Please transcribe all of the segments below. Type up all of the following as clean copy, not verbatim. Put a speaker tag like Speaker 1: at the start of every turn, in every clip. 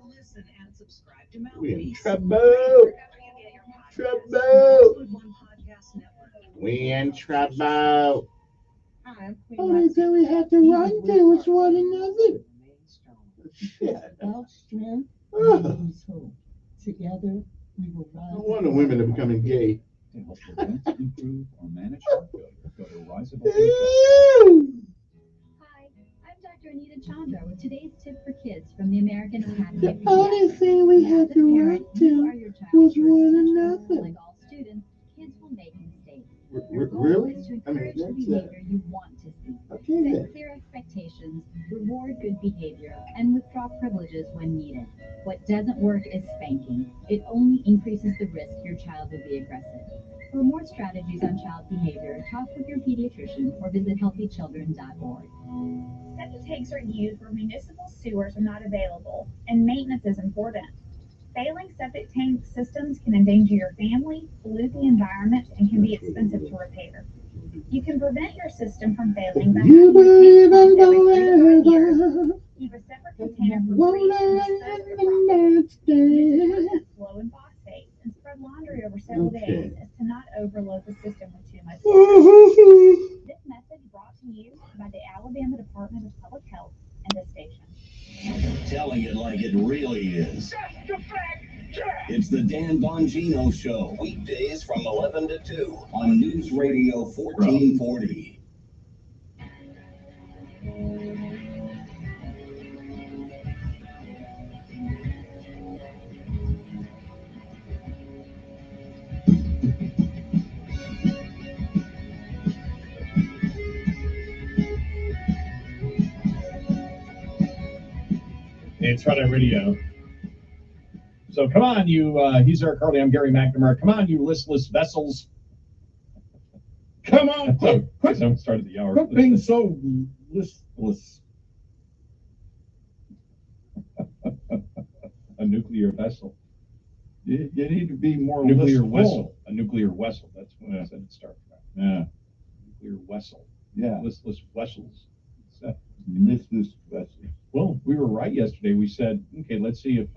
Speaker 1: Listen and subscribe to
Speaker 2: We in
Speaker 1: Mouthpiece.
Speaker 2: trouble. Trouble.
Speaker 1: One Podcast Network.
Speaker 2: We in trouble.
Speaker 1: Hi, I'm Queen
Speaker 2: Only thing we have to run to is one another. Shit.
Speaker 3: Without strength, we
Speaker 2: Oh,
Speaker 3: lose hope. Together, we will rise.
Speaker 2: no wonder women are becoming gay.
Speaker 4: To help prevent, improve, or manage heart failure, go to riseableHealth.com.
Speaker 5: Hi, I'm Dr. Anita Chandra with today's tip for kids from the American Academy
Speaker 2: The
Speaker 5: of
Speaker 2: only
Speaker 5: Pediatrics.
Speaker 2: thing we
Speaker 5: As
Speaker 2: had
Speaker 5: a
Speaker 2: to
Speaker 5: parent,
Speaker 2: run
Speaker 5: you are
Speaker 2: to
Speaker 5: your child's
Speaker 2: was
Speaker 5: first
Speaker 2: one
Speaker 5: teacher.
Speaker 2: another.
Speaker 5: Like all students, kids will make mistakes. Your goal
Speaker 2: Really?
Speaker 5: is to
Speaker 2: I mean,
Speaker 5: encourage the
Speaker 2: that's
Speaker 5: behavior you want to see.
Speaker 2: okay
Speaker 5: Set
Speaker 2: then.
Speaker 5: clear expectations, reward good behavior, and withdraw privileges when needed. What doesn't work is spanking. It only increases the risk your child will be aggressive. For more strategies on child behavior, talk with your pediatrician or visit healthychildren.org.
Speaker 6: Septic tanks are used where municipal sewers are not available, and maintenance is important. Failing septic tank systems can endanger your family, pollute the environment, and can be expensive to repair. You can prevent your system from failing by
Speaker 2: You
Speaker 6: having
Speaker 2: believe
Speaker 6: your tank
Speaker 2: in
Speaker 6: pumped every 3 to 5 years.
Speaker 2: the
Speaker 6: Keep a separate container for
Speaker 2: won't
Speaker 6: grease and dispose your property. Use detergent, flow, and phosphates, and spread laundry over several days as to not overload the system with too much water. This message brought to you by the Alabama Department of Public Health and this station.
Speaker 7: Telling it like it really is. It's the Dan Bongino Show, weekdays from 11 to 2 on News Radio 1440.
Speaker 8: It's Friday Radio. So come on, he's Eric Harley, I'm Gary McNamara. Come on, you listless vessels.
Speaker 2: Come on,
Speaker 8: So started the hour.
Speaker 2: quit being so listless.
Speaker 8: A nuclear vessel.
Speaker 2: You need to be more
Speaker 8: Nuclear
Speaker 2: listful.
Speaker 8: vessel. A nuclear vessel. That's what I said it started from.
Speaker 2: Yeah,
Speaker 8: Nuclear vessel.
Speaker 2: yeah.
Speaker 8: Listless vessels.
Speaker 2: Listless vessels.
Speaker 8: Well, we were right yesterday. We said, okay, let's see if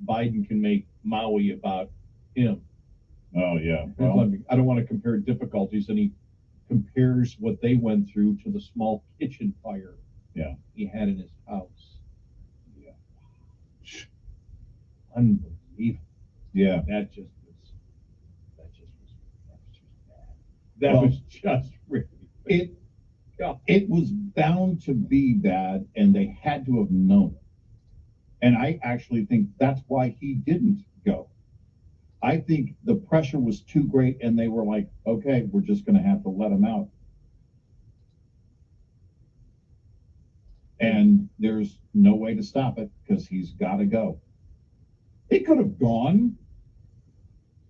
Speaker 8: Biden can make Maui about him.
Speaker 2: Oh, yeah. Well,
Speaker 8: I don't want to compare difficulties, and he compares what they went through to the small kitchen fire
Speaker 2: yeah.
Speaker 8: he had in his house.
Speaker 2: Yeah.
Speaker 8: Unbelievable.
Speaker 2: Yeah.
Speaker 8: That was bad. That
Speaker 2: Well,
Speaker 8: was just really bad.
Speaker 2: It was bound to be bad, and they had to have known it. And I actually think that's why he didn't go. I think the pressure was too great, and they were like, okay, we're just going to have to let him out. And there's no way to stop it because he's got to go. He could have gone.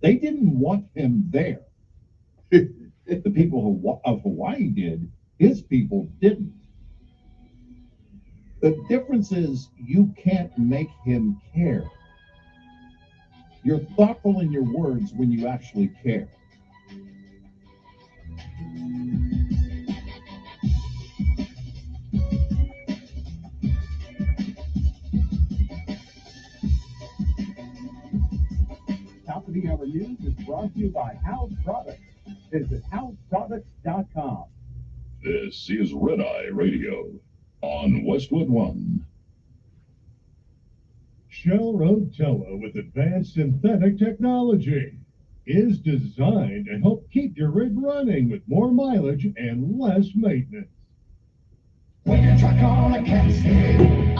Speaker 2: They didn't want him there. The people of Hawaii did. His people didn't. The difference is you can't make him care. You're thoughtful in your words when you actually care.
Speaker 4: Top of the hour news is brought to you by House Products. Visit houseproducts.com.
Speaker 9: This is Red Eye Radio on Westwood One.
Speaker 10: Shell Rotella with advanced synthetic technology is designed to help keep your rig running with more mileage and less maintenance.
Speaker 11: All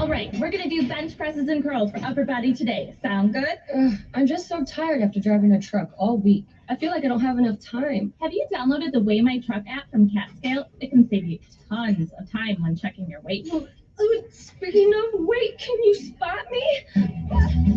Speaker 11: right, we're gonna do bench presses and curls for upper body today. Sound good?
Speaker 12: I'm just so tired after driving a truck all week. I feel like I don't have enough time.
Speaker 11: Have you downloaded the Weigh My Truck app from CatScale? It can save you tons of time when checking your weight.
Speaker 12: Speaking of weight, can you spot me?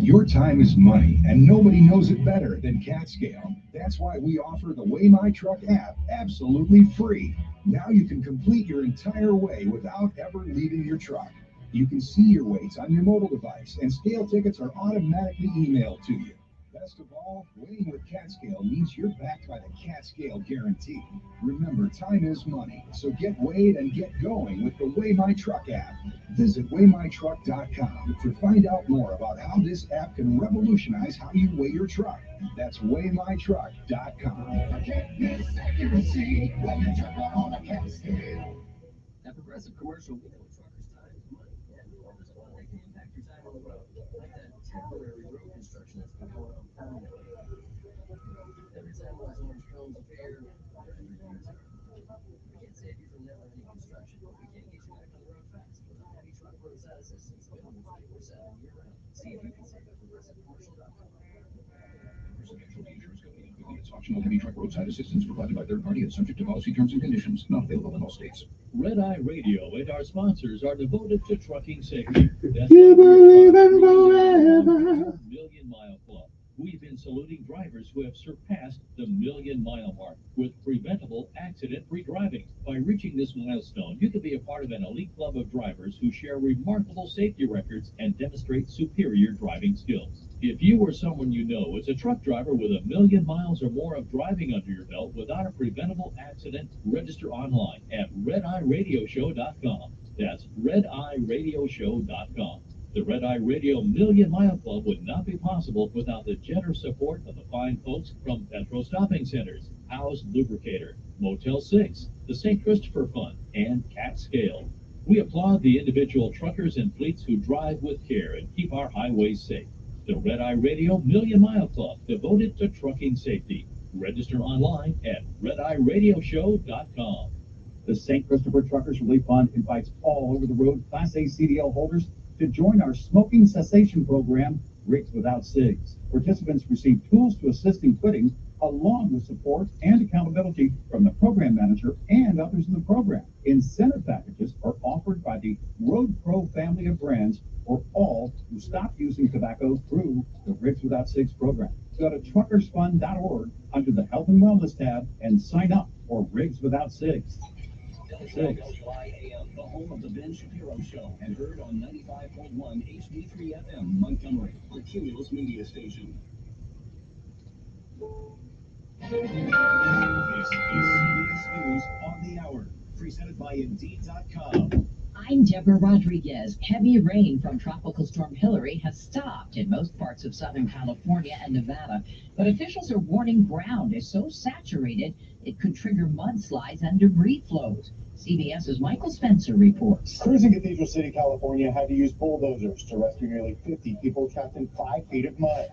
Speaker 4: Your time is money, and nobody knows it better than CatScale. That's why we offer the Weigh My Truck app absolutely free. Now you can complete your entire weigh without ever leaving your truck. You can see your weights on your mobile device, and scale tickets are automatically emailed to you. Best of all, weighing with CatScale means you're backed by the CatScale Guarantee. Remember, time is money, so get weighed and get going with the Weigh My Truck app. Visit WeighMyTruck.com to find out more about how this app can revolutionize how you weigh your truck. That's WeighMyTruck.com. Can't miss accuracy when you truck on a CatScale.
Speaker 7: At Progressive Commercial, we know truckers' time is money, and always a holiday can impact your time on the road, like that temporary road construction that's been going on permanently. Every time those orange cones appear, every year's hard. We can't save you from never-ending construction, but we can get you back on the road fast with our heavy truck roadside assistance available 24/7 year-round. See if you can save at progressivecommercial.com.
Speaker 9: Progressive Casualty Insurance Company and affiliates. Optional heavy truck roadside assistance provided by third party and subject to policy terms and conditions. Not available in all states.
Speaker 13: Red Eye Radio and our sponsors are devoted to trucking safety. That's
Speaker 10: You believe in
Speaker 13: forever. Million Mile Club. We've been saluting drivers who have surpassed the million-mile mark with preventable accident-free driving. By reaching this milestone, you can be a part of an elite club of drivers who share remarkable safety records and demonstrate superior driving skills. If you or someone you know is a truck driver with 1,000,000 miles or more of driving under your belt without a preventable accident, register online at redeyeradioshow.com. That's redeyeradioshow.com. The Red Eye Radio Million Mile Club would not be possible without the generous support of the fine folks from Petro Stopping Centers, House Lubricator, Motel 6, the St. Christopher Fund, and CatScale. We applaud the individual truckers and fleets who drive with care and keep our highways safe. The Red Eye Radio Million Mile Club, devoted to trucking safety. Register online at redeyeradioshow.com.
Speaker 14: The St. Christopher Truckers Relief Fund invites all over-the-road Class A CDL holders to join our smoking cessation program, Rigs Without Cigs. Participants receive tools to assist in quitting, along with support and accountability from the program manager and others in the program. Incentive packages are offered by the Road Pro family of brands for all who stop using tobacco through the Rigs Without Cigs program. Go to truckersfund.org under the Health and Wellness tab and sign up for Rigs Without Cigs.
Speaker 7: WLI AM, the home of the Ben Shapiro Show, and heard on 95.1 HD3 FM, Montgomery, the Cumulus Media Station.
Speaker 15: This is CBS News on the Hour, presented by Indeed.com.
Speaker 16: I'm Deborah Rodriguez. Heavy rain from Tropical Storm Hillary has stopped in most parts of Southern California and Nevada, but officials are warning ground is so saturated it could trigger mudslides and debris flows. CBS's Michael Spencer reports.
Speaker 17: Crews in Cathedral City, California had to use bulldozers to rescue nearly 50 people trapped in 5 feet of mud.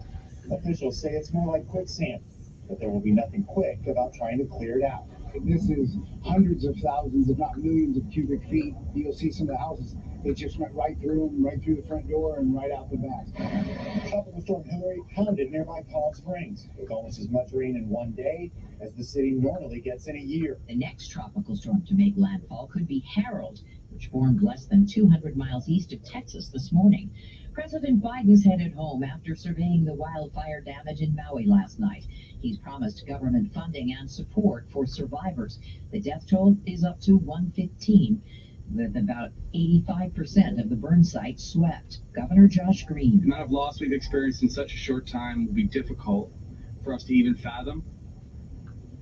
Speaker 17: Officials say it's more like quicksand, but there will be nothing quick about trying to clear it out.
Speaker 18: This is hundreds of thousands, if not millions of cubic feet. You'll see some of the houses. It just went right through them, right through the front door and right out the back.
Speaker 17: Tropical Storm Hillary pounded nearby Palm Springs with almost as much rain in one day as the city normally gets in a year.
Speaker 16: The next tropical storm to make landfall could be Harold, which formed less than 200 miles east of Texas this morning. President Biden's headed home after surveying the wildfire damage in Maui last night. He's promised government funding and support for survivors. The death toll is up to 115, with about 85% of the burn sites swept. Governor Josh Green.
Speaker 19: The amount of loss we've experienced in such a short time will be difficult for us to even fathom,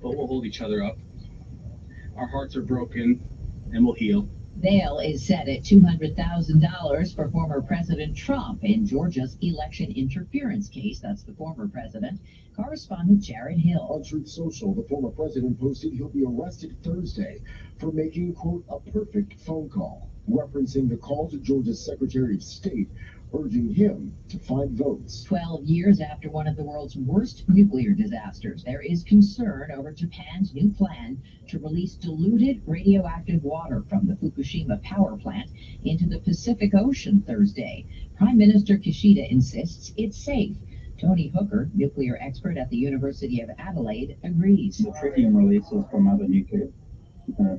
Speaker 19: but we'll hold each other up. Our hearts are broken, and we'll heal.
Speaker 16: Bail is set at $200,000 for former President Trump in Georgia's election interference case. That's the former president. Correspondent Jared Hill.
Speaker 20: On Truth Social, the former president posted he'll be arrested Thursday for making, quote, a perfect phone call, referencing the call to Georgia's Secretary of State, urging him to find votes.
Speaker 16: 12 years after one of the world's worst nuclear disasters, there is concern over Japan's new plan to release diluted radioactive water from the Fukushima power plant into the Pacific Ocean Thursday. Prime Minister Kishida insists it's safe. Tony Hooker, nuclear expert at the University of Adelaide, agrees.
Speaker 21: The tritium releases from other nuclear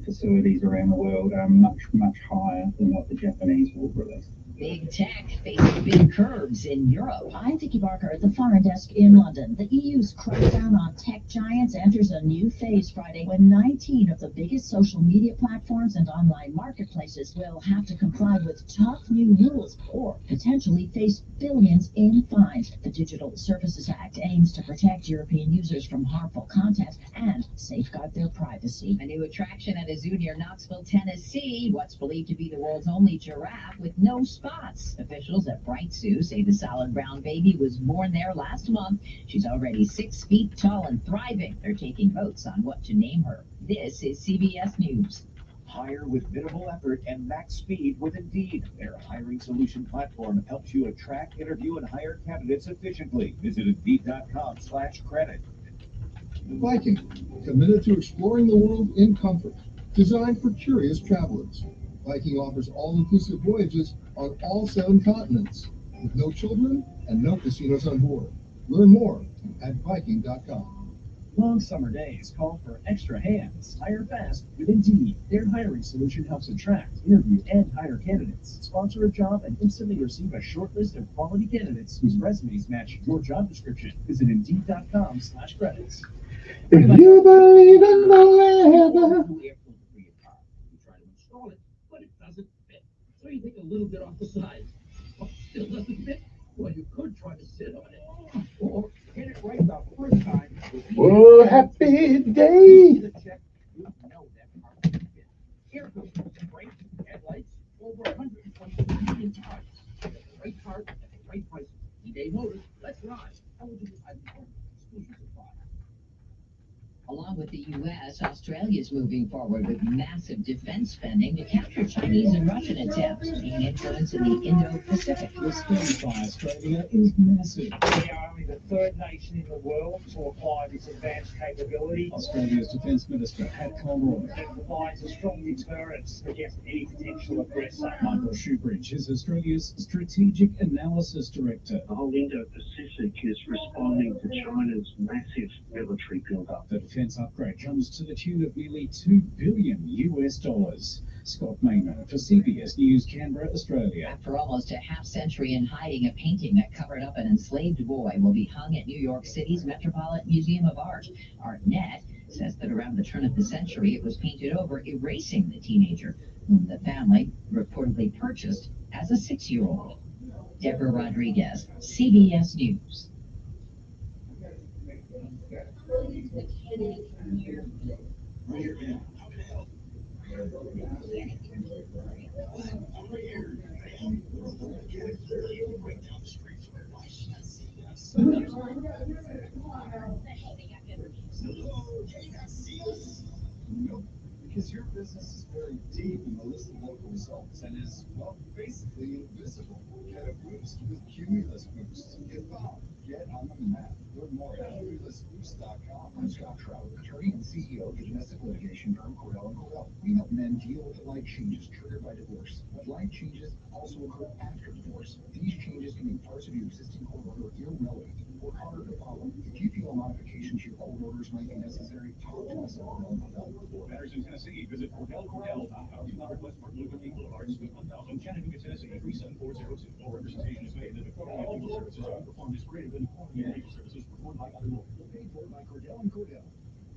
Speaker 21: facilities around the world are much, much higher than what the Japanese will release.
Speaker 16: Big tech faces big curbs in Europe. I'm Vicky Barker at the Foreign Desk in London. The EU's crackdown on tech giants enters a new phase Friday when 19 of the biggest social media platforms and online marketplaces will have to comply with tough new rules or potentially face billions in fines. The Digital Services Act aims to protect European users from harmful content and safeguard their privacy. A new attraction at a zoo near Knoxville, Tennessee, what's believed to be the world's only giraffe with no spots. Officials at Bright Zoo say the solid brown baby was born there last month. She's already 6 feet tall and thriving. They're taking votes on what to name her. This is CBS News.
Speaker 15: Hire with minimal effort and max speed with Indeed. Their hiring solution platform helps you attract, interview, and hire candidates efficiently. Visit Indeed.com/credit.
Speaker 1: Viking, committed to exploring the world in comfort, designed for curious travelers. Viking offers all-inclusive voyages on all 7 continents, with no children and no casinos on board. Learn more at Viking.com.
Speaker 14: Long summer days call for extra hands. Hire fast with Indeed. Their hiring solution helps attract, interview, and hire candidates. Sponsor a job and instantly receive a short list of quality candidates whose resumes match your job description. Visit Indeed.com/credits.
Speaker 10: If you believe in the weather.
Speaker 13: You try to install it, but it doesn't fit. So you take a little bit off the side. Oh, still doesn't fit? Well, you could try to sit on it. Or hit it right the first time.
Speaker 10: Oh, happy day.
Speaker 13: You know that part doesn't fit. Here goes brakes, headlights, over 120 million times. Get the right part at the right price. eBay Motors, let's ride. Eligible items only. Exclusions apply.
Speaker 16: Along with the U.S., Australia is moving forward with massive defense spending to counter Chinese and Russian attempts to gain influence in the Indo-Pacific.
Speaker 14: The spend by Australia is massive.
Speaker 22: We are only the 3rd nation in the world to apply this advanced capability.
Speaker 14: Australia's Defence Minister, Pat Conroy.
Speaker 22: It provides a strong deterrence against any potential aggressor.
Speaker 14: Michael Shoebridge is Australia's Strategic Analysis Director.
Speaker 22: The whole Indo-Pacific is responding to China's massive military build-up.
Speaker 14: The defense upgrade comes to the tune of nearly $2 billion. Scott Mayman for CBS News, Canberra, Australia.
Speaker 16: After almost a half-century in hiding, a painting that covered up an enslaved boy will be hung at New York City's Metropolitan Museum of Art. ArtNet says that around the turn of the century, it was painted over, erasing the teenager, whom the family reportedly purchased as a 6-year-old. Deborah Rodriguez, CBS News.
Speaker 1: Nope, because your business is very deep in the list of local results and is, well, basically invisible. Get a boost with Cumulus Boost. Get found. Get on the map. Learn more at cumulusboost.com. I'm Scott Trout, attorney and CEO of the domestic litigation firm Cordell & Cordell. We help men deal with the life changes triggered by divorce, but life changes also occur after divorce. These changes can make parts of your existing court order irrelevant or harder to follow. If you feel modifications to your court orders might be necessary, talk to us at Cordell & Cordell.
Speaker 9: For matters in Tennessee, visit CordellCordell.com. Northwest Park, Luther King Boulevard, Suite 1000, Chattanooga, Tennessee, 37402. All representation is made that the quality of legal services being performed is greater than the quality of legal services performed by other lawyers.
Speaker 1: Paid for by Cordell & Cordell.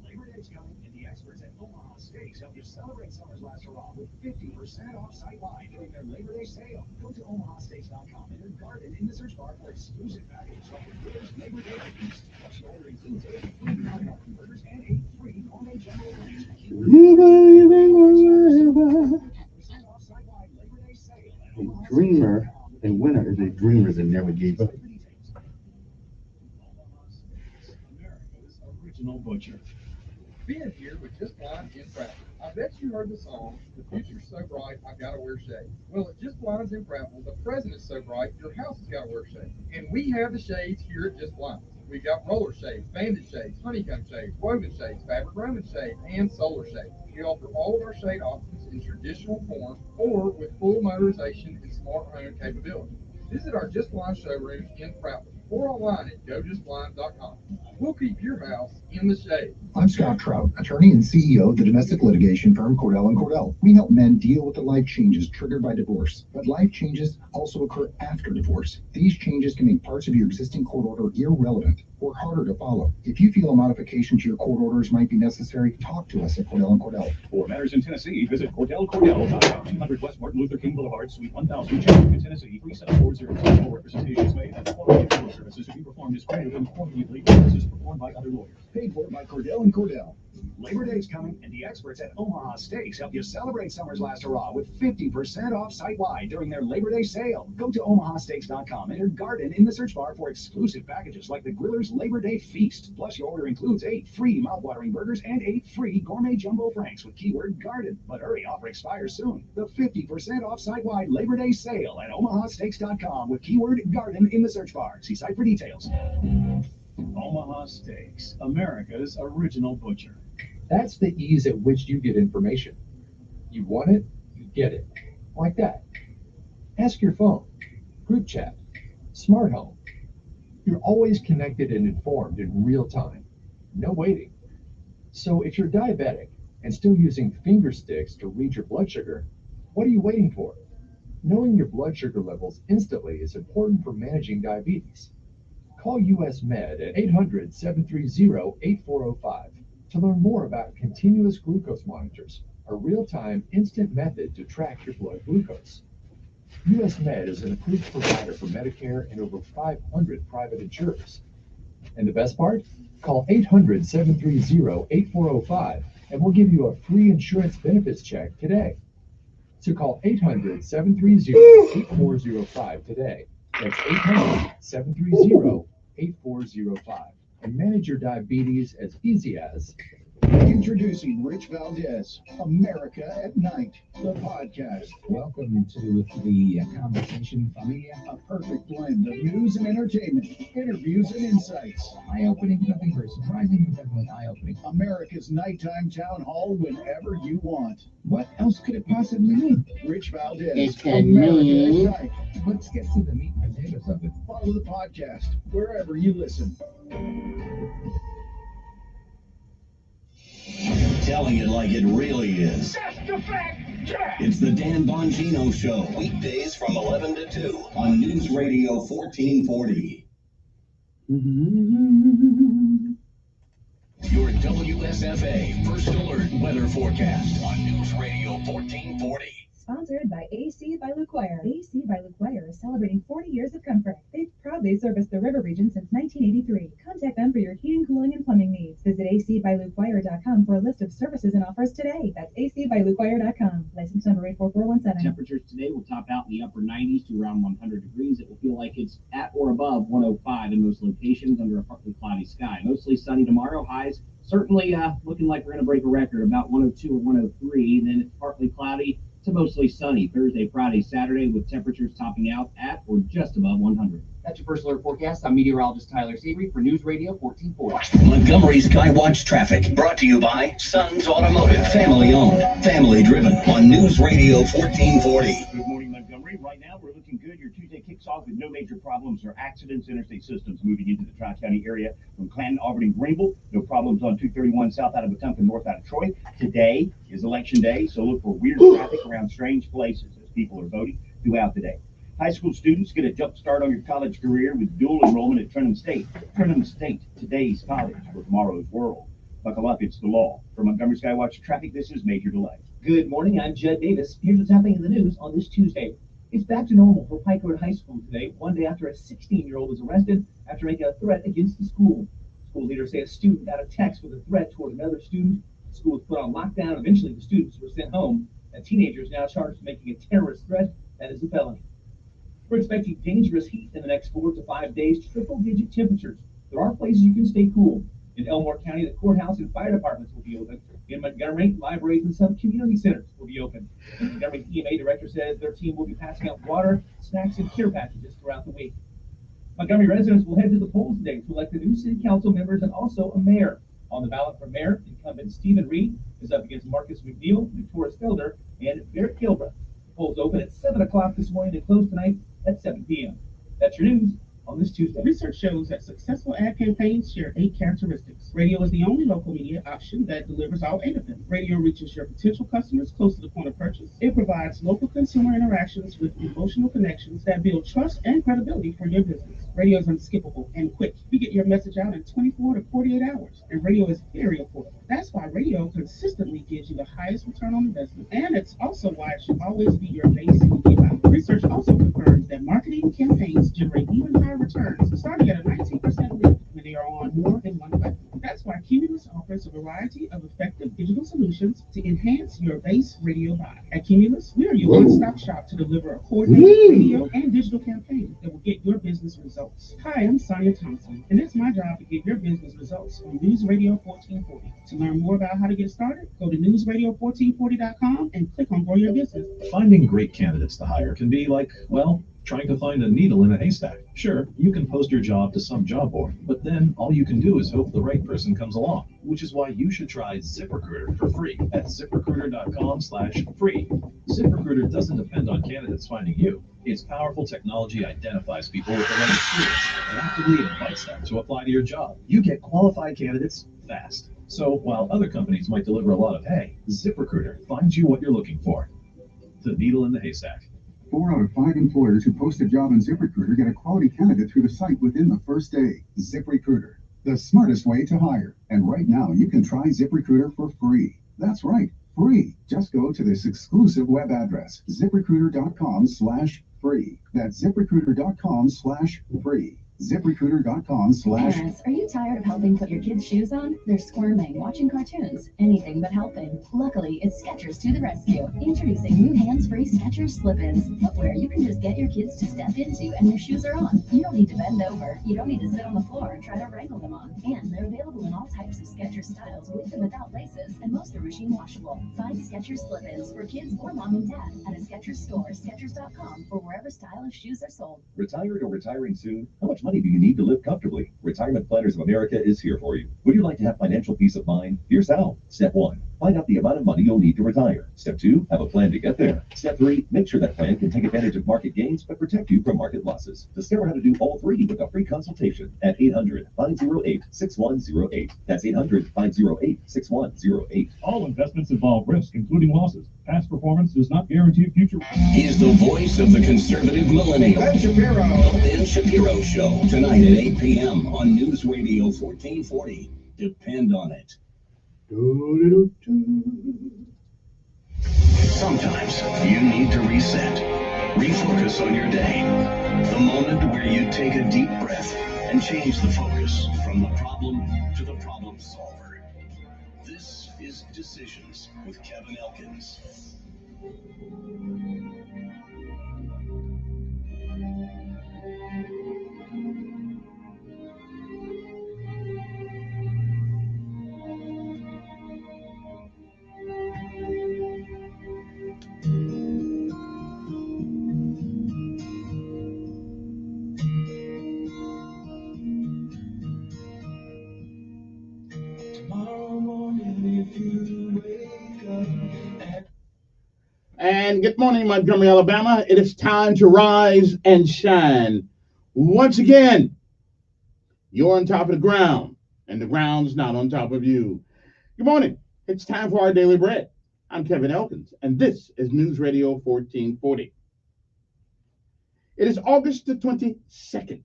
Speaker 1: Labor Day is coming, and the experts at Omaha Steaks help you celebrate summer's last hurrah with 50% off site-wide during their Labor Day sale. Go to omahasteaks.com and enter garden in the search bar for exclusive packages like the British Labor Day feast. Plus, your order includes a free coconut burgers and a free gourmet general range.
Speaker 10: You believe in the weather. A dreamer, a winner is a dreamer that never gave up.
Speaker 9: America's original butcher.
Speaker 23: Being here with Just Blinds in Prattville. I bet you heard the song, "The Future's So Bright, I Gotta Wear Shades." Well, at Just Blinds in Prattville, the present is so bright, your house has got to wear shades. And we have the shades here at Just Blinds. We got roller shades, banded shades, honeycomb shades, woven shades, fabric Roman shades, and solar shades. We offer all of our shade options in traditional form or with full motorization and smart home capability. Visit our Just Blinds showrooms in Prattville. or online at gojustblinds.com. We'll keep your house in the shade.
Speaker 4: I'm Scott Trout, attorney and CEO of the domestic litigation firm Cordell & Cordell. We help men deal with the life changes triggered by divorce, but life changes also occur after divorce. These changes can make parts of your existing court order irrelevant or harder to follow. If you feel a modification to your court orders might be necessary, talk to us at Cordell & Cordell.
Speaker 9: For matters in Tennessee, visit CordellCordell.com, 200 West Martin Luther King Boulevard, Suite 1000, Chattanooga, Tennessee, 37402. No representation is made, and the quality of legal services to be performed is greater than the quality of legal services performed by other lawyers.
Speaker 4: Paid for by Cordell & Cordell.
Speaker 15: Labor Day's coming, and the experts at Omaha Steaks help you celebrate summer's last hurrah with 50% off site-wide during their Labor Day sale. Go to omahasteaks.com, enter Garden in the search bar for exclusive packages like the Griller's Labor Day Feast. Plus, your order includes 8 free mouth-watering burgers and 8 free gourmet jumbo franks with keyword Garden. But hurry, offer expires soon. The 50% off site-wide Labor Day sale at omahasteaks.com with keyword Garden in the search bar. See site for details.
Speaker 14: Omaha Steaks, America's original butcher.
Speaker 3: That's the ease at which you get information. You want it, you get it. Like that. Ask your phone, group chat, smart home. You're always connected and informed in real time. No waiting. So if you're diabetic and still using finger sticks to read your blood sugar, what are you waiting for? Knowing your blood sugar levels instantly is important for managing diabetes. Call US Med at 800-730-8405 to learn more about continuous glucose monitors, a real-time instant method to track your blood glucose. US Med is an approved provider for Medicare and over 500 private insurers. And the best part? Call 800-730-8405 and we'll give you a free insurance benefits check today. So call 800-730-8405 today. That's 800-730-8405 and manage your diabetes as easy as
Speaker 4: Introducing Rich Valdez, America at Night, the podcast.
Speaker 5: Welcome to the Conversation Familia.
Speaker 4: A perfect blend of news and entertainment, interviews and insights.
Speaker 5: Eye-opening, nothing very surprising, definitely eye-opening.
Speaker 4: America's nighttime town hall whenever you want.
Speaker 5: What else could it possibly mean?
Speaker 4: Rich Valdez,
Speaker 5: It could
Speaker 4: America
Speaker 5: mean-
Speaker 4: at Night.
Speaker 5: Let's get to the meat and potatoes of it.
Speaker 4: Follow the podcast wherever you listen.
Speaker 6: Telling it like it really is.
Speaker 9: That's the fact, Jack!
Speaker 6: It's the Dan Bongino Show, weekdays from 11 to 2 on News Radio 1440. Your WSFA First Alert Weather Forecast on News Radio 1440.
Speaker 24: Sponsored by AC by Luquire. AC by Luquire is celebrating 40 years of comfort. They've proudly serviced the river region since 1983. Contact them for your heating, cooling, and plumbing needs. Visit acbyluquire.com for a list of services and offers today. That's acbyluquire.com. License number 84417.
Speaker 25: Temperatures today will top out in the upper 90s to around 100 degrees. It will feel like it's at or above 105 in most locations under a partly cloudy sky. Mostly sunny tomorrow. Highs certainly looking like we're going to break a record, about 102 or 103. Then it's partly cloudy to mostly sunny Thursday, Friday, Saturday, with temperatures topping out at or just above 100.
Speaker 26: That's your First Alert forecast. I'm meteorologist Tyler Seabury for News Radio 1440.
Speaker 6: Montgomery Skywatch Traffic, brought to you by Sons Automotive, family owned, family driven on News Radio 1440.
Speaker 15: Good morning, Montgomery. Right now, we're looking good. Your Tuesday kicks off with no major problems or accidents. Interstate systems moving into the Tri-County area from Clanton, Auburn, and Greenville. No problems on 231 south out of Wetumpka, north out of Troy. Today is Election Day, so look for weird traffic around strange places as people are voting throughout the day. High school students get a jump start on your college career with dual enrollment at Trenton State. Trenton State, today's college for tomorrow's world. Buckle up, it's the law. For Montgomery Skywatch Traffic, this is Major Delay.
Speaker 27: Good morning, I'm Judd Davis. Here's what's happening in the news on this Tuesday. It's back to normal for Pike Road High School today, one day after a 16-year-old was arrested after making a threat against the school. School leaders say a student got a text with a threat toward another student. The school was put on lockdown. Eventually, the students were sent home. A teenager is now charged with making a terrorist threat. That is a felony. We're expecting dangerous heat in the next 4 to 5 days, triple-digit temperatures. There are places you can stay cool. In Elmore County, the courthouse and fire departments will be open. In Montgomery, libraries and some community centers will be open. The Montgomery EMA director says their team will be passing out water, snacks, and care packages throughout the week. Montgomery residents will head to the polls today to elect the new city council members and also a mayor. On the ballot for mayor, incumbent Stephen Reed is up against Marcus McNeil, Victoria Felder, and Barrett Kilbrough. The polls open at 7 o'clock this morning and close tonight at 7 p.m. That's your news. on this Tuesday.
Speaker 2: Research shows that successful ad campaigns share 8 characteristics. Radio is the only local media option that delivers all 8 of them. Radio reaches your potential customers close to the point of purchase. It provides local consumer interactions with emotional connections that build trust and credibility for your business. Radio is unskippable and quick. You get your message out in 24 to 48 hours, and radio is very affordable. That's why radio consistently gives you the highest return on investment, and it's also why it should always be your base media buy. Research also confirms that marketing campaigns generate even higher returns, starting at a 19% lift when they are on more than one platform. That's why Cumulus offers a variety of effective digital solutions to enhance your base radio buy. At Cumulus, we are your one-stop shop to deliver a coordinated radio and digital campaign that will get your business results. Hi, I'm Sonia Thompson, and it's my job to get your business results on News Radio 1440. To learn more about how to get started, go to newsradio1440.com and click on Grow Your Business.
Speaker 7: Finding great candidates to hire can be like, well, trying to find a needle in a haystack. Sure, you can post your job to some job board, but then all you can do is hope the right person comes along, which is why you should try ZipRecruiter for free at ziprecruiter.com/free. ZipRecruiter doesn't depend on candidates finding you. Its powerful technology identifies people with the right experience and actively invites them to apply to your job. You get qualified candidates fast. So while other companies might deliver a lot of hay, ZipRecruiter finds you what you're looking for. The needle in the haystack.
Speaker 8: 4 out of 5 employers who post a job on ZipRecruiter get a quality candidate through the site within the first day. ZipRecruiter, the smartest way to hire. And right now, you can try ZipRecruiter for free. That's right, free. Just go to this exclusive web address, ziprecruiter.com/free. That's ziprecruiter.com/free. ZipRecruiter.com/.
Speaker 11: Parents, are you tired of helping put your kids' shoes on? They're squirming, watching cartoons, anything but helping. Luckily, it's Skechers to the rescue. Introducing new hands-free Skechers slip-ins. Footwear you can just get your kids to step into and their shoes are on. You don't need to bend over. You don't need to sit on the floor and try to wrangle them on. And they're available in all types of Skechers styles with and without laces, and most are machine washable. Find Skechers slip-ins for kids or mom and dad at a Skechers store, Skechers.com, or wherever stylish shoes are sold.
Speaker 12: Retired or retiring soon? How much money do you need to live comfortably? Retirement Planners of America is here for you. Would you like to have financial peace of mind? Here's how. Step 1. Find out the amount of money you'll need to retire. Step 2. Have a plan to get there. Step 3. Make sure that plan can take advantage of market gains but protect you from market losses. Discover how to do all 3 with a free consultation at 800-508-6108. That's 800-508-6108.
Speaker 9: All investments involve risk, including losses. Past performance does not guarantee future.
Speaker 6: He's the voice of the conservative millennial.
Speaker 9: Ben Shapiro.
Speaker 6: The Ben Shapiro Show, tonight at 8 p.m. on News Radio 1440. Depend on it. Sometimes you need to reset, refocus on your day. The moment where you take a deep breath and change the focus from the problem to the problem solver. This is Decisions with Kevin Elkins.
Speaker 17: And good morning, Montgomery, Alabama. It is time to rise and shine. Once again, you're on top of the ground, and the ground's not on top of you. Good morning. It's time for our daily bread. I'm Kevin Elkins, and this is News Radio 1440. It is August the 22nd.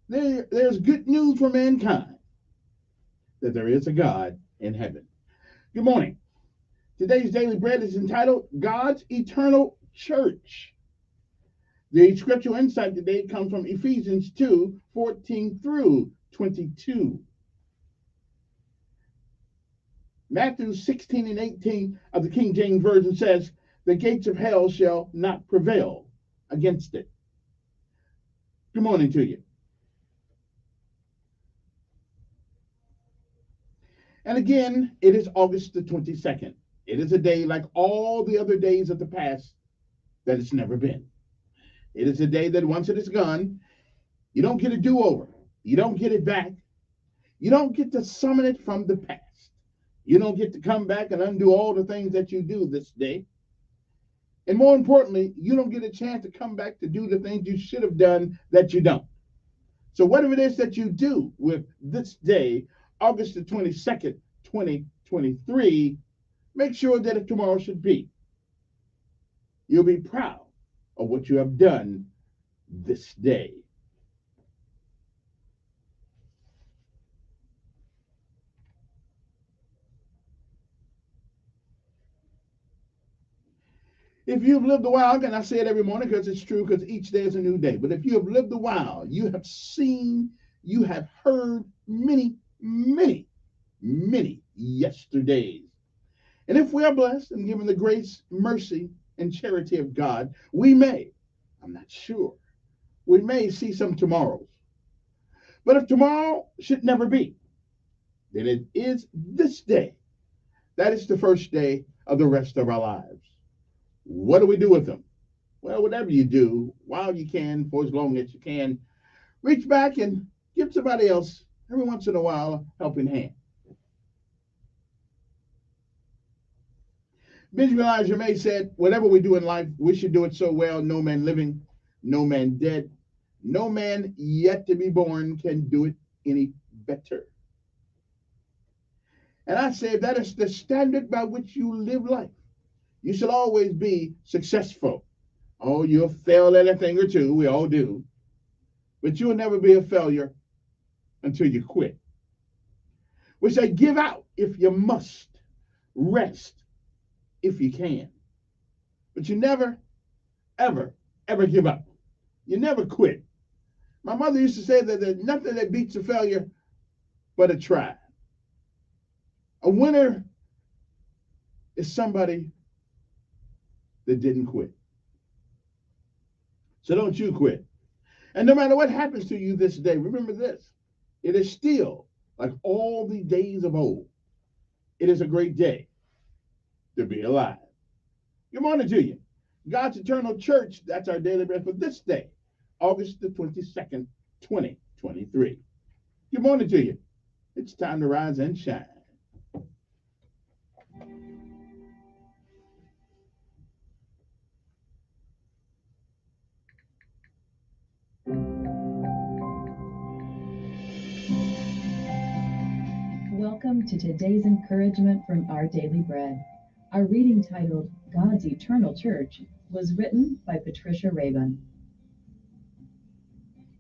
Speaker 17: There's good news for mankind, that there is a God in heaven. Good morning. Today's daily bread is entitled God's Eternal Church. The scriptural insight today comes from Ephesians 2:14 through 22. Matthew 16 and 18 of the King James Version says, the gates of hell shall not prevail against it. Good morning to you. And again, it is August the 22nd. It is a day like all the other days of the past that it's never been. It is a day that once it is gone, you don't get a do-over. You don't get it back. You don't get to summon it from the past. You don't get to come back and undo all the things that you do this day. And more importantly, you don't get a chance to come back to do the things you should have done that you don't. So whatever it is that you do with this day, August the 22nd, 2023, make sure that if tomorrow should be, you'll be proud of what you have done this day. If you've lived a while, and I say it every morning because it's true, because each day is a new day, but if you have lived a while, you have seen, you have heard many, many, many yesterdays. And if we are blessed and given the grace, mercy, and charity of God, we may, I'm not sure, we may see some tomorrows. But if tomorrow should never be, then it is this day. That is the first day of the rest of our lives. What do we do with them? Well, whatever you do, while you can, for as long as you can, reach back and give somebody else, every once in a while, a helping hand. Benjamin Elijah May said, whatever we do in life, we should do it so well, no man living, no man dead, no man yet to be born can do it any better. And I say, if that is the standard by which you live life, you shall always be successful. Oh, you'll fail at a thing or two. We all do. But you'll never be a failure until you quit. We say, give out if you must. Rest if you can. But you never, ever, ever give up. You never quit. My mother used to say that there's nothing that beats a failure but a try. A winner is somebody that didn't quit. So don't you quit. And no matter what happens to you this day, remember this. It is still, like all the days of old, it is a great day to be alive. Good morning to you. God's Eternal Church, that's our daily bread for this day, August the 22nd, 2023. Good morning to you. It's time to rise and shine.
Speaker 13: Welcome to today's encouragement from Our Daily Bread. Our reading titled God's Eternal Church was written by Patricia Rabin.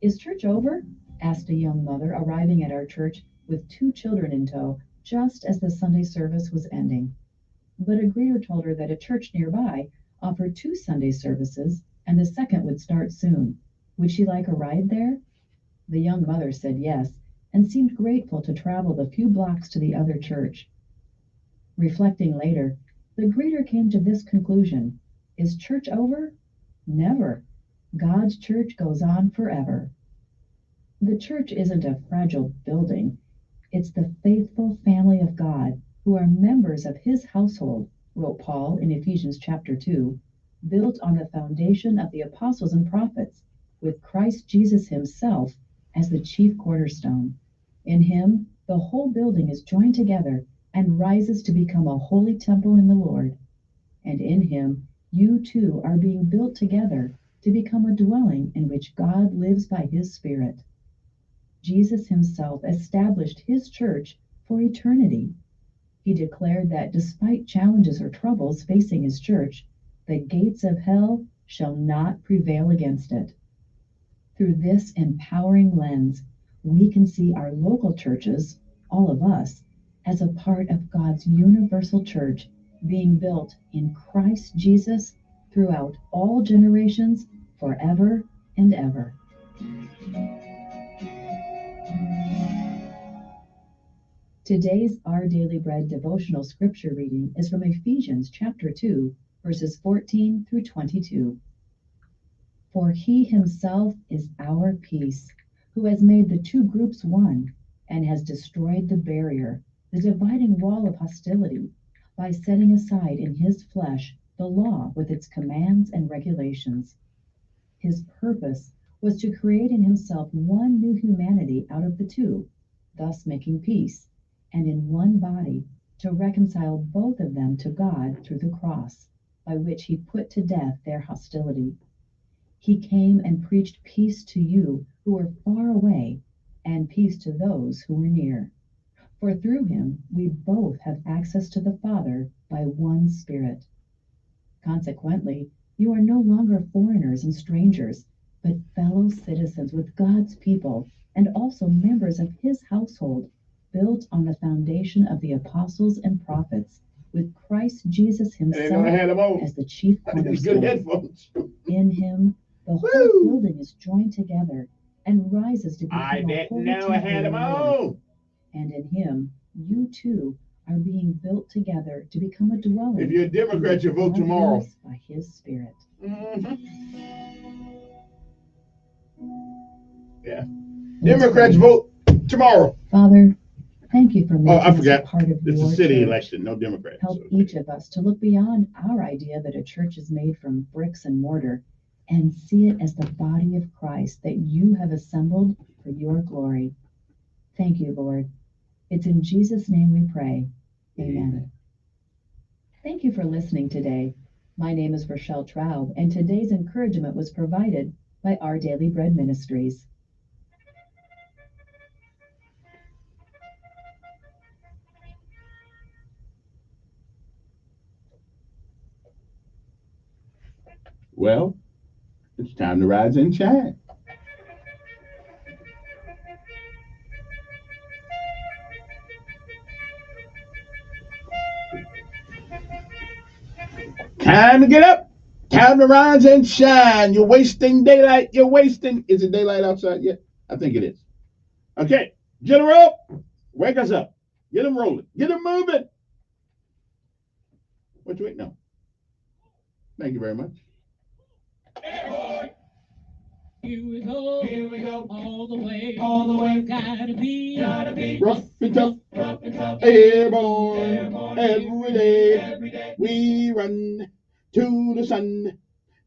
Speaker 13: Is church over? Asked a young mother arriving at our church with 2 children in tow just as the Sunday service was ending. But a greeter told her that a church nearby offered 2 Sunday services and the second would start soon. Would she like a ride there? The young mother said yes and seemed grateful to travel the few blocks to the other church. Reflecting later, the greeter came to this conclusion: is church over? Never. God's church goes on forever. The church isn't a fragile building. It's the faithful family of God who are members of his household, wrote Paul in Ephesians chapter 2, built on the foundation of the apostles and prophets, with Christ Jesus himself as the chief cornerstone. In him, the whole building is joined together and rises to become a holy temple in the Lord. And in him, you too are being built together to become a dwelling in which God lives by his Spirit. Jesus himself established his church for eternity. He declared that despite challenges or troubles facing his church, the gates of hell shall not prevail against it. Through this empowering lens, we can see our local churches, all of us, as a part of God's universal church being built in Christ Jesus throughout all generations, forever and ever. Today's Our Daily Bread devotional scripture reading is from Ephesians chapter 2, verses 14 through 22. For he himself is our peace, who has made the 2 groups one, and has destroyed the barrier, the dividing wall of hostility, by setting aside in his flesh the law with its commands and regulations. His purpose was to create in himself one new humanity out of the 2, thus making peace, and in one body to reconcile both of them to God through the cross, by which he put to death their hostility. He came and preached peace to you who were far away, and peace to those who were near. For through him we both have access to the Father by one Spirit. Consequently, you are no longer foreigners and strangers, but fellow citizens with God's people, and also members of his household, built on the foundation of the apostles and prophets, with Christ Jesus himself as the chief cornerstone. In him, the whole building is joined together and rises to become a holy temple in the Lord. And in him, you too are being built together to become a dwelling.
Speaker 17: If you're a Democrat, you vote tomorrow.
Speaker 13: By his Spirit.
Speaker 17: Yeah. Democrats vote tomorrow.
Speaker 13: Father, thank you for making
Speaker 17: I forgot.
Speaker 13: us a part of
Speaker 17: It's
Speaker 13: your
Speaker 17: a city
Speaker 13: church.
Speaker 17: election, no Democrats.
Speaker 13: Help each of us to look beyond our idea that a church is made from bricks and mortar and see it as the body of Christ that you have assembled for your glory. Thank you, Lord. It's in Jesus' name we pray. Amen. Thank you for listening today. My name is Rochelle Traub, and today's encouragement was provided by Our Daily Bread Ministries.
Speaker 17: Well, it's time to rise and shine. Time to get up. Time to rise and shine. You're wasting daylight. You're wasting. Is it daylight outside yet? I think it is. Okay. General, wake us up. Get them rolling. Get them moving. What you waiting on? Thank you very much.
Speaker 9: Here we go, all the way, gotta be
Speaker 17: rough and tough, airborne, every day, we run to the sun,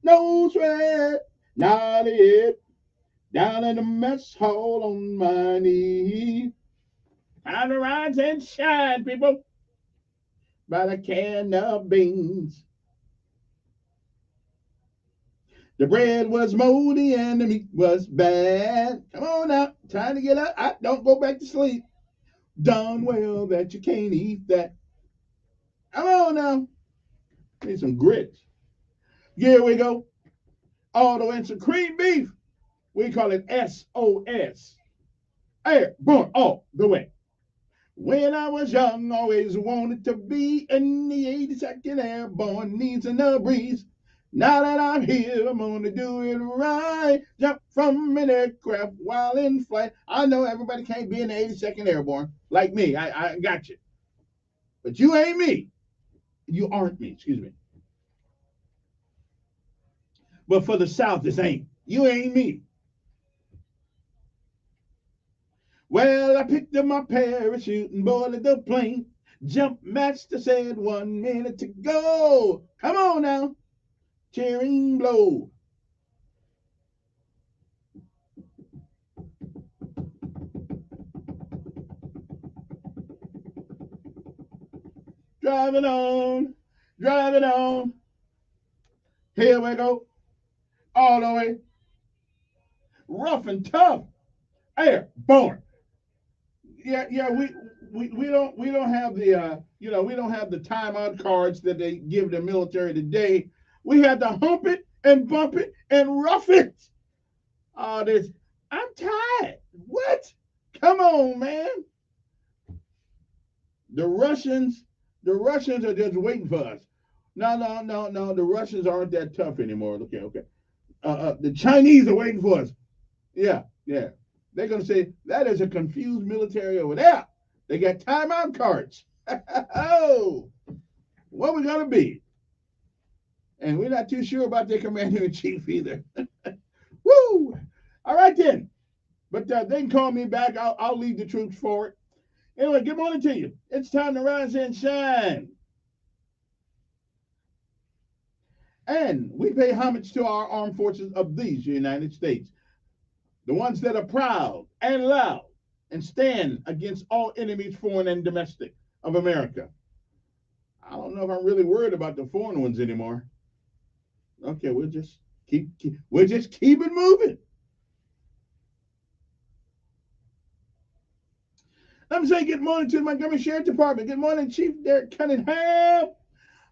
Speaker 17: no sweat, not it, down in the mess hall on my knee, time to rise and shine, people, by the can of beans. The bread was moldy and the meat was bad. Come on now, time to get up. Don't go back to sleep. Done well that you can't eat that. Come on now. Need some grits. Here we go. Auto and some cream beef. We call it SOS. Airborne all the way. When I was young, always wanted to be in the 82nd Airborne. Needs another breeze. Now that I'm here, I'm gonna do it right. Jump from an aircraft while in flight. I know everybody can't be in the 82nd Airborne like me. I got you. But you ain't me. You aren't me, excuse me. But for the South, this ain't. You ain't me. Well, I picked up my parachute and boarded the plane. Jump master said 1 minute to go. Come on now. Cheering blow. Driving on, driving on. Here we go. All the way. Rough and tough. Airborne. Yeah, we don't have the we don't have the timeout cards that they give the military today. We had to hump it and bump it and rough it. Oh, I'm tired. What? Come on, man. The Russians are just waiting for us. No. The Russians aren't that tough anymore. Okay. The Chinese are waiting for us. Yeah. They're going to say, that is a confused military over there. They got timeout cards. Oh, what we going to be? And we're not too sure about their commander-in-chief either. Woo! All right, then. But they can call me back. I'll lead the troops forward. Anyway, good morning to you. It's time to rise and shine. And we pay homage to our armed forces of these United States. The ones that are proud and loud and stand against all enemies, foreign and domestic, of America. I don't know if I'm really worried about the foreign ones anymore. Okay, we'll just keep it moving. Let me say good morning to the Montgomery Sheriff Department. Good morning, Chief Derek Cunningham.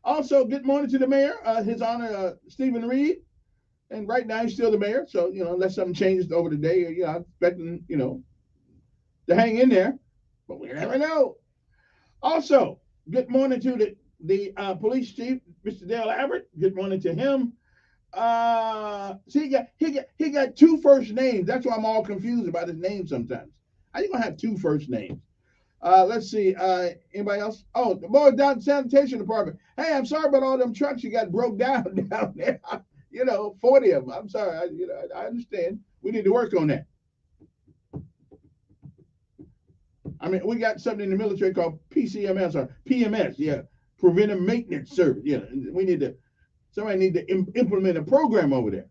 Speaker 17: Also, good morning to the mayor, His Honor Stephen Reed. And right now he's still the mayor, so unless something changes over the day, I'm expecting to hang in there, but we never know. Also, good morning to the police chief, Mr. Dale Abbott. Good morning to him. See, he got two first names. That's why I'm all confused about his name sometimes. How you gonna have two first names? Let's see. Anybody else? Oh, the boy down sanitation department. Hey, I'm sorry about all them trucks you got broke down there. 40 of them. I'm sorry. I understand. We need to work on that. I mean, we got something in the military called PCMS or PMS. Yeah, preventive maintenance service. Yeah, somebody need to implement a program over there.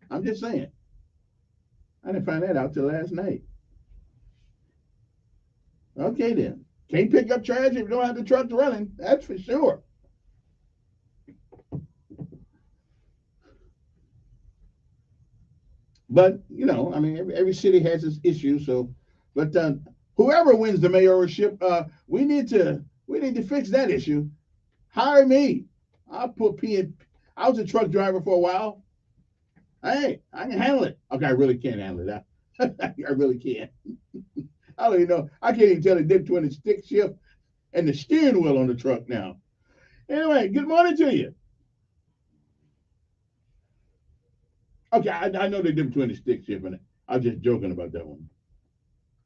Speaker 17: I'm just saying. I didn't find that out till last night. Okay, then. Can't pick up trash if you don't have the trucks running. That's for sure. But, I mean, every city has its issues. So, but whoever wins the mayorship, we need to fix that issue. Hire me. I'll put P in. I was a truck driver for a while. Hey, I can handle it. Okay, I really can't handle it. I really can't. I don't even know. I can't even tell the difference between the stick shift and the steering wheel on the truck now. Anyway, good morning to you. Okay, I know the difference between the stick shift and it. I was just joking about that one.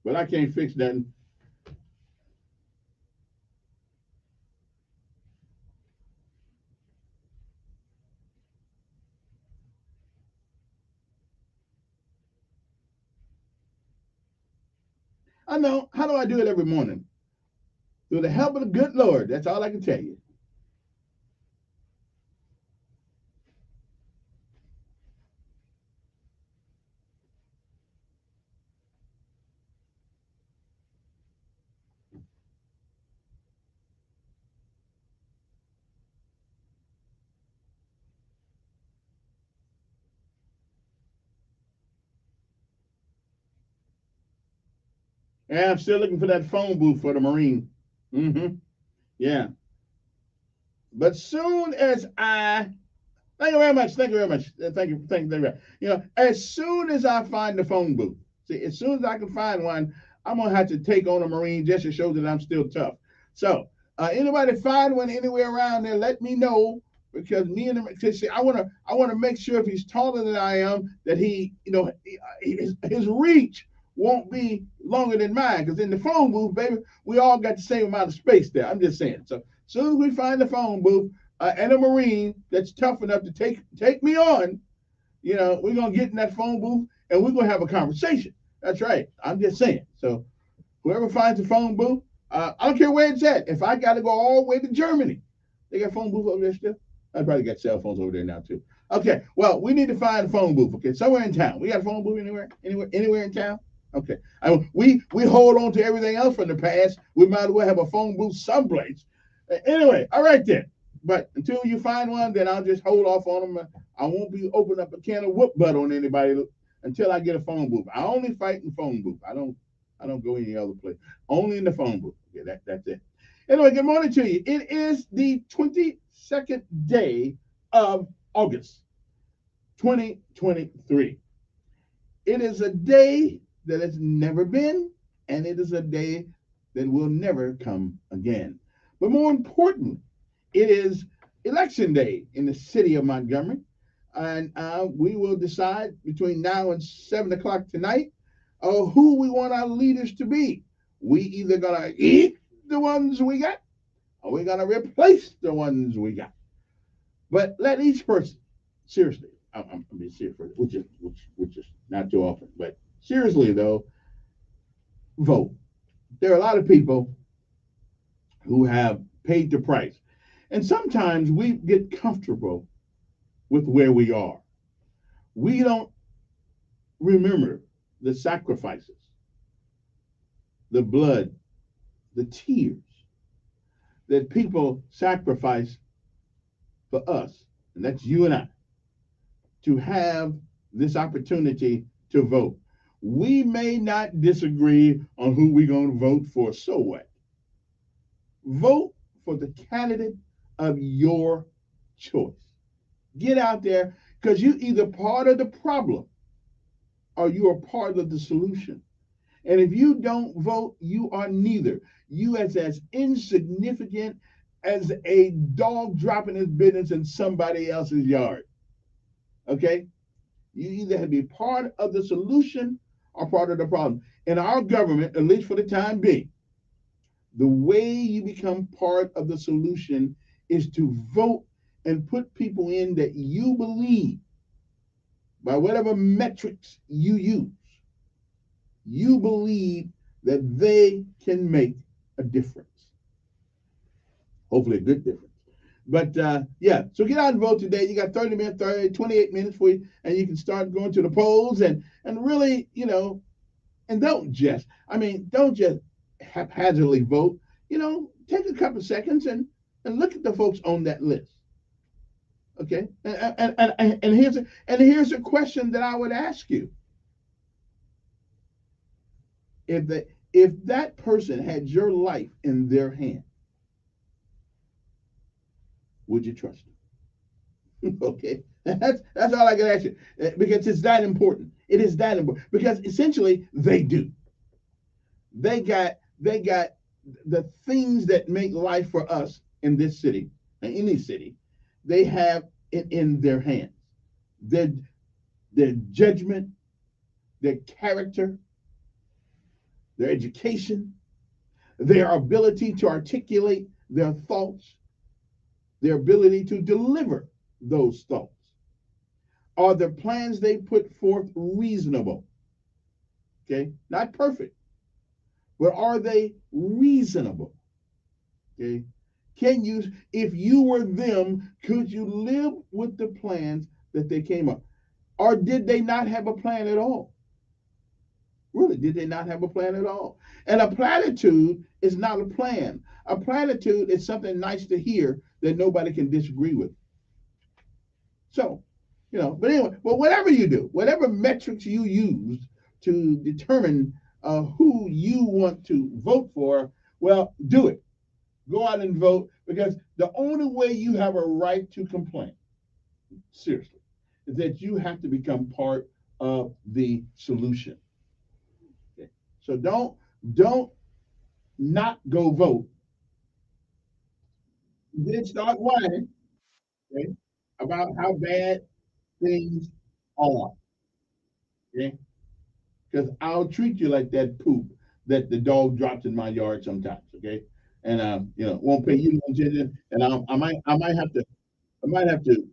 Speaker 17: But I can't fix nothing. I know. How do I do it every morning? Through the help of the good Lord. That's all I can tell you. Yeah, I'm still looking for that phone booth for the Marine. Mm-hmm. Yeah. But soon as thank you very much. Thank you very much. Thank you very much. As soon as I find the phone booth, see, as soon as I can find one, I'm gonna have to take on a Marine just to show that I'm still tough. So, anybody find one anywhere around there, let me know, because me and him, see, I wanna make sure if he's taller than I am, that his reach won't be longer than mine. Because in the phone booth, baby, we all got the same amount of space there. I'm just saying. So, as soon as we find the phone booth, and a Marine that's tough enough to take me on, we're gonna get in that phone booth and we're gonna have a conversation. That's right. I'm just saying. So whoever finds the phone booth, I don't care where it's at. If I gotta go all the way to Germany, they got phone booth over there still. I probably got cell phones over there now too. Okay. Well, we need to find a phone booth. Okay, somewhere in town. We got a phone booth anywhere in town. Okay. We hold on to everything else from the past. We might as well have a phone booth someplace. Anyway, all right then. But until you find one, then I'll just hold off on them. I won't be opening up a can of whoop butt on anybody until I get a phone booth. I only fight in phone booth. I don't go any other place. Only in the phone booth. Okay, that's it. Anyway, good morning to you. It is the 22nd day of August, 2023. It is a day that has never been, and it is a day that will never come again. But more importantly, it is election day in the city of Montgomery, and we will decide between now and 7 o'clock tonight who we want our leaders to be. We either gonna eat the ones we got, or we're gonna replace the ones we got. But let each person, seriously, I'm being serious, which is not too often, but seriously though, vote. There are a lot of people who have paid the price. And sometimes we get comfortable with where we are. We don't remember the sacrifices, the blood, the tears, that people sacrifice for us, and that's you and I, to have this opportunity to vote. We may not disagree on who we're going to vote for, so what? Vote for the candidate of your choice. Get out there, because you're either part of the problem or you are part of the solution. And if you don't vote, you are neither. You as insignificant as a dog dropping his business in somebody else's yard. Okay? You either have to be part of the solution or part of the problem. In our government, at least for the time being, the way you become part of the solution is to vote and put people in that you believe, by whatever metrics you use, you believe that they can make a difference. Hopefully a good difference. But yeah, so get out and vote today. You got 30 minutes, 28 minutes for you, and you can start going to the polls and really, and don't just haphazardly vote. Take a couple of seconds and look at the folks on that list. Okay, and here's a question that I would ask you: if that person had your life in their hand, would you trust them? Okay, that's all I can ask you, because it's that important. It is that important because essentially they do. They got the things that make life for us in this city, in any city. They have it in their hands. Their judgment, their character, their education, their ability to articulate their thoughts, their ability to deliver those thoughts. Are the plans they put forth reasonable? Okay, not perfect, but are they reasonable? Okay, can you, if you were them, could you live with the plans that they came up? Or did they not have a plan at all? Really, did they not have a plan at all? And a platitude is not a plan. A platitude is something nice to hear that nobody can disagree with. So, but anyway, well, whatever you do, whatever metrics you use to determine who you want to vote for, well, do it. Go out and vote, because the only way you have a right to complain, seriously, is that you have to become part of the solution. Okay. So don't not go vote. Then start whining, okay, about how bad things are. Okay, because I'll treat you like that poop that the dog drops in my yard sometimes. Okay, and won't pay you no attention, and I might have to. I might have to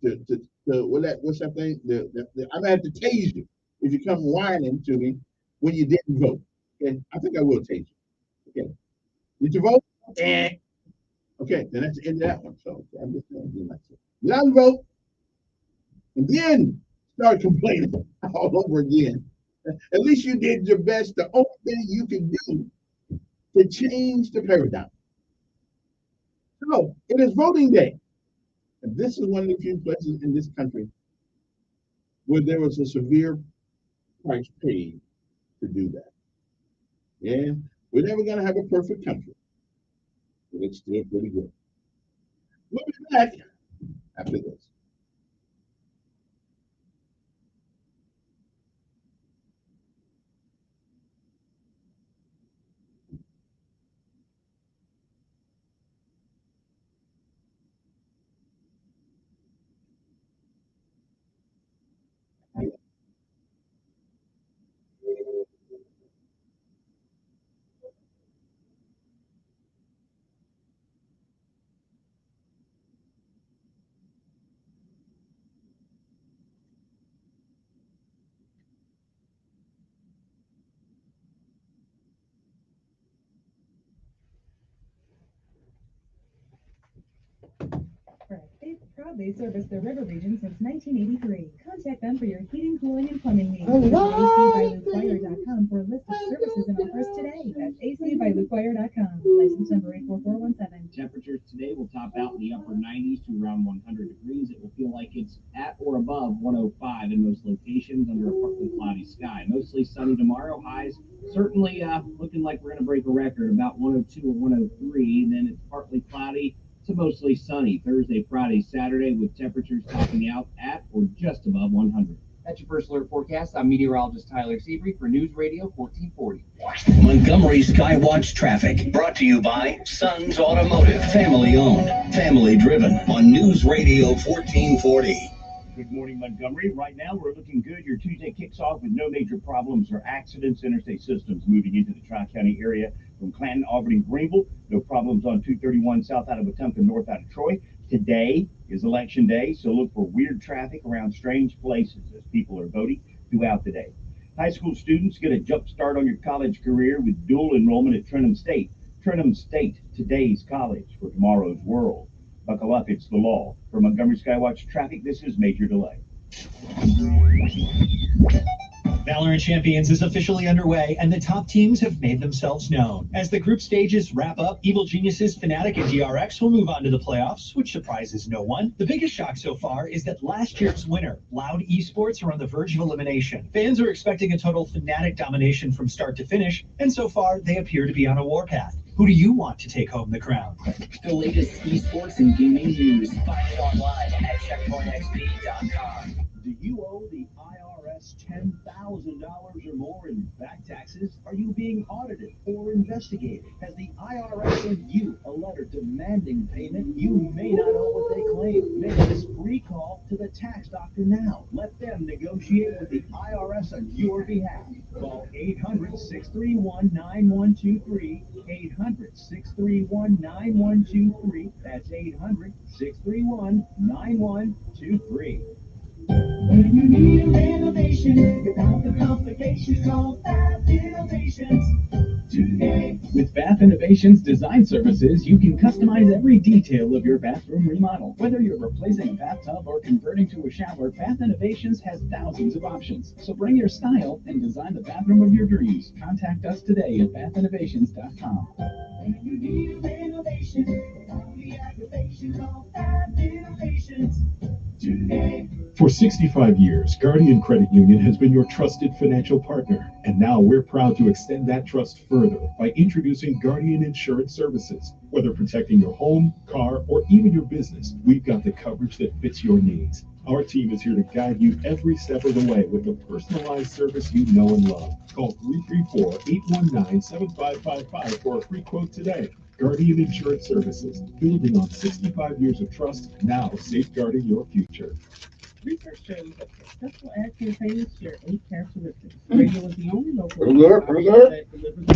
Speaker 17: what's that thing? I might have to tase you if you come whining to me when you didn't vote. Okay, I think I will tase you. Okay, did you vote? Okay, then that's the end of that one. So I'm just going to do myself. Get out and vote, and then start complaining all over again. At least you did your best. The only thing you can do to change the paradigm. So it is voting day. And this is one of the few places in this country where there was a severe price paid to do that. Yeah, we're never going to have a perfect country, but it's still pretty good. We'll be back after this.
Speaker 24: They've proudly serviced the river region since 1983. Contact them for your heating, cooling, and plumbing needs. Visit acbyluquire.com for a list of services and offers today. That's acbyluquire.com. License number 84417.
Speaker 25: Temperatures sky. Mostly sunny tomorrow. Highs certainly looking like we're going to break a record, about 102 or 103. Then it's partly cloudy to mostly sunny Thursday, Friday, Saturday, with temperatures topping out at or just above 100.
Speaker 26: That's your first alert forecast. I'm meteorologist Tyler Seabury for News Radio 1440.
Speaker 6: Montgomery Skywatch traffic brought to you by Sons Automotive, family owned, family driven on News Radio 1440.
Speaker 15: Good morning, Montgomery. Right now, we're looking good. Your Tuesday kicks off with no major problems or accidents. Interstate systems moving into the Tri-County area from Clanton, Auburn, and Greenville. No problems on 231 south out of Wetumpka, north out of Troy. Today is election day, so look for weird traffic around strange places as people are voting throughout the day. High school students get a jump start on your college career with dual enrollment at Trenton State. Trenton State, today's college for tomorrow's world. Buckle up, it's the law. For Montgomery Skywatch traffic, this is Major Delay.
Speaker 1: Valorant Champions is officially underway, and the top teams have made themselves known. As the group stages wrap up, Evil Geniuses, Fnatic, and DRX will move on to the playoffs, which surprises no one. The biggest shock so far is that last year's winner, Loud Esports, are on the verge of elimination. Fans are expecting a total Fnatic domination from start to finish, and so far, they appear to be on a warpath. Who do you want to take home the crown?
Speaker 16: The latest esports and gaming news. Find it online at checkpointxp.com.
Speaker 9: Do you owe the IRS $10,000 or more in back taxes? Are you being audited or investigated? Has the IRS sent you a letter demanding payment? You may not know what they claim. Make this free call to the tax doctor now. Let them negotiate with the IRS on your behalf. Call 800-631-9123. 800-631-9123. That's 800-631-9123.
Speaker 18: When you need a renovation without the complications, call Bath Innovations today.
Speaker 27: With Bath Innovations Design Services, you can customize every detail of your bathroom remodel. Whether you're replacing a bathtub or converting to a shower, Bath Innovations has thousands of options. So bring your style and design the bathroom of your dreams. Contact us today at bathinnovations.com.
Speaker 18: When you need a renovation without the aggravation, call Bath Innovations today.
Speaker 10: For 65 years, Guardian Credit Union has been your trusted financial partner, and now we're proud to extend that trust further by introducing Guardian Insurance Services. Whether protecting your home, car, or even your business, we've got the coverage that fits your needs. Our team is here to guide you every step of the way with the personalized service you know and love. Call 334-819-7555 for a free quote today. Guardian Insurance Services, building on 65 years of trust, now safeguarding your future.
Speaker 2: Research shows that successful ad campaigns share 8 characteristics. Radio is the only local
Speaker 17: Pretty good, pretty good.
Speaker 2: that delivers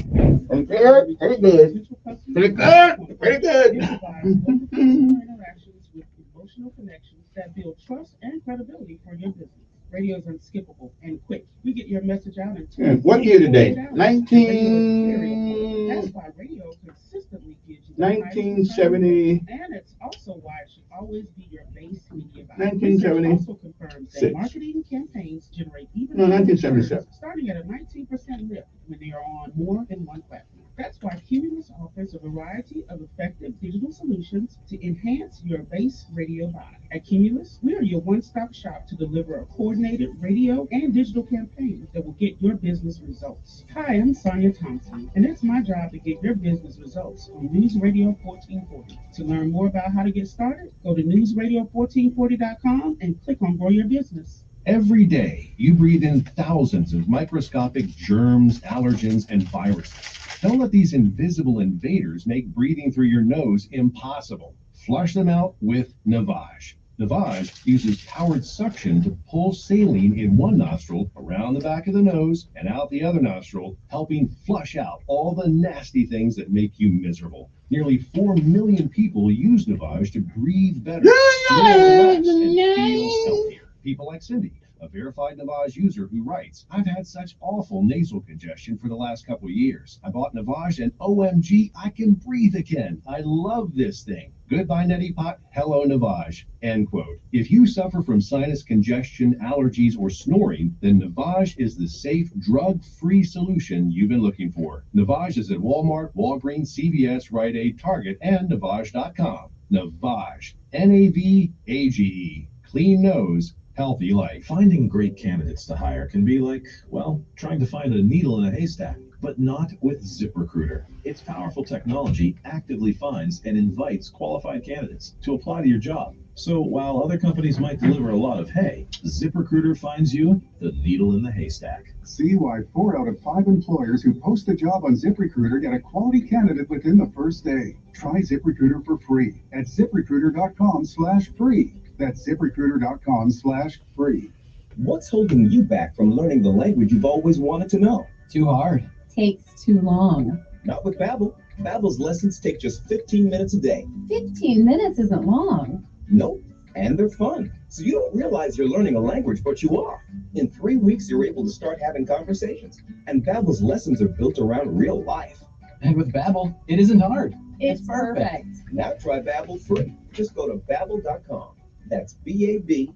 Speaker 17: Pretty good, pretty good. Pretty good, pretty good.
Speaker 2: It provides local customer interactions with emotional connections that build trust and credibility for your business. Radio is unskippable and quick. We get your message out in 10
Speaker 17: What year today?
Speaker 2: That's
Speaker 17: 19...
Speaker 2: why radio consistently gives you
Speaker 17: 1970.
Speaker 2: And it's also why it should always be your base media buy.
Speaker 17: 1970.
Speaker 2: Research also confirms that marketing campaigns generate even
Speaker 17: No, 1977.
Speaker 2: starting at a 19% lift when they are on more than one platform. That's why Cumulus offers a variety of effective digital solutions to enhance your base radio buy. At Cumulus, we are your one-stop shop to deliver a coordinated radio and digital campaign that will get your business results. Hi, I'm Sonia Thompson, and it's my job to get your business results on News Radio 1440. To learn more about how to get started, go to newsradio1440.com and click on Grow Your Business.
Speaker 12: Every day, you breathe in thousands of microscopic germs, allergens, and viruses. Don't let these invisible invaders make breathing through your nose impossible. Flush them out with Navage. Navage uses powered suction to pull saline in one nostril, around the back of the nose, and out the other nostril, helping flush out all the nasty things that make you miserable. Nearly 4 million people use Navage to breathe better, relax, and feel healthier. People like Cindy, a verified Navage user who writes, I've had such awful nasal congestion for the last couple of years. I bought Navage and OMG, I can breathe again. I love this thing. Goodbye, neti pot. Hello, Navage. End quote. If you suffer from sinus congestion, allergies, or snoring, then Navage is the safe, drug-free solution you've been looking for. Navage is at Walmart, Walgreens, CVS, Rite Aid, Target, and Navage.com. Navage. Navage. Clean nose,
Speaker 7: healthy life. Finding great candidates to hire can be like, well, trying to find a needle in a haystack, but not with ZipRecruiter. Its powerful technology actively finds and invites qualified candidates to apply to your job. So while other companies might deliver a lot of hay, ZipRecruiter finds you the needle in the haystack.
Speaker 8: See why 4 out of 5 employers who post a job on ZipRecruiter get a quality candidate within the first day. Try ZipRecruiter for free at ZipRecruiter.com/free. That's ZipRecruiter.com/free.
Speaker 3: What's holding you back from learning the language you've always wanted to know?
Speaker 14: Too hard.
Speaker 11: Takes too long.
Speaker 3: Not with Babbel. Babbel's lessons take just 15 minutes a day.
Speaker 11: 15 minutes isn't long.
Speaker 3: Nope. And they're fun. So you don't realize you're learning a language, but you are. In 3 weeks, you're able to start having conversations. And Babbel's lessons are built around real life.
Speaker 14: And with Babbel, it isn't hard.
Speaker 11: It's perfect.
Speaker 3: Now try Babbel free. Just go to Babbel.com. That's BABBEL.com.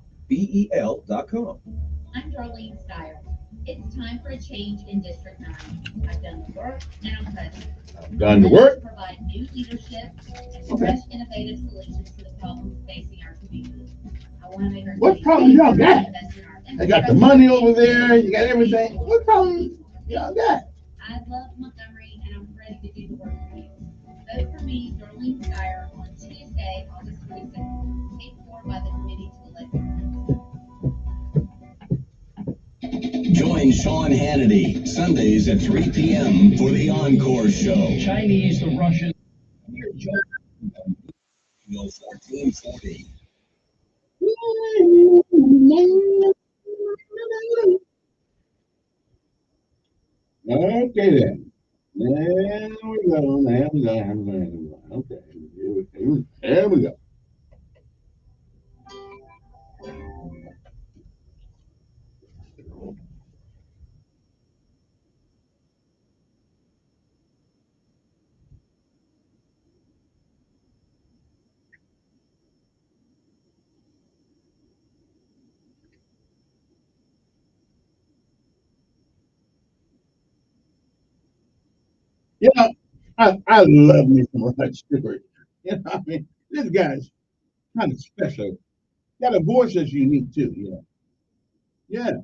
Speaker 19: I'm Darlene Steyer. It's time for a change in District 9. I've done the work and I'm ready.
Speaker 17: Done the work.
Speaker 19: To provide new leadership and fresh, innovative solutions to the problems facing our community. I want to make our
Speaker 17: What
Speaker 19: city
Speaker 17: problem y'all
Speaker 19: safer
Speaker 17: got?
Speaker 19: and invest in our
Speaker 17: They got the money over there. You got everything. What problem y'all got?
Speaker 19: I love Montgomery and I'm ready to do the work for you. Vote for me, Darlene Steyer, on Tuesday, August 22nd. Paid for by the committee to elect.
Speaker 6: Join Sean Hannity Sundays at 3 p.m. for the Encore Show.
Speaker 27: Chinese, the Russian.
Speaker 6: 1440.
Speaker 17: Okay then. There we go. Okay. There we go. You know, I love me some Rod Stewart. You know, I mean, this guy's kind of special. Got a voice that's unique too. You know. Yeah.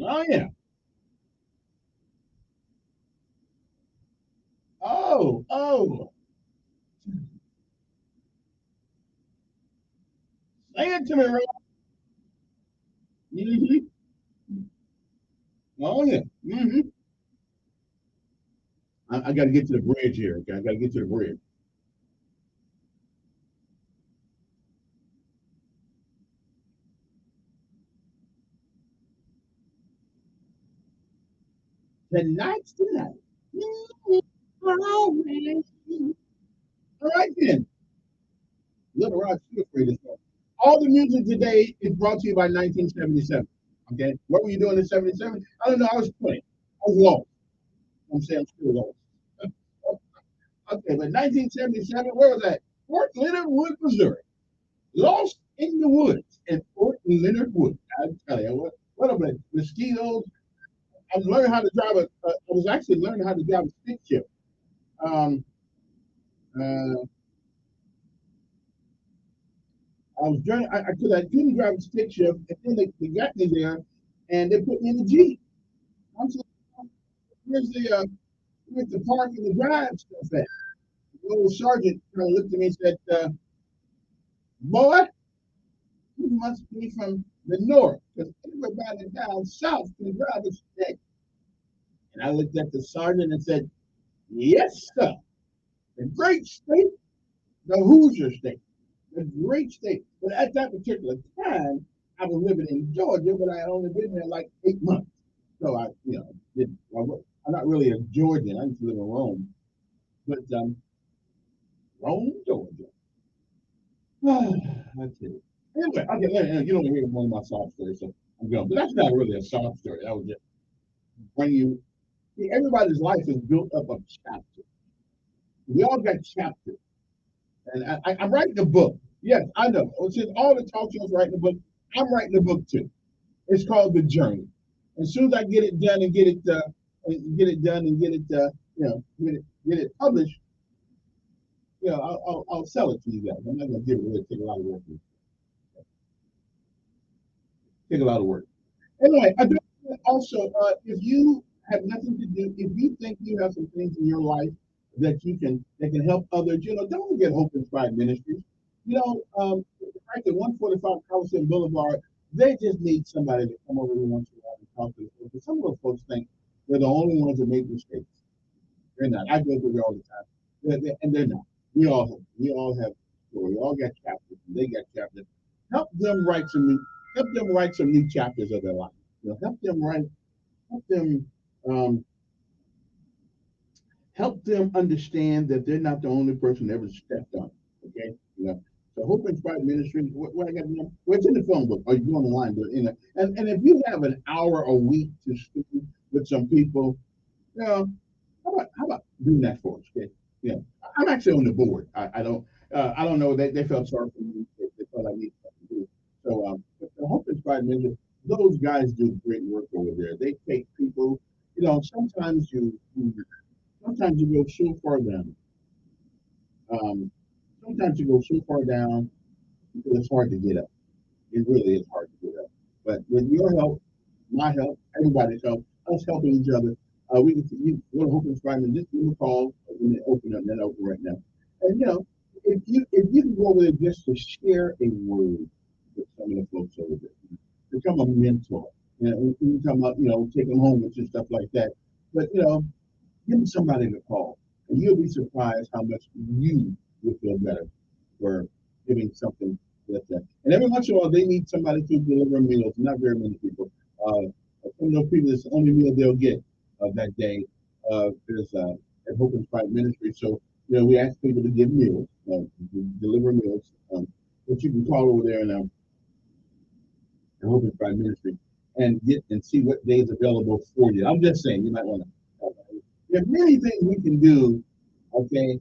Speaker 17: Oh yeah. Oh. Say it to me, Rod. Mm-hmm. Oh yeah. Mm-hmm. I got to get to the bridge here. Okay, I got to get to the bridge. Tonight's the night. All right then. Little Rod Stewart for this one. All the music today is brought to you by 1977. Okay, what were you doing in '77? I don't know. I was 20. I was lost. I'm saying I'm still lost. Okay, but 1977, where was that? Fort Leonard Wood, Missouri. Lost in the woods in Fort Leonard Wood. I'm telling you, what a minute. Mosquitoes. I was learning how to drive I was actually learning how to drive a stick shift. I was trying. I couldn't drive a stick shift, and then they got me there, and they put me in the Jeep. I'm saying, where's the park and the drive stuff at? The old sergeant kind of looked at me and said, "Boy, you must be from the north, because everybody down south can drive a stick." And I looked at the sergeant and said, "Yes, sir. The great state, the Hoosier state, the great state." But at that particular time, I was living in Georgia, but I had only been there like 8 months. So I'm not really a Georgian. I used to live in Rome. But Rome, Georgia. That's it. Anyway, okay, you don't hear one of my sob stories, so I'm going. But that's not really a sob story. That was just when you see, everybody's life is built up of chapters. We all got chapters. And I'm writing a book. Yes, I know. Since all the talk shows writing a book, I'm writing a book too. It's called The Journey. As soon as I get it done and get it done and get it published, I'll sell it to you guys. I'm not gonna give it away. Take a lot of work. Take a lot of work. Anyway, I do also, if you have nothing to do, if you think you have some things in your life that can help others, don't forget Hope Inspired Ministries. Right at 145 Coliseum Boulevard, they just need somebody to come over here once in a while and talk to them. Because some of those folks think they're the only ones that make mistakes. They're not. I go through there all the time. And they're not. We all have stories. We all got chapters. And they got chapters. Help them write some new chapters of their life. Um, help them understand that they're not the only person that ever stepped on. Okay, So Hope Inspired Ministry. What I got? Well, it's in the phone book. Or you go online, but and if you have an hour a week to speak with some people, how about doing that for us? Okay, I'm actually on the board. I don't know. They felt sorry for me. They felt I needed something to do. So the Hope Inspired Ministry. Those guys do great work over there. They take people. Sometimes you go so far down. Sometimes you go so far down because it's hard to get up. It really is hard to get up. But with your help, my help, everybody's help, us helping each other, we can you go to Hope Inspired and just give them a call when they open up. They're open right now. And if you can go over there just to share a word with some of the folks over there, become a mentor. We talk about taking home with you and stuff like that. But give somebody a call, and you'll be surprised how much you will feel better for giving something like that. And every once in a while, they need somebody to deliver meals. Not very many people. Some of those people, it's the only meal they'll get that day. There's at Hope Inspired Ministry. So we ask people to give meals, deliver meals. But you can call over there and Hope Inspired Ministry and get and see what day is available for you. I'm just saying, you might want to. There's many things we can do, okay,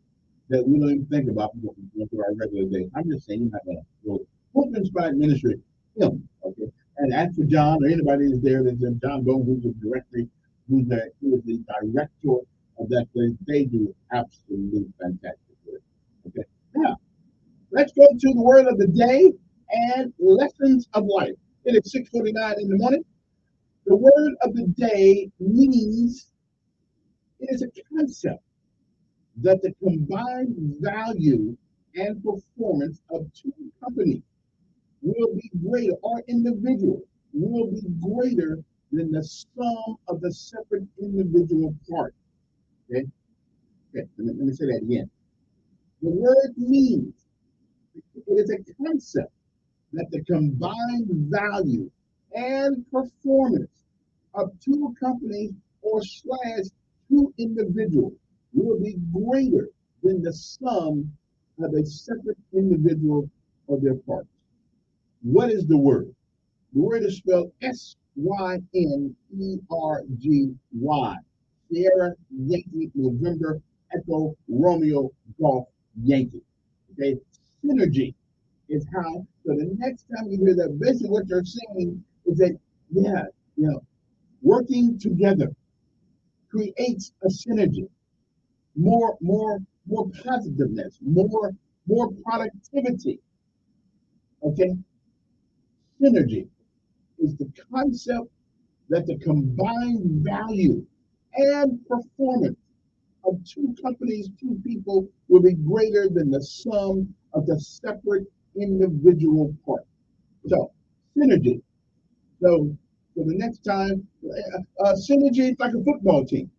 Speaker 17: that we don't even think about going through our regular day. I'm just saying, you might want to go to Hope Inspired Ministry, okay, and ask for John or anybody who's there. There's John Bone, who's the director, who is the director of that place. They do absolutely fantastic work. Okay, now let's go to the word of the day and lessons of life. It is 6:49 in the morning. The word of the day means it is a concept that the combined value and performance of two companies will be greater, or individuals will be greater than the sum of the separate individual parts. Okay? Let me say that again. The word means it is a concept that the combined value and performance of two companies or / two individuals will be greater than the sum of a separate individual of their parts. What is the word? The word is spelled Synergy. Sierra Yankee November Echo Romeo Golf Yankee. Okay, synergy is how. So the next time you hear that, basically what you're saying is that working together creates a synergy, more positiveness, more productivity. Okay, synergy is the concept that the combined value and performance of two companies, two people, will be greater than the sum of the separate individual parts. So, synergy. So the next time, synergy is like a football team.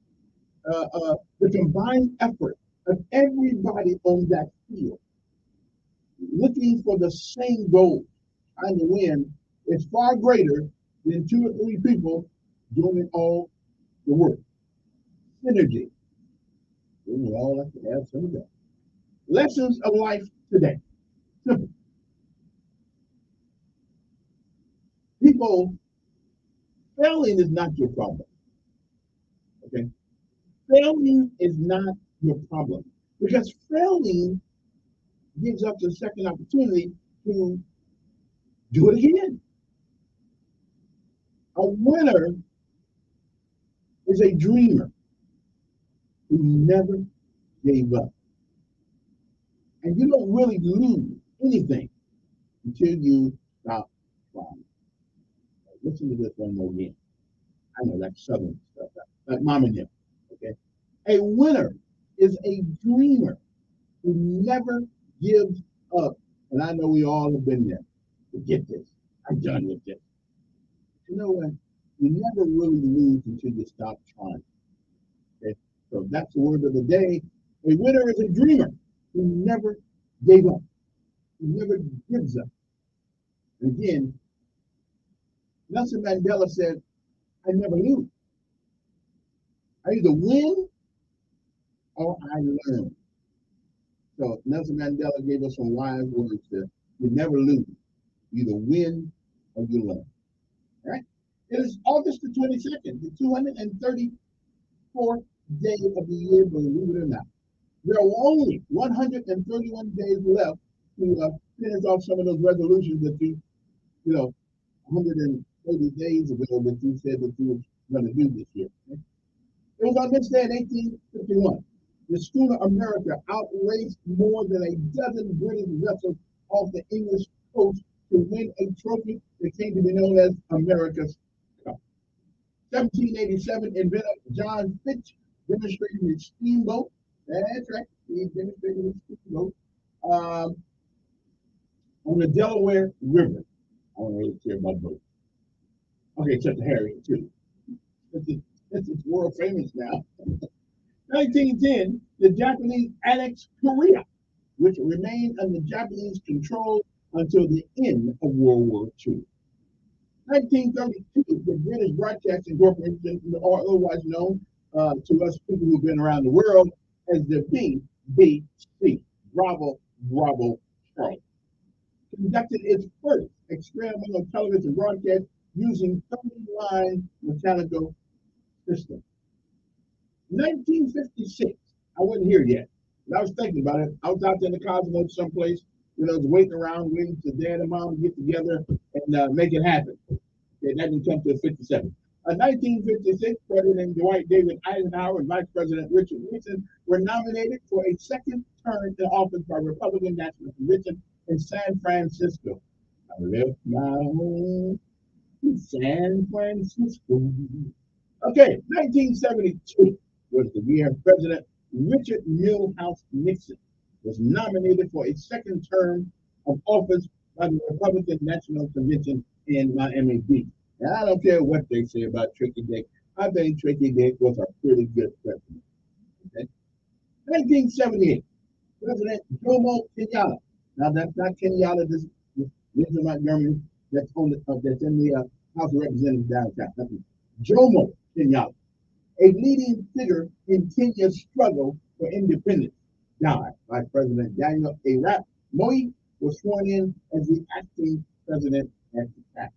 Speaker 17: The combined effort of everybody on that field, looking for the same goal, trying to win, is far greater than 2 or 3 people doing all the work. Synergy. We all have to have some of that. Lessons of life today. Simple. People, failing is not your problem. Okay? Failing is not your problem. Because failing gives us a second opportunity to do it again. A winner is a dreamer who never gave up. And you don't really lose anything until you stop trying. Listen to this one more again. I know that's Southern stuff, like mom and them. Okay. A winner is a dreamer who never gives up. And I know we all have been there. Forget this. I'm done with this. You know what? You never really lose until you stop trying. Okay? So that's the word of the day. A winner is a dreamer who never gave up, who never gives up. And again, Nelson Mandela said, I never lose. I either win or I learn. So Nelson Mandela gave us some wise words there. You never lose. You either win or you learn. All right? It is August the 22nd, the 234th day of the year, believe it or not. There are only 131 days left to finish off some of those resolutions that you 130 days ago that you said that you were going to do this year. Okay? It was on this day in 1851. The schooner America outraced more than a dozen British vessels off the English coast to win a trophy that came to be known as America's Cup. 1787, inventor John Fitch demonstrated his steamboat. That's right, he demonstrated his steamboat on the Delaware River. I don't really care about boats. Okay, except the Harriet too. This is world famous now. 1910, the Japanese annexed Korea, which remained under Japanese control until the end of World War II. 1932, the British Broadcasting Corporation, or otherwise known to us people who've been around the world as the BBC, Bravo, Bravo, Charlie, conducted its first experimental television broadcast using 30-line mechanical system. 1956, I wasn't here yet, but I was thinking about it. I was out there in the cosmos someplace, was waiting around, waiting for dad and mom to get together and make it happen. Okay, that didn't come to 57. 1956, President Dwight David Eisenhower and Vice President Richard Nixon were nominated for a second term in office by Republican National Convention in San Francisco. I left my home in San Francisco. Okay, 1972 was the year President Richard Milhouse Nixon was nominated for a second term of office by the Republican National Convention in Miami Beach. And I don't care what they say about Tricky Dick. I think Tricky Dick was a pretty good president. Okay? 1978, President Jomo Kenyatta. Now that's not Kenyatta, this lives in Montgomery. That's in the House of Representatives downtown. Jomo Kenyatta, a leading figure in Kenya's struggle for independence, died. Vice President Daniel Arap Moi was sworn in as the acting president at the time.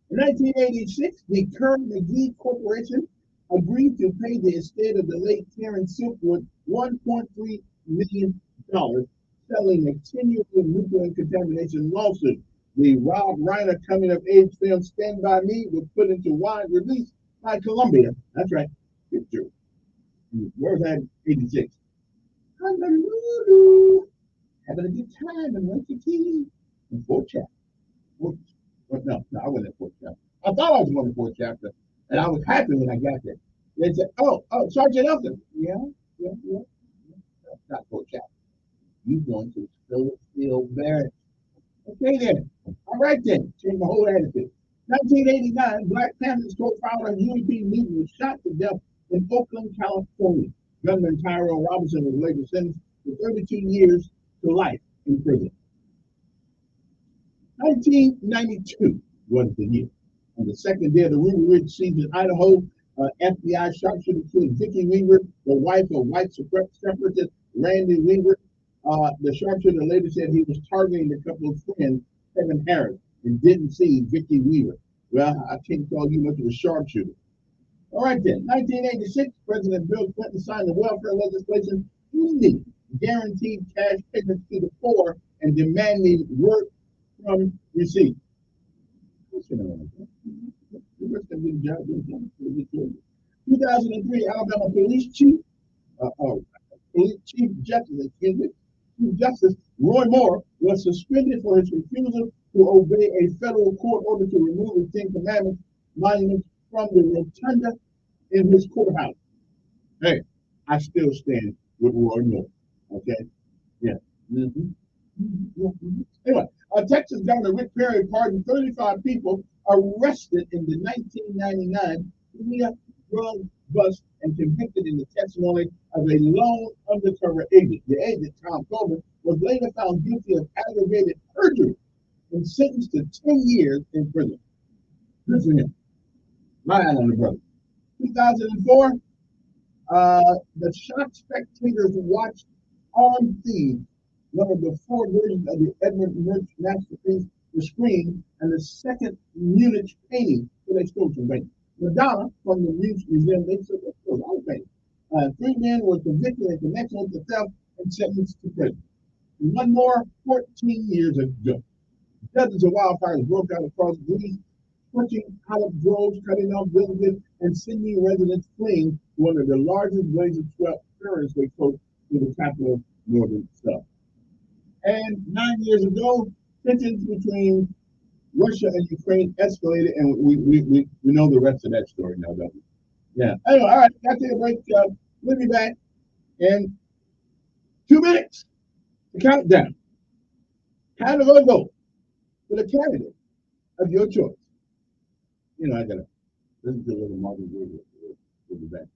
Speaker 17: In 1986, the Kern-McGee Corporation agreed to pay the estate of the late Terrence Silkwood $1.3 million, settling a 10-year nuclear contamination lawsuit. The Rob Reiner coming-of-age film Stand By Me was put into wide release by Columbia. That's right. It's true. Where's that 86? Honolulu. Having a good time in Waikiki. In fourth chapter. No, I wasn't in fourth chapter. I thought I was going to fourth chapter, and I was happy when I got there. They said, oh, Sergeant Elkins. Yeah. Not fourth chapter. You're going to Philadelphia Barracks. Okay then. All right then. Change the whole attitude. 1989, Black Panthers co-founder UAP Newton was shot to death in Oakland, California. Gunman Tyrone Robinson was later sentenced to 32 years to life in prison. 1992 was the year. On the second day of the Ruby Ridge siege in Idaho, FBI sharpshooter killed Vicki Weaver, the wife of white separatist Randy Weaver. The sharpshooter later said he was targeting the couple's friend, Kevin Harris, and didn't see Vicki Weaver. Well, I can't call you much of a sharpshooter. All right then, 1986, President Bill Clinton signed the welfare legislation ending guaranteed cash payments to the poor and demanding work from receipts. 2003, Alabama Police Chief Justice Roy Moore was suspended for his refusal to obey a federal court order to remove the Ten Commandments monuments from the rotunda in his courthouse. Hey, I still stand with Roy Moore. Okay? Yeah. Anyway, Texas Governor Rick Perry pardoned 35 people arrested in the 1999 drug bust and convicted in the testimony of a lone undercover agent. The agent, Tom Coleman, was later found guilty of aggravated perjury and sentenced to 10 years in prison. Good for him. Lying on the brother. 2004, the shocked spectators watched Armed Thieves, one of the 4 versions of the Edmund Munch masterpiece, The Scream, and the second Munich painting that they stole from Bank. Madonna from the Munich Museum, they took a photo. I was painting. 3 men were convicted in connection with the theft and sentenced to prison. And one more, 14 years ago. Dozens of wildfires broke out across Greece, scorching olive groves, cutting off villages, and sending residents fleeing one of the largest blazes swept terrorist they coast to the capital of northern stuff. And 9 years ago, tensions between Russia and Ukraine escalated, and we know the rest of that story now, don't we? Yeah. Anyway, all right, got to take a break. We'll be back in 2 minutes to count it down. How to go for the candidate of your choice. You know, I gotta listen to a little Marvin Gaye. We'll be back.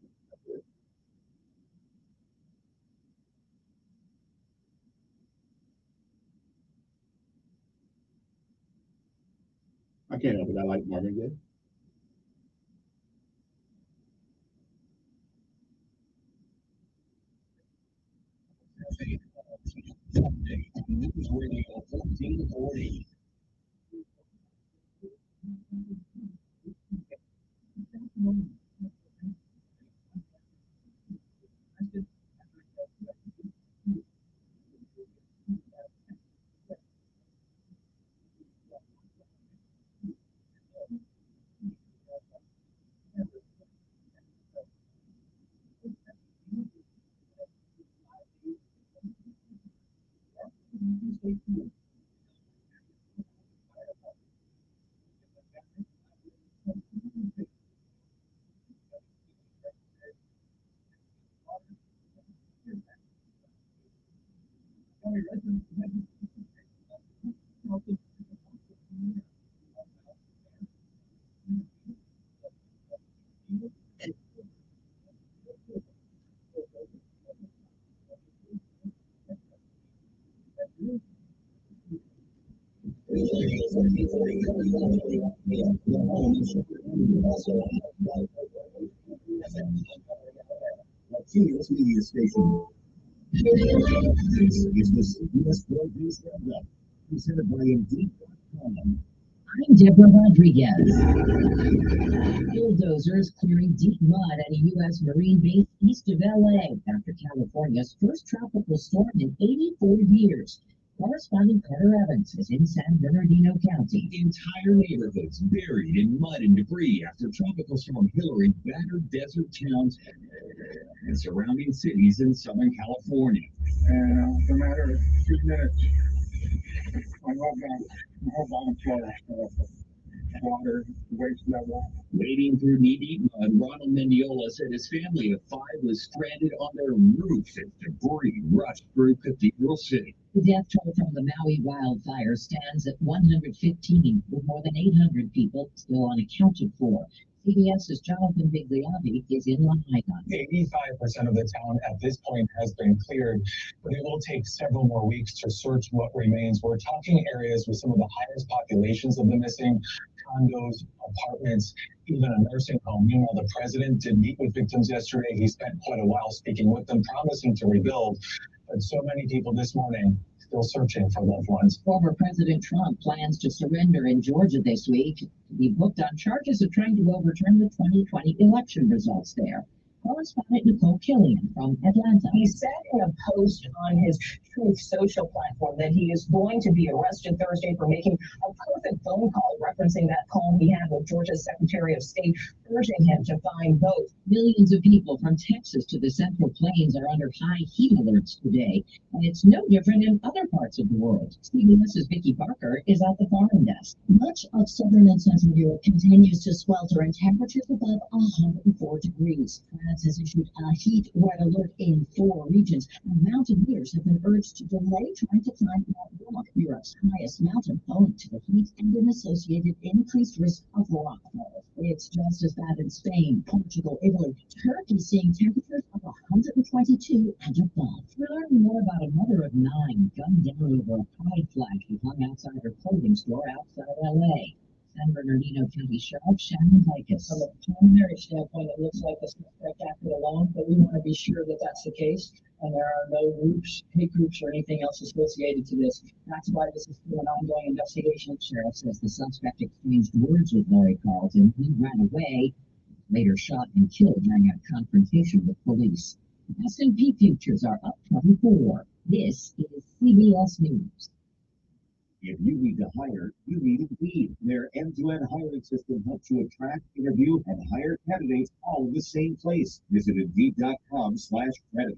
Speaker 17: I can't help it. I like Marvin Gaye.
Speaker 6: News Radio 1440. Latinos Media Station. This is the CBS World News Roundup, presented by Indeed.com.
Speaker 4: I'm Deborah Rodriguez. Bulldozers clearing deep mud at a U.S. Marine base east of L.A. after California's first tropical storm in 84 years. Correspondent Carter Evans is in San Bernardino County.
Speaker 5: Entire neighborhoods buried in mud and debris after Tropical Storm Hillary battered desert towns and surrounding cities in Southern California.
Speaker 13: And no matter 2 minutes, my whole bottom floor water, waste level.
Speaker 5: Wading through knee-deep mud, Ronald Mendiola said his family of 5 was stranded on their roof as debris rushed through Cathedral City.
Speaker 4: The death toll from the Maui wildfire stands at 115, with more than 800 people still unaccounted for. CBS's Jonathan Bigliotti is in La Haga.
Speaker 20: 85% of the town at this point has been cleared, but it will take several more weeks to search what remains. We're talking areas with some of the highest populations of the missing, condos, apartments, even a nursing home. Meanwhile, the president did meet with victims yesterday. He spent quite a while speaking with them, promising to rebuild. But so many people this morning still searching for loved ones.
Speaker 4: Former President Trump plans to surrender in Georgia this week to be booked on charges of trying to overturn the 2020 election results there. Correspondent Nicole Killian from Atlanta.
Speaker 15: He said in a post on his Truth Social platform that he is going to be arrested Thursday for making a perfect phone call, referencing that call he had with Georgia's Secretary of State, urging him to find votes.
Speaker 4: Millions of people from Texas to the Central Plains are under high heat alerts today, and it's no different in other parts of the world. CBS's Vicki Barker is at the farming desk.
Speaker 21: Much of southern and central Europe continues to swelter in temperatures above 104 degrees. France has issued a heat red alert in 4 regions, and mountaineers have been urged to delay trying to climb Mount Blanc, Europe's highest mountain, owing to the heat and an associated increased risk of rock falls. It's just as bad in Spain, Portugal, Italy, Turkey, seeing temperatures of 122 and above.
Speaker 4: We're learning more about a mother of 9 gunned down over a pride flag she hung outside her clothing store outside L.A. San Bernardino County Sheriff Shannon Dykes.
Speaker 22: From a preliminary standpoint, it looks like a suspect acted alone, but we want to be sure that that's the case, and there are no groups, hate groups, or anything else associated to this. That's why this is still an ongoing investigation.
Speaker 4: The sheriff says the suspect exchanged words with Larry Carlton. He ran away, later shot and killed during a confrontation with police. S&P futures are up 24. This is CBS News.
Speaker 5: If you need to hire, you need Indeed. Their end-to-end hiring system helps you attract, interview, and hire candidates all in the same place. Visit Indeed.com/credit.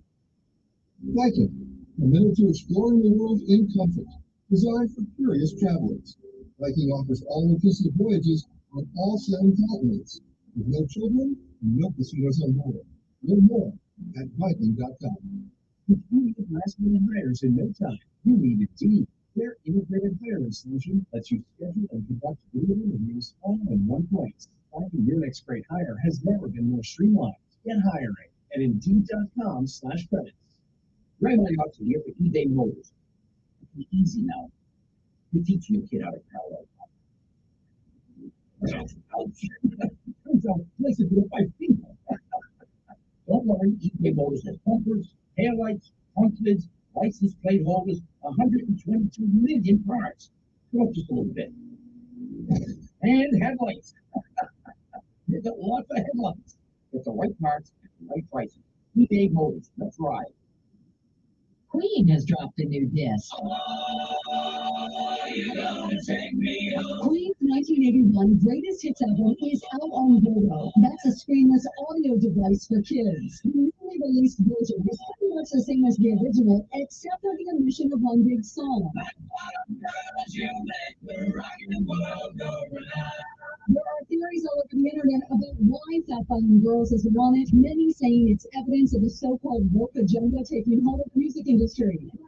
Speaker 23: Viking, committed to exploring the world in comfort, designed for curious travelers. Viking offers all-inclusive voyages on all 7 continents. With no children, no casinos on board. Learn more at Viking.com.
Speaker 5: If you need last-minute hires in no time, you need Indeed. Their integrated hiring solution lets you schedule and conduct video interviews all in one place. Finding your next great hire has never been more streamlined. Get hiring at Indeed.com/credits.
Speaker 24: Right now, out to here for eBay Motors. It'll be easy now. You're teaching your kid how to parallel park. Turns out, place it with 5 people. Don't worry, eBay Motors has bumpers, taillights, front lids, license plate holders, 122 million parts. Go up just a little bit. And headlights. There's a lot of headlights. Get the right parts at the right prices. eBay Motors. That's right.
Speaker 4: Queen has dropped a new disc.
Speaker 21: Queen's 1981 Greatest Hits album is out on Vovo. That's a screenless audio device for kids. The newly released version is pretty much the same as the original, except for the omission of one big song. There are theories all over the internet about why Fat Bottom Girls is on it, many saying it's evidence of the so-called woke agenda taking hold of the music industry.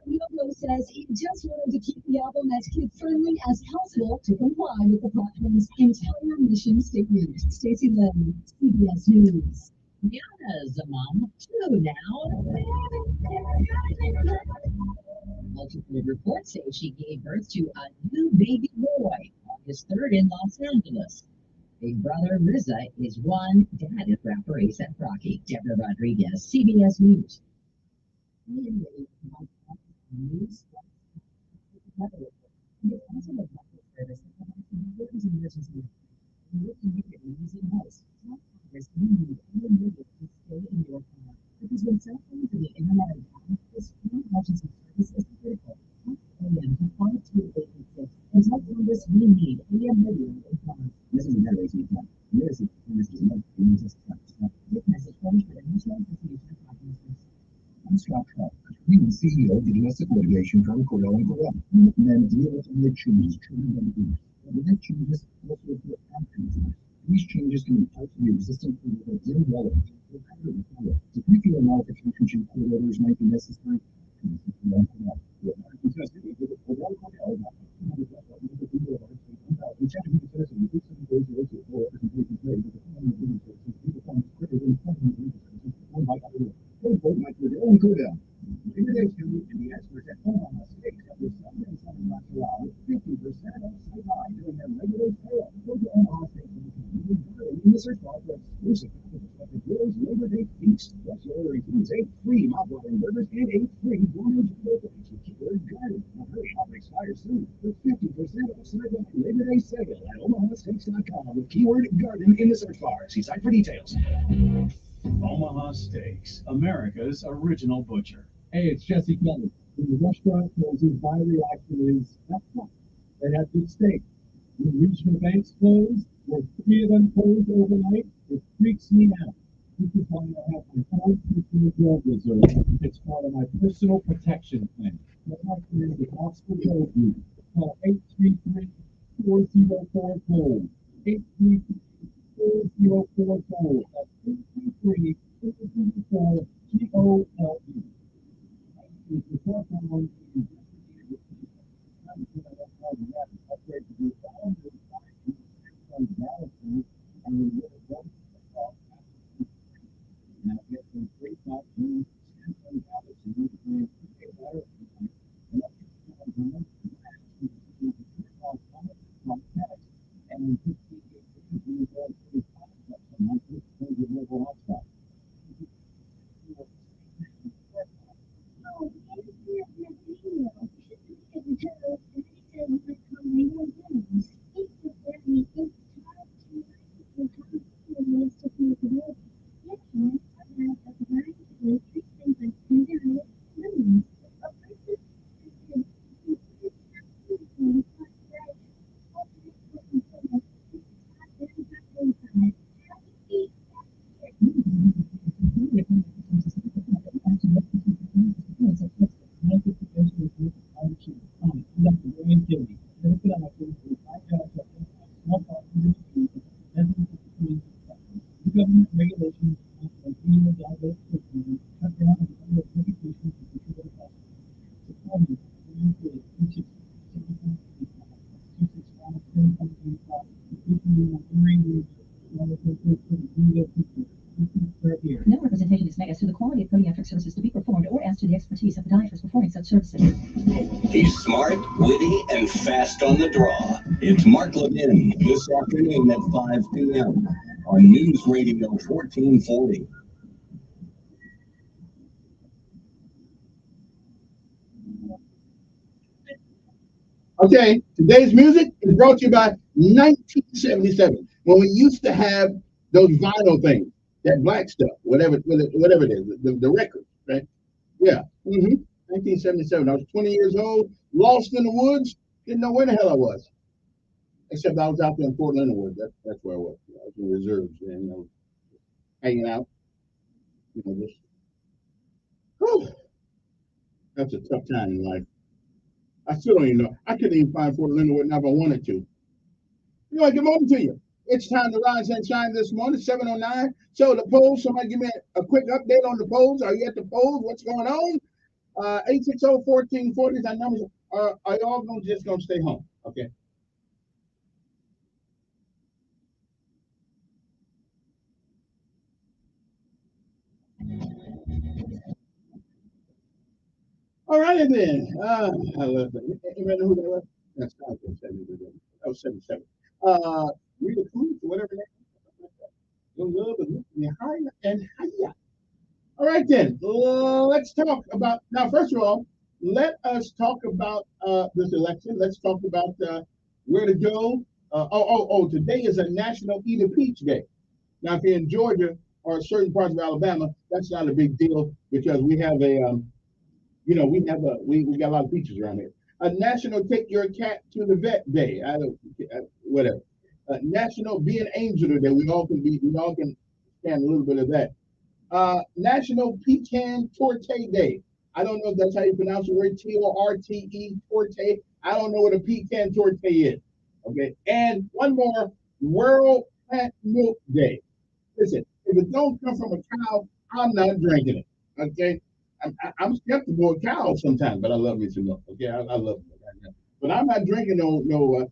Speaker 21: Yogo says he just wanted to keep the album as kid-friendly as possible to comply with the platform's entire mission statement. Stacey Lynn, CBS News.
Speaker 4: Rihanna's a mom too now. Multiple reports say she gave birth to a new baby boy on his 3rd in Los Angeles. Big brother RZA is one. Dad is rapper A$AP Rocky. Deborah Rodriguez, CBS News.
Speaker 21: Because when cell phones and the internet are down, this free emergency service is critical. AM to 52886 and tell Congress we need AM radio in time.
Speaker 24: This is another reason to come. This is not just
Speaker 21: This message comes from the National Association of Broadcasters.
Speaker 23: I'm Scott Trump, Green CEO of the domestic litigation firm Cordell & Cordell. Men deal with and make changes treated by the group. When they make changes, also with the outcomes. These changes can be part of the existing political irrelevant or completely. If you feel modifications in court orders might be necessary, free mouth-watering burgers and a free gourmet burger. So keep your garden. Now hurry, offer expires soon. For 50% off Sidewalk Labor Day sale at OmahaSteaks.com with keyword garden in the search bar. See site for details.
Speaker 7: Omaha Steaks, America's original butcher.
Speaker 24: Hey, it's Jesse Kelly. When the restaurant closes, my reaction is, that's fine. They have good steak. When regional banks close, or 3 of them close overnight, it freaks me out. This is why I have my own personal drug reserve. It's part of my personal protection plan. My plan is Oscar Drug Group. Call 833-404-GOLD. 833-404-GOLD. That's 833-404-GOLD. If you talk on government regulations on criminal diabetes cut down on the number of medications that people are supporting.
Speaker 11: No representation is made as to the quality of podiatric services to be performed or as to the expertise of the podiatrist performing such services.
Speaker 6: He's smart, witty, and fast on the draw. It's Mark Levin this afternoon at 5 p.m. on News Radio 1440.
Speaker 17: Okay, today's music is brought to you by 1977, when we used to have those vinyl things, that black stuff, whatever it is, the records, right? Yeah. 1977. I was 20 years old, lost in the woods, didn't know where the hell I was. Except I was out there in Fort Leonard Wood. That's where I was. I was in the reserves, and I was hanging out. Just whew, that's a tough time in life. I still don't even know. I couldn't even find Fort Leonard Wood now if I wanted to. Good morning to you. It's time to rise and shine this morning, 7:09. So the polls, somebody give me a quick update on the polls. Are you at the polls? What's going on? 860-1440 is our numbers. Are y'all just going to stay home? Okay. All right, then. I love that. Remember who that was? That's not 77. That was 77. Rita Cruz, or whatever that is. Your love is me higher and higher. All right, then. Let's talk about, now, first of all, let us talk about this election. Let's talk about where to go. Today is a National Eat a Peach Day. Now, if you're in Georgia or certain parts of Alabama, that's not a big deal because we have we got a lot of peaches around here. A National Take Your Cat to the Vet Day. Whatever. National Be an Angel Day. We all can stand a little bit of that. National Pecan Torte Day. I don't know if that's how you pronounce the word, Torte, torte. I don't know what a pecan torte is. Okay. And one more, World Plant Milk Day. Listen, if it don't come from a cow, I'm not drinking it. Okay. I'm skeptical of cows sometimes, but I love me some milk. Okay. I love milk right now. But I'm not drinking no.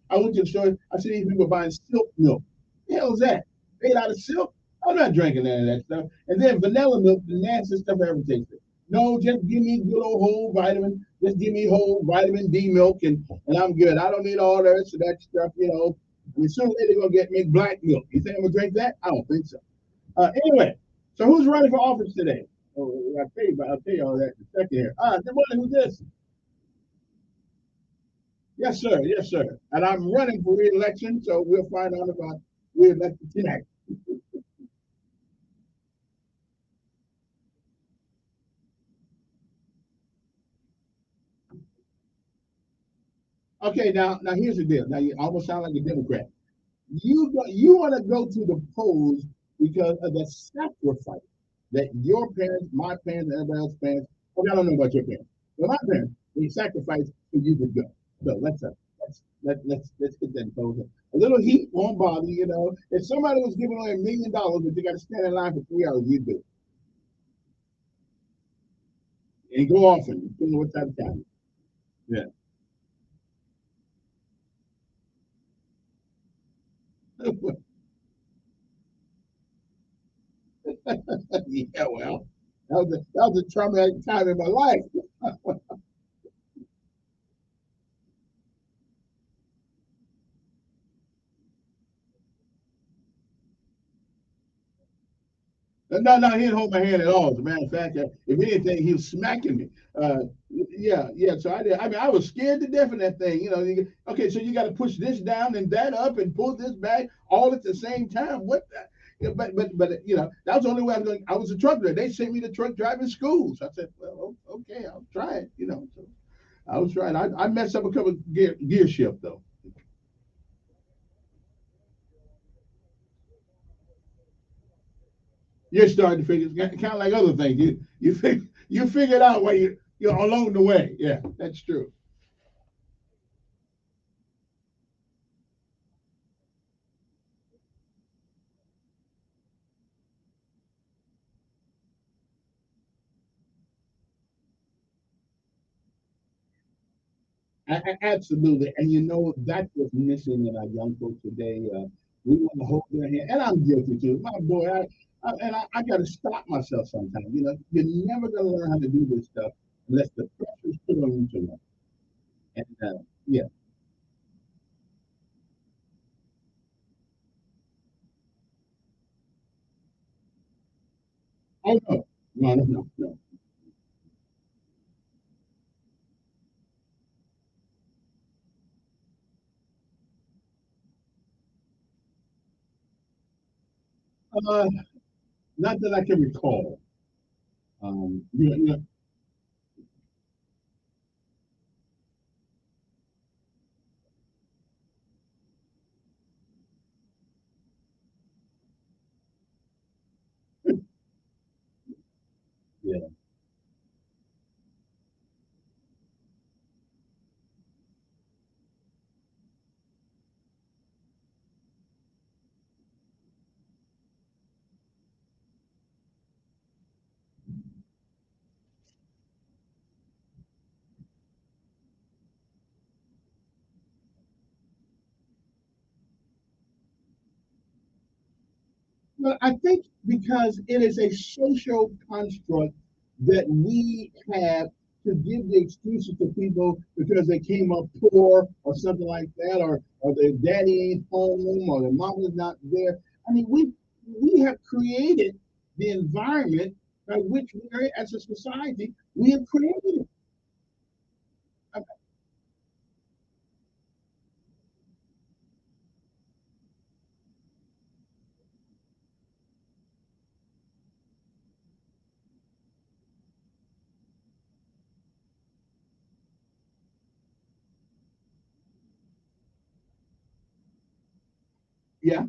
Speaker 17: I went to the store. I see these people buying silk milk. What the hell is that? Made out of silk? I'm not drinking any of that stuff. And then vanilla milk, the nastiest stuff I ever tasted. No, just give me good old whole vitamin. Just give me whole vitamin D milk, and I'm good. I don't need all the rest of that stuff. I mean, sooner or later they're gonna make black milk. You think I'm gonna drink that? I don't think so. Anyway, so who's running for office today? Oh, I'll tell you all that in a second here. Good morning. Who's this? Yes, sir. Yes, sir. And I'm running for re-election, so we'll find out about re-election tonight. Okay, now here's the deal. Now you almost sound like a Democrat. You want to go to the polls because of the sacrifice that your parents, my parents, and everybody else's parents. Okay, I don't know about your parents, but my parents they sacrificed for you to go. So let's get that polls. A little heat won't bother you. You know, if somebody was giving away $1 million, but you got to stand in line for 3 hours, you do and go often. You know what type of time. Yeah. Yeah, well, that was a traumatic time in my life. No, he didn't hold my hand at all. As a matter of fact, if anything, he was smacking me. Yeah. So I did. I mean, I was scared to death of that thing. You know, okay, so you got to push this down and that up and pull this back all at the same time. What? Yeah, but you know, that was the only way I was going. I was a truck driver. They sent me to truck driving school. So I said, well, okay, I'll try it. You know, so I was trying. I messed up a couple of gear shift though. You're starting to figure. It's kind of like other things. You figure it out while you're along the way. Yeah, that's true. Absolutely. And you know, that's what's missing in our young folks today. We want to hold their hand, and I'm guilty too. My boy, I got to stop myself sometimes. You know, you're never going to learn how to do this stuff unless the pressure's put on you to learn. And yeah. Oh, no. No. Uh, Not that I can recall. Yeah. Yeah. Well, I think because it is a social construct that we have to give the excuses to people because they came up poor or something like that, or their daddy ain't home or their mama's not there. I mean, we have created the environment by which we are as a society. We have created it. Yeah.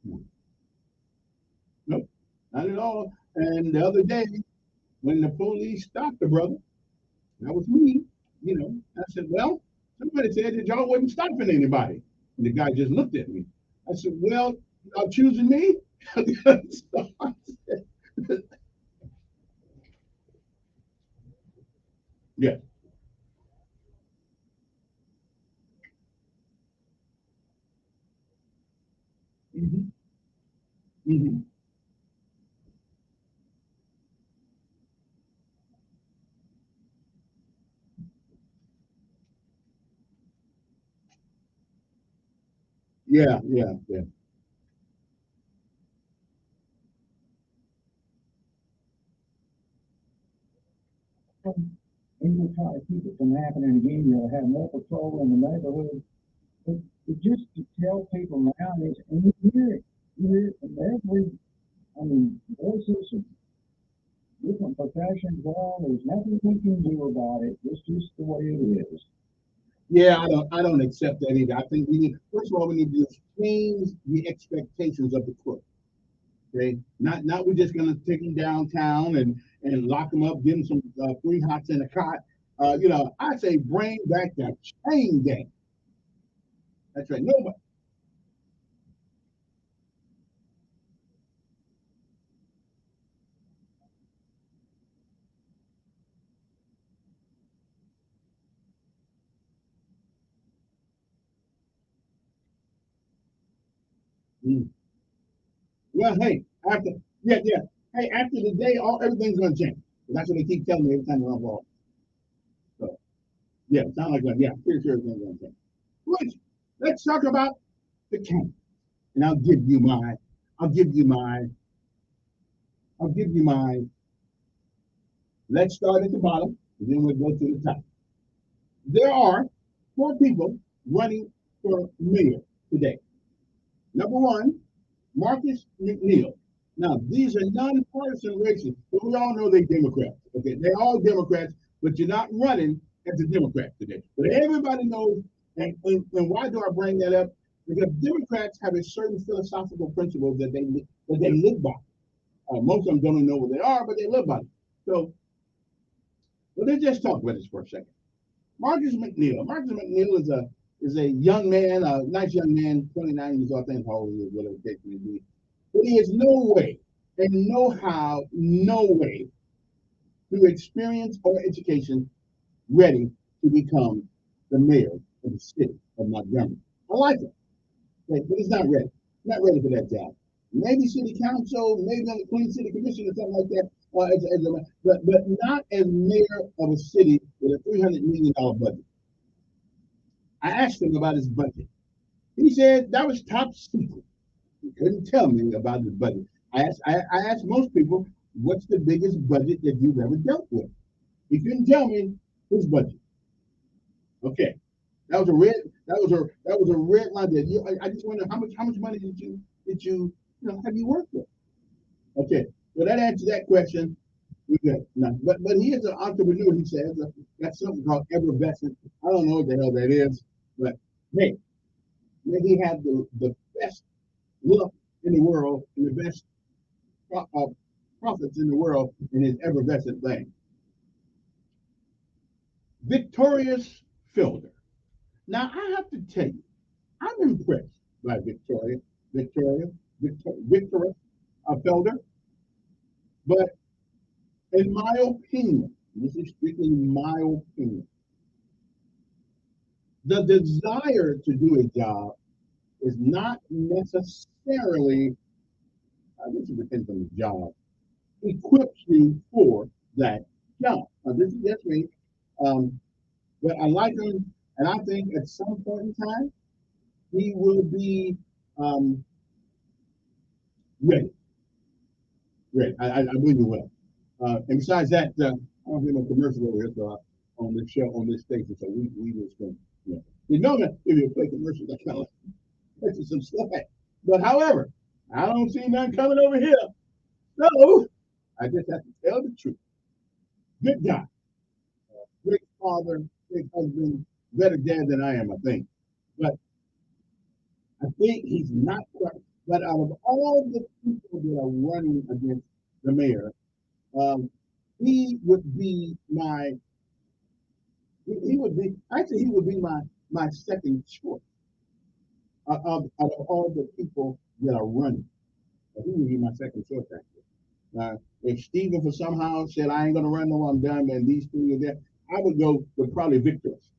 Speaker 17: Hmm. Nope, not at all. And the other day, when the police stopped the brother, that was me. You know, I said, well, somebody said that y'all wasn't stopping anybody. And the guy just looked at me. I said, well, y'all choosing me? So I said, yeah. Hmm. Hmm. Yeah.
Speaker 24: And you try to keep it from happening again. You'll have more patrol in the neighborhood.
Speaker 13: But just to tell people now, and you hear it from every, voices of different professions, well, there's nothing we can do about it. It's just the way it is.
Speaker 17: Yeah, I don't accept that either. I think we need, first of all, we need to change the expectations of the court. Okay, not we're just gonna take them downtown and lock them up, give them some free hots in a cot. I say bring back that chain gang. That's right. Nobody. Mm. Well, hey, after yeah. Hey, after the day, everything's gonna change. That's what they keep telling me every time I'm involved. So yeah, it sounds like that. Yeah, pretty sure everything's gonna change. Which let's talk about the candidates. And I'll give you my, I'll give you my. Let's start at the bottom, and then we'll go to the top. There are 4 people running for mayor today. Number one, Marcus McNeil. Now, these are nonpartisan races, but we all know they're Democrats. Okay, they're all Democrats, but you're not running as a Democrat today. But everybody knows, and why do I bring that up? Because Democrats have a certain philosophical principles that they live by. Most of them don't even know what they are, but they live by them. So, let's just talk about this for a second. Marcus McNeil. Marcus McNeil is a young man, a nice young man, 29 years old, I think how old he is, whatever the case may be. But he has no way and no way through experience or education ready to become the mayor of the city of Montgomery. I like him, okay, but he's not ready. Not ready for that job. Maybe city council, maybe on the Queen City Commission or something like that, but not as mayor of a city with a $300 million budget. I asked him about his budget. He said that was top secret. He couldn't tell me about his budget. I asked most people, what's the biggest budget that you've ever dealt with? He couldn't tell me his budget. Okay, that was a red line. I just wonder how much money did you have you worked with? Okay, so that answers that question. We're good. No, but he is an entrepreneur. He says that's something called effervescent. I don't know what the hell that is, but hey, he had the best luck in the world and the best profits in the world in his effervescent thing. Victorious Fielder. Now I have to tell you, I'm impressed by Victoria Felder, but in my opinion, this is strictly my opinion, the desire to do a job is not necessarily, this depends on the job, equips you for that job. Now, this is just me, but I like him, and I think at some point in time, he will be ready. Ready. I believe he will. And besides that, I don't have no commercial over here, so on this show, on this station, so we just going, you know that if you play commercials, that kind of makes some slack. But however, I don't see none coming over here. So I just have to tell the truth. Good guy, great father, great husband, better dad than I am, I think. But I think he's not quite. But out of all the people that are running against the mayor, he would be my. He would be actually. He would be my second choice of all the people that are running. He would be my second choice actually. If Stephen for somehow said I ain't gonna run no, I'm done, and these 2 are there, I would go with probably Victor's.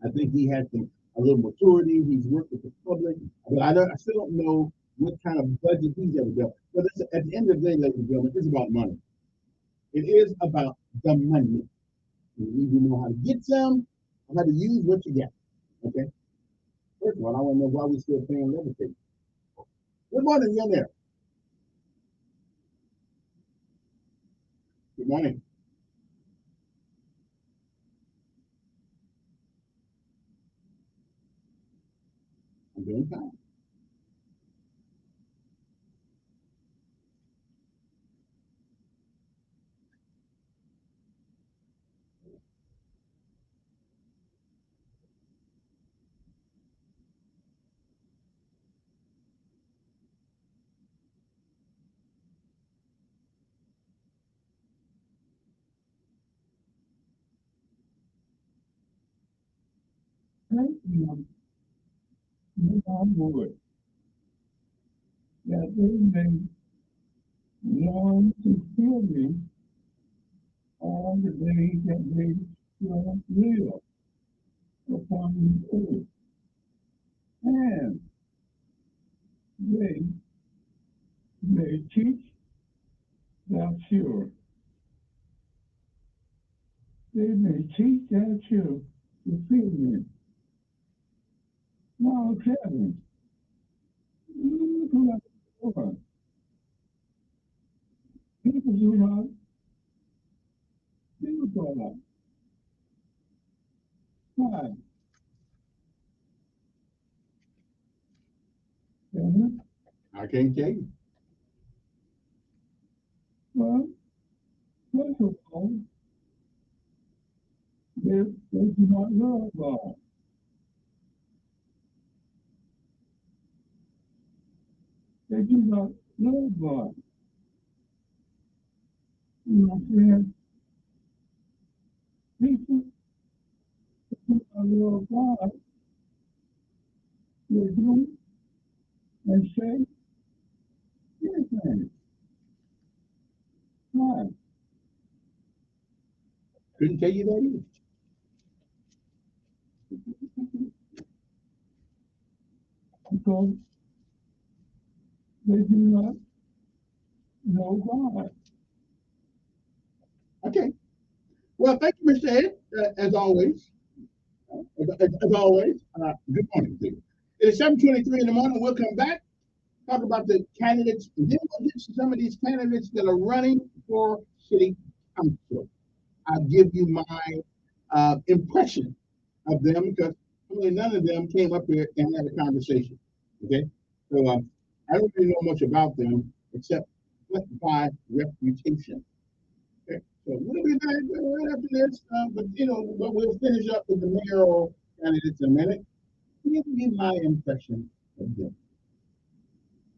Speaker 17: I think he has a little maturity. He's worked with the public, but I still don't know what kind of budget he's ever done. But at the end of the day, ladies and gentlemen, it's about money. It is about the money. You need to know how to get some, how to use what you get. Okay. First of all, I want to know why we still paying levitation. Good morning, you there? Good morning. I'm doing fine.
Speaker 13: Thank you. You are good. That they may learn to fear me all the days that they shall live upon the earth. And they may teach their children. They may teach their children to fear me. Now, Kevin, look at the people do not think about that. Why?
Speaker 17: I can't tell you.
Speaker 13: Well, first of all, they do not love God. They do not love God. You know what I'm saying? People who do not love God, they do and say anything. Why?
Speaker 17: Couldn't tell you that either.
Speaker 13: Because they do not know God.
Speaker 17: Okay. Well, thank you, Mr. Ed, as always. As always, good morning to you. It is 7:23 in the morning. We'll come back, talk about the candidates, and then we'll get to some of these candidates that are running for city council. I'll give you my impression of them because really none of them came up here and had a conversation. Okay, so I don't really know much about them except by reputation. Okay, so we'll be back right after this, but we'll finish up with the mayoral candidates in a minute. Give me my impression of them.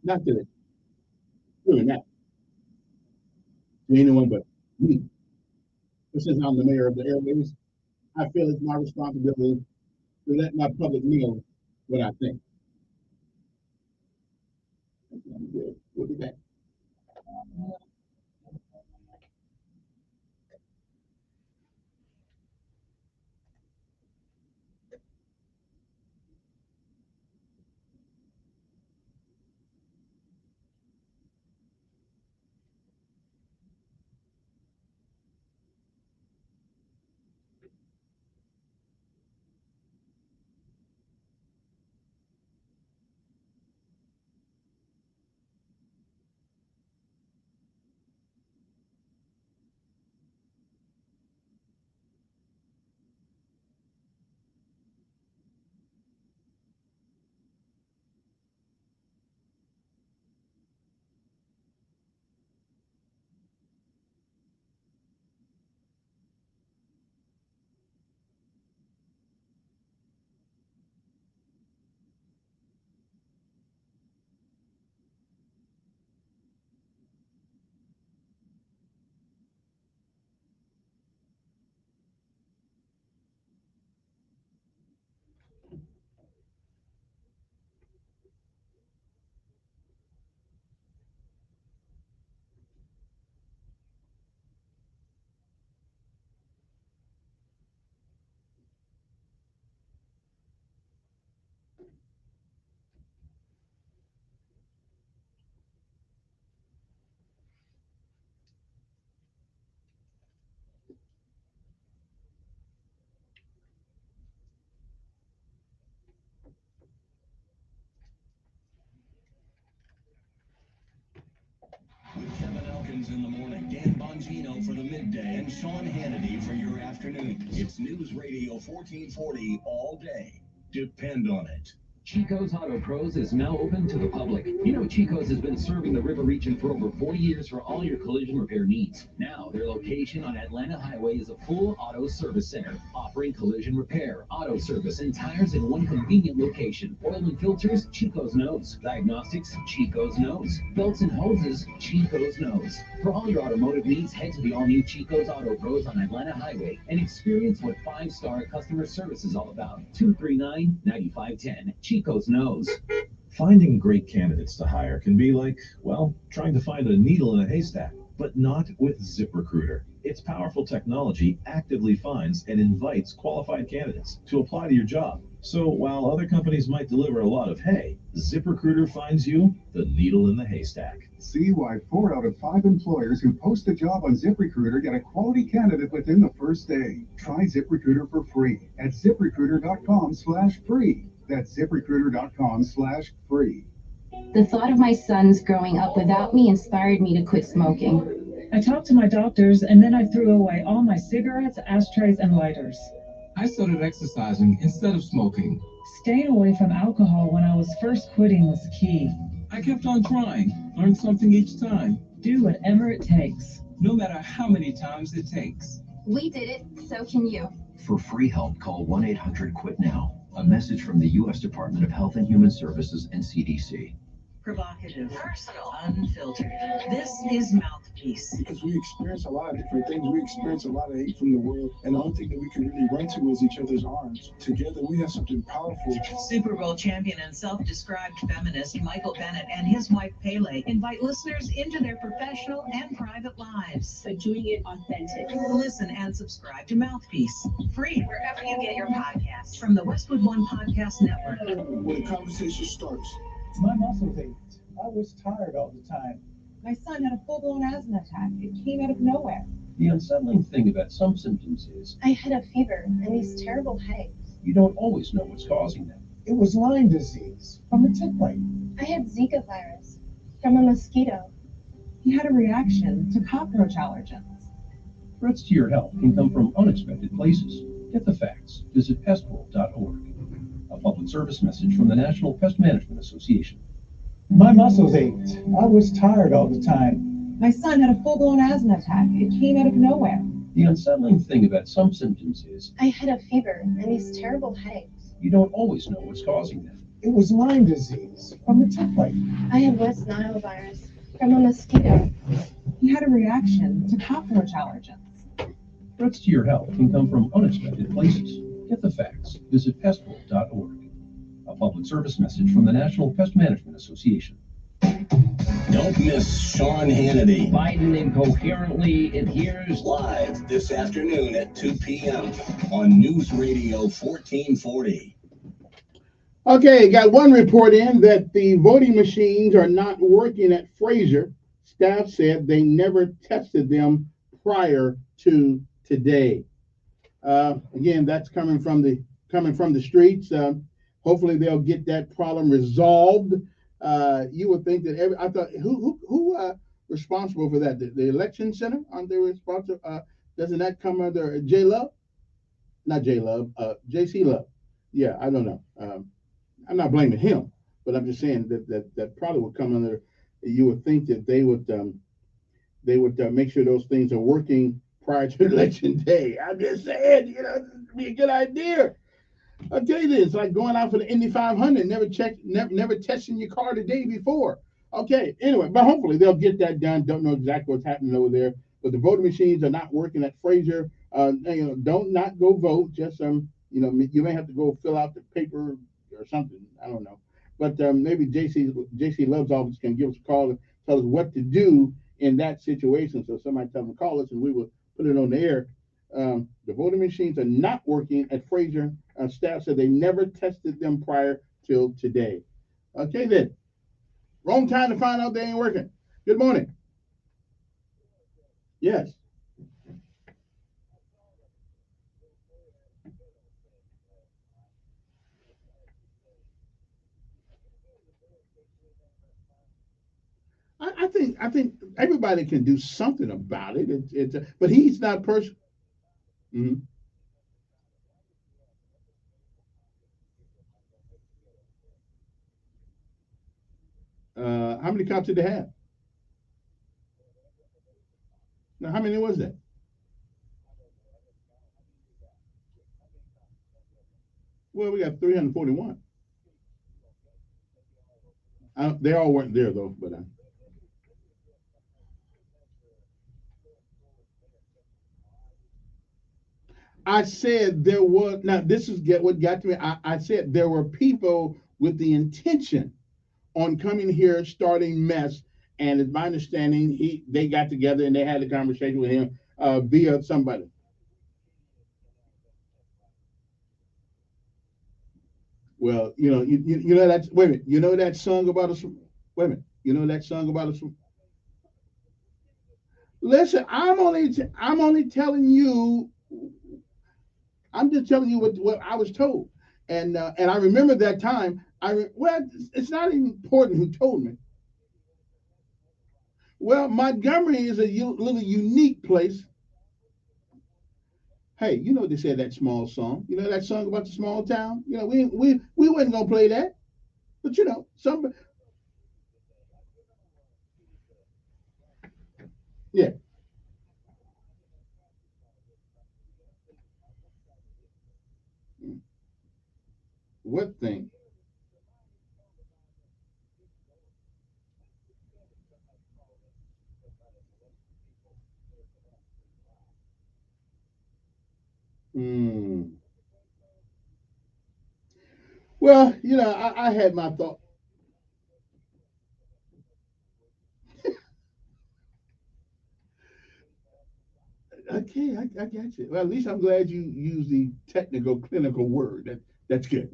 Speaker 17: Not that it's really not to anyone but me. But since I'm the mayor of the airways, I feel it's my responsibility to let my public know what I think. Good. We'll be back.
Speaker 6: With Kevin Elkins in the morning, Dan Bongino for the midday, and Sean Hannity for your afternoon. It's News Radio 1440 all day. Depend on it.
Speaker 1: Chico's Auto Pros is now open to the public. You know Chico's has been serving the river region for over 40 years for all your collision repair needs. Now, their location on Atlanta Highway is a full auto service center, offering collision repair, auto service, and tires in one convenient location. Oil and filters, Chico's knows. Diagnostics, Chico's knows. Belts and hoses, Chico's knows. For all your automotive needs, head to the all-new Chico's Auto Pros on Atlanta Highway and experience what 5-star customer service is all about. 239-9510. Chico's knows.
Speaker 7: Finding great candidates to hire can be like, well, trying to find a needle in a haystack, but not with ZipRecruiter. Its powerful technology actively finds and invites qualified candidates to apply to your job. So while other companies might deliver a lot of hay, ZipRecruiter finds you the needle in the haystack.
Speaker 8: See why 4 out of 5 employers who post a job on ZipRecruiter get a quality candidate within the first day. Try ZipRecruiter for free at ZipRecruiter.com/free. That's ZipRecruiter.com/free.
Speaker 9: The thought of my sons growing up without me inspired me to quit smoking.
Speaker 10: I talked to my doctors, and then I threw away all my cigarettes, ashtrays, and lighters.
Speaker 16: I started exercising instead of smoking.
Speaker 10: Staying away from alcohol when I was first quitting was key.
Speaker 16: I kept on trying, learned something each time.
Speaker 10: Do whatever it takes.
Speaker 16: No matter how many times it takes.
Speaker 9: We did it, so can you.
Speaker 18: For free help, call 1-800-QUIT-NOW. A message from the U.S. Department of Health and Human Services and CDC.
Speaker 25: Provocative, personal, unfiltered. This is Mouthpiece.
Speaker 26: Because we experience a lot of different things. We experience a lot of hate from the world. And the only thing that we can really run to is each other's arms. Together, we have something powerful.
Speaker 25: Super Bowl champion and self-described feminist Michael Bennett and his wife Pele invite listeners into their professional and private lives.
Speaker 28: By doing it authentic.
Speaker 25: Listen and subscribe to Mouthpiece. Free wherever you get your podcasts. From the Westwood One Podcast Network.
Speaker 26: When the conversation starts.
Speaker 29: My muscles ached. I was tired all the time.
Speaker 30: My son had a full-blown asthma attack. It came out of nowhere.
Speaker 31: The unsettling thing about some symptoms is
Speaker 30: I had a fever and these terrible headaches.
Speaker 31: you don't always know what's causing them.
Speaker 29: It was Lyme disease from a tick bite.
Speaker 30: I had Zika virus from a mosquito.
Speaker 15: He had a reaction to cockroach allergens.
Speaker 31: Threats to your health can come from unexpected places. Get the facts. Visit pestworld.org. A public service message from the National Pest Management Association.
Speaker 29: My muscles ached. I was tired all the time.
Speaker 30: My son had a full-blown asthma attack. It came out of nowhere.
Speaker 31: The unsettling thing about some symptoms is
Speaker 30: I had a fever and these terrible headaches.
Speaker 31: you don't always know what's causing them.
Speaker 29: It was Lyme disease from a tick bite.
Speaker 30: I had West Nile virus from a mosquito.
Speaker 15: He had a reaction to cockroach allergens.
Speaker 31: Threats to your health can come from unexpected places. Get the facts. Visit pestworld.org. A public service message from the National Pest Management Association.
Speaker 6: Don't miss Sean Hannity.
Speaker 32: Biden incoherently adheres
Speaker 6: Live this afternoon at 2 p.m. on News Radio 1440.
Speaker 17: Okay, got one report in that the voting machines are not working at Fraser. Staff said they never tested them prior to today. Again, that's coming from the streets. Hopefully, they'll get that problem resolved. You would think that I thought who responsible for that? The election center? Aren't they responsible? Doesn't that come under J Love? Not J Love. JC Love. Yeah, I don't know. I'm not blaming him, but I'm just saying that probably would come under. You would think that they would make sure those things are working prior to election day. I'm just saying, it'd be a good idea. I'll tell you this, it's like going out for the Indy 500, never testing your car the day before. Okay, anyway, but hopefully they'll get that done. Don't know exactly what's happening over there, but the voting machines are not working at Fraser. Don't not go vote. Just you may have to go fill out the paper or something. I don't know, but maybe JC Love's office can give us a call and tell us what to do in that situation. So somebody tell them to call us and we will put it on the air. The voting machines are not working at Fraser. Staff said they never tested them prior till today. Okay, then. Wrong time to find out they ain't working. Good morning. Yes. I think everybody can do something about it. But he's not person. Mm-hmm. How many cops did they have? Now, how many was that? Well, we got 341. They all weren't there though, but I said there was. Now this is get what got to me. I said there were people with the intention on coming here, starting mess, and it's my understanding they got together and they had a conversation with him via somebody. Well, you know that. Wait a minute. You know that song about a. Wait a minute. You know that song about a. Listen, I'm only telling you. I'm just telling you what I was told, and I remember that time. Well, it's not even important who told me. Well, Montgomery is a little unique place. Hey, you know they said that small song. You know that song about the small town. You know we wasn't gonna play that, but some yeah. What thing? Mm. Well, I had my thought. Okay, I got you. Well, at least I'm glad you used the technical, clinical word. That's good.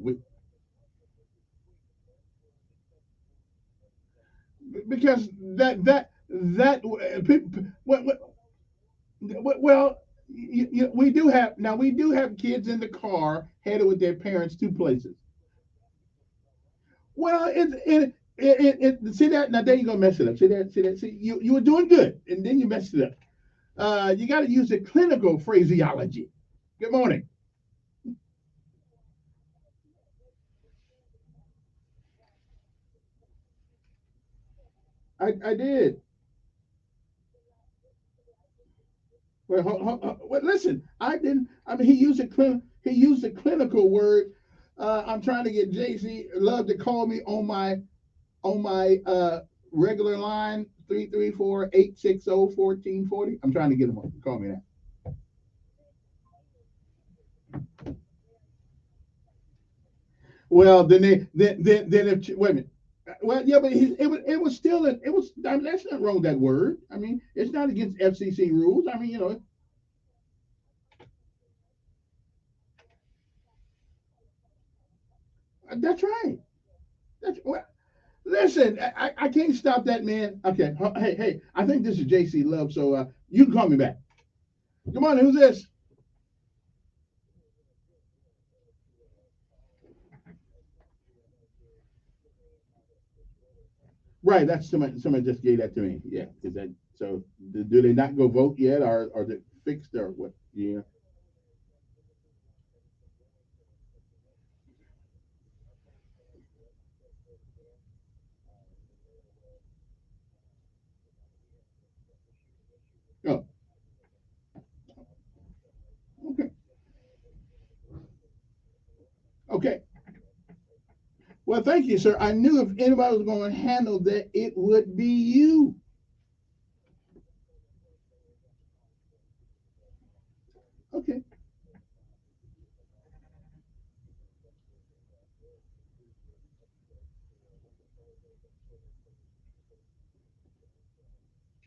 Speaker 17: Because well, we do have kids in the car headed with their parents to places. Well, see that now. There you go, mess it up. See that. See you were doing good, and then you messed it up. You got to use the clinical phraseology. Good morning. I did. Well, listen. I didn't. I mean, he used a clinical word. I'm trying to get JC Love to call me on my regular line 334-860-1440. I'm trying to get him to call me that. Well, then if wait a minute. Well, yeah, but it was still it was. I mean, that's not wrong with that word. I mean, it's not against FCC rules. I mean, that's right. That's well. Listen, I can't stop that man. Okay, hey, I think this is JC Love, so you can call me back. Come on, who's this? Right, that's somebody just gave that to me. Yeah, is that so? Do they not go vote yet, or are they fixed or what? Yeah. Oh, okay, okay. Well, thank you, sir. I knew if anybody was going to handle that, it would be you. Okay,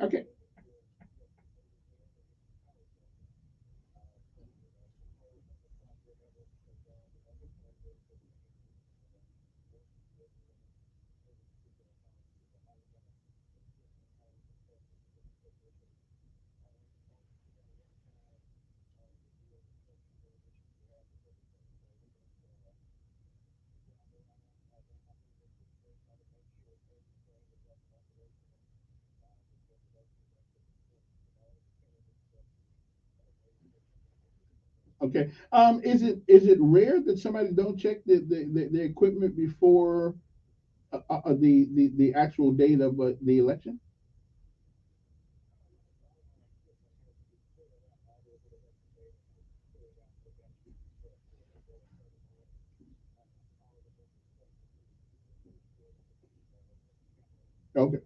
Speaker 17: okay, okay. Is it rare that somebody don't check the equipment before? the actual date of the election? Okay.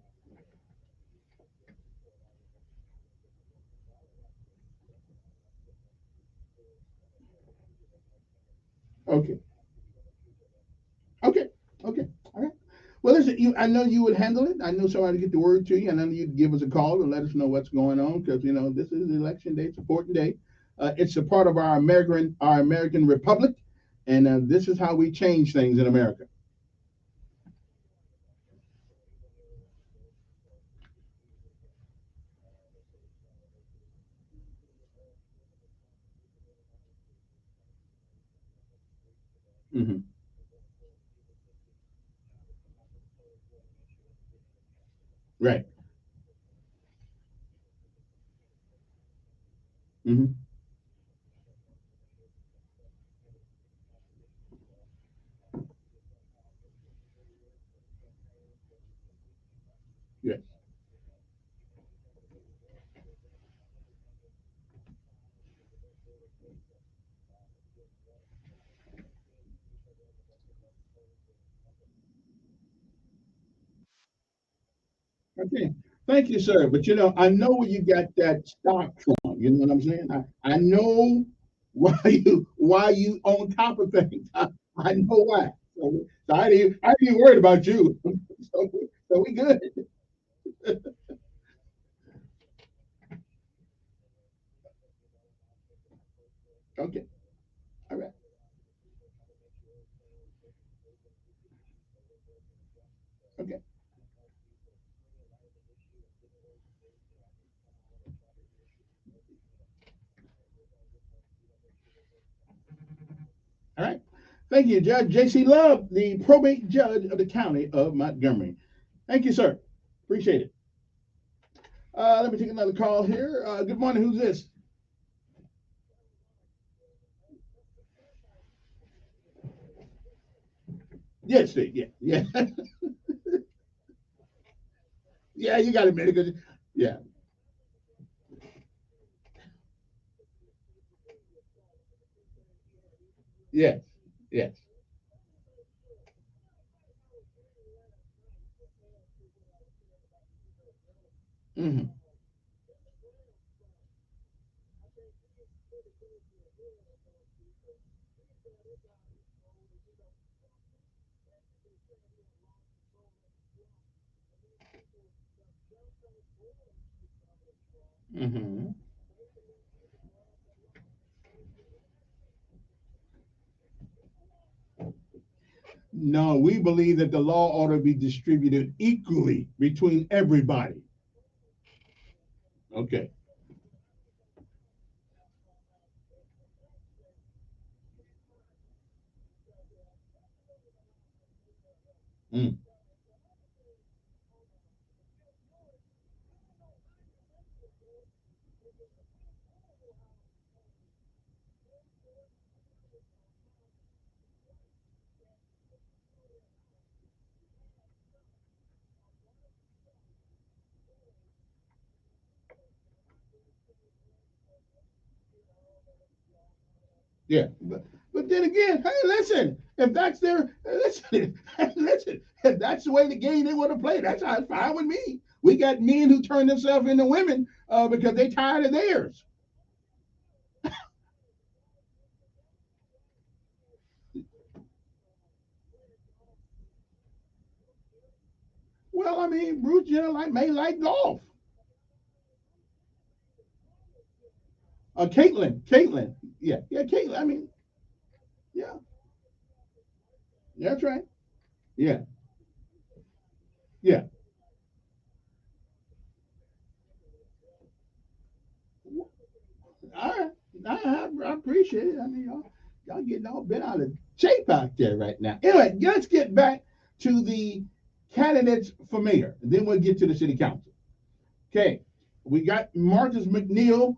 Speaker 17: Okay. Okay. Okay. All right. Well, listen, I know you would handle it. I know somebody to get the word to you, and I know you'd give us a call and let us know what's going on because this is election day. It's an important day. It's a part of our American republic, and this is how we change things in America. Hmm. Right. Hmm. Yes. Okay. Thank you, sir. But I know where you got that stock from. You know what I'm saying? I know why you on top of things. I know why. So I ain't even worried about you. So we good. Okay. All right. Okay. All right. Thank you, Judge J.C. Love, the probate judge of the county of Montgomery. Thank you, sir. Appreciate it. Let me take another call here. Good morning. Who's this? Yes, Steve. Yeah. Yeah. Yeah, you got it, man. Yeah. Yes. Yes. Hmm. Hmm. No, we believe that the law ought to be distributed equally between everybody. Okay. Mm. Yeah. But then again, hey, listen, if that's their listen, listen, if that's the way the game they want to play, that's fine with me. We got men who turn themselves into women because they tired of theirs. Well, I mean, Bruce Jenner may like golf. Caitlin, yeah, yeah, Caitlin. I mean, yeah, that's right. Yeah, yeah. All right, I appreciate it. I mean, y'all getting all bent out of shape out there right now. Anyway, let's get back to the candidates for mayor, and then we'll get to the city council. Okay, we got Marcus McNeil,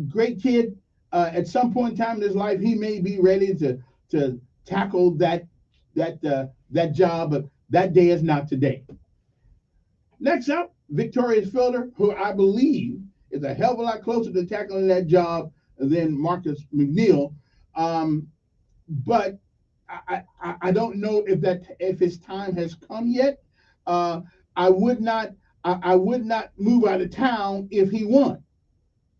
Speaker 17: great kid. At some point in time in his life, he may be ready to tackle that job of That day is not today. Next up, Victoria's Fielder, who I believe is a hell of a lot closer to tackling that job than Marcus McNeil. But I don't know if his time has come yet. I would not move out of town if he won.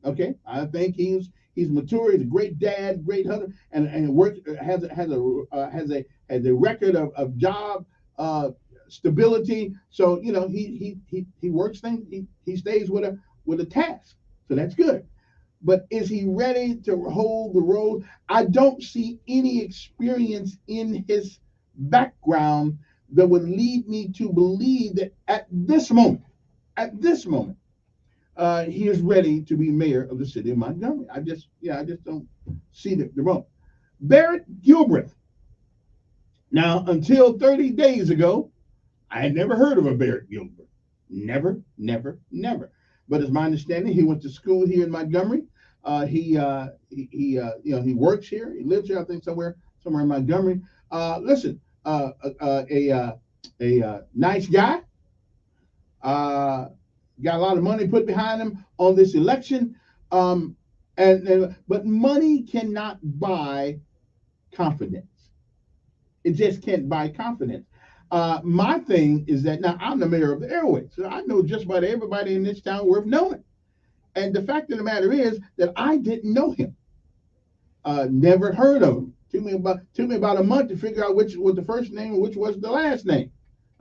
Speaker 17: Okay, I think he's mature. He's a great dad, great husband, and works has a record of job stability. So he works things. He stays with a task. So that's good. But is he ready to hold the role? I don't see any experience in his background that would lead me to believe that at this moment, he is ready to be mayor of the city of Montgomery. I just don't see the role. Barrett Gilbreth. Now, until 30 days ago, I had never heard of a Barrett Gilbreth. Never. But it's my understanding he went to school here in Montgomery. He works here. He lives here, I think, somewhere in Montgomery. Listen, a nice guy. Got a lot of money put behind him on this election. But money cannot buy confidence. It just can't buy confidence. My thing is that now I'm the mayor of the airways, so I know just about everybody in this town worth knowing. And the fact of the matter is that I didn't know him. Never heard of him. Took me about a month to figure out which was the first name and which was the last name.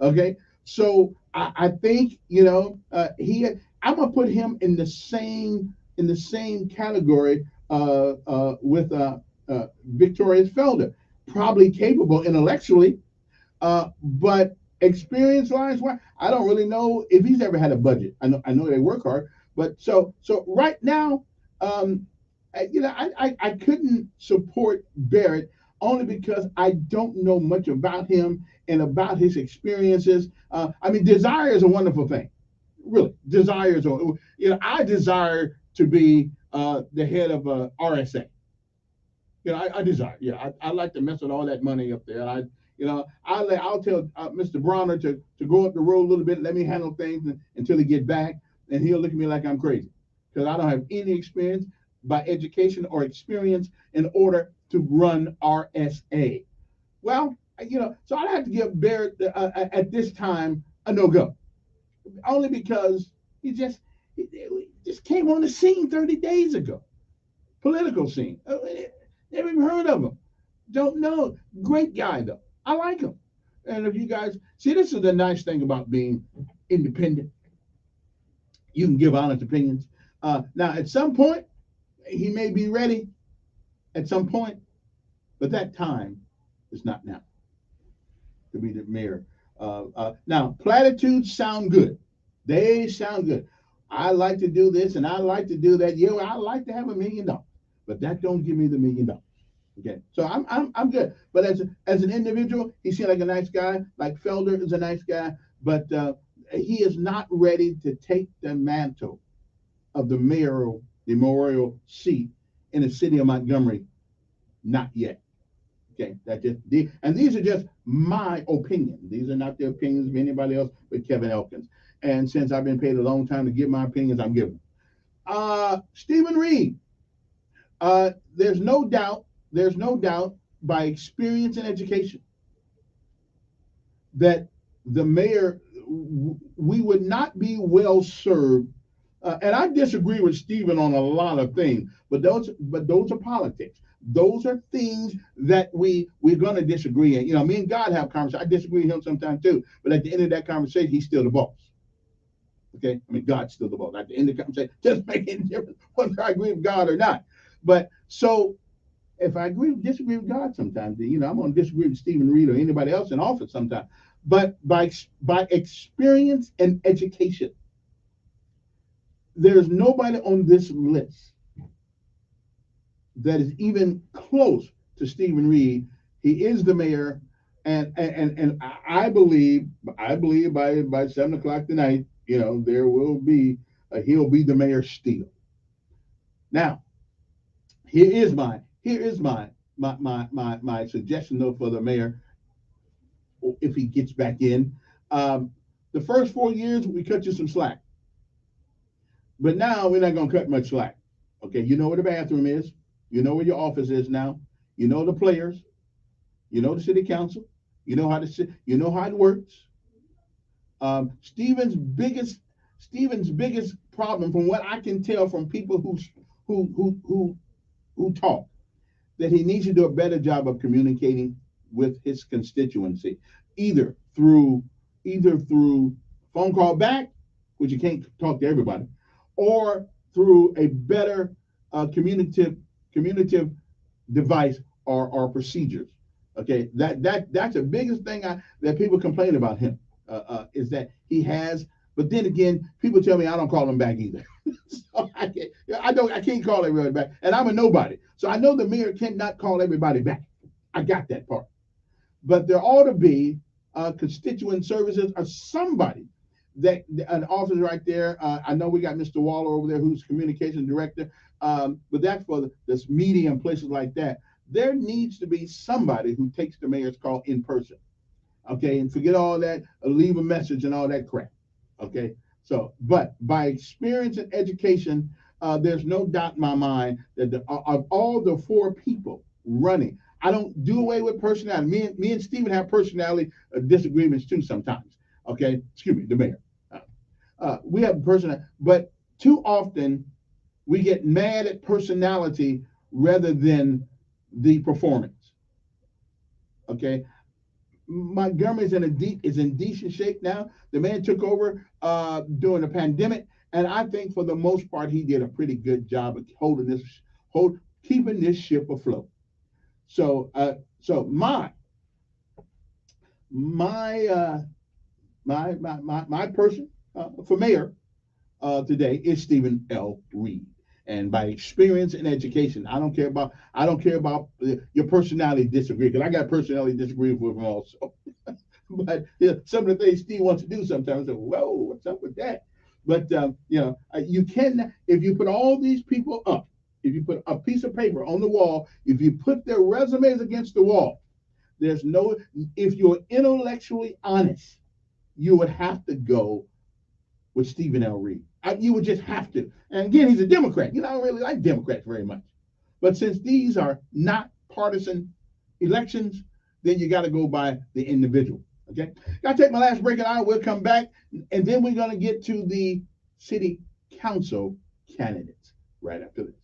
Speaker 17: Okay, so I think I'm gonna put him in the same category with Victoria's Felder. Probably capable intellectually, but experience-wise, I don't really know if he's ever had a budget. I know they work hard, but so right now, I couldn't support Barrett only because I don't know much about him and about his experiences. Desire is a wonderful thing, really. Desires are, I desire to be the head of RSA. I desire. Yeah, I like to mess with all that money up there. I'll tell Mr. Bronner to go up the road a little bit, let me handle things until he get back, and he'll look at me like I'm crazy because I don't have any experience by education or experience in order to run RSA. Well, so I'd have to give Barrett at this time a no-go, only because he just came on the scene 30 days ago, political scene. Never even heard of him. Don't know. Great guy, though. I like him. And if you guys see, this is the nice thing about being independent. You can give honest opinions. Now, at some point, he may be ready at some point, but that time is not now to be the mayor. Now, platitudes sound good. They sound good. I like to do this and I like to do that. Yeah, I like to have $1 million. But that don't give me the $1 million. Okay, so I'm good. But as an individual, he seemed like a nice guy. Like Felder is a nice guy, but he is not ready to take the mantle of the mayoral seat in the city of Montgomery. Not yet. Okay, and these are just my opinion. These are not the opinions of anybody else but Kevin Elkins. And since I've been paid a long time to give my opinions, I'm giving. Stephen Reed. There's no doubt by experience and education that the mayor, we would not be well served. And I disagree with Stephen on a lot of things, but those are politics. Those are things that we're going to disagree in. Me and God have conversations. I disagree with him sometimes too, but at the end of that conversation, he's still the boss. Okay, God's still the boss. At the end of the conversation, doesn't make any difference whether I agree with God or not. But so if I disagree with God sometimes, I'm going to disagree with Stephen Reed or anybody else in office sometimes. But by experience and education, there's nobody on this list that is even close to Stephen Reed. He is the mayor, and I believe by 7 o'clock tonight, there will be he'll be the mayor still. Now, here is my suggestion though for the mayor. if he gets back in. The first 4 years, we cut you some slack. But now we're not going to cut much slack. Okay, you know where the bathroom is. You know where your office is now. You know the players. You know the city council. You know how it works. Stephen's biggest problem, from what I can tell from people who talk, that he needs to do a better job of communicating with his constituency, either through phone call back, which you can't talk to everybody, or through a better communicative device or procedures. Okay, that's the biggest thing that people complain about him, is that he has. But then again, people tell me I don't call him back either. So I can't call everybody back, and I'm a nobody. So I know the mayor cannot call everybody back. I got that part. But there ought to be constituent services or somebody that an office right there. I know we got Mr. Waller over there, who's communication director. But that's for this media and places like that. There needs to be somebody who takes the mayor's call in person. Okay, and forget all that, leave a message and all that crap. Okay, so, but by experience and education, there's no doubt in my mind that of all the 4 people running, I don't do away with personality. Me and Stephen have personality disagreements too sometimes. Okay, excuse me, the mayor. We have personality, but too often we get mad at personality rather than the performance. Okay. Montgomery is in decent shape now. The man took over during the pandemic, and I think for the most part he did a pretty good job of keeping this ship afloat. So my person for mayor today is Stephen L. Reed. And by experience and education, I don't care about your personality disagree, because I got personality disagree with him also. But some of the things Steve wants to do sometimes, I say, whoa, what's up with that? But you can, if you put all these people up, if you put a piece of paper on the wall, if you put their resumes against the wall, if you're intellectually honest, you would have to go with Stephen L. Reed. You would just have to. And again, he's a Democrat. I don't really like Democrats very much. But since these are not partisan elections, then you got to go by the individual. Okay? Got to take my last break, and I will come back, and then we're going to get to the city council candidates right after this.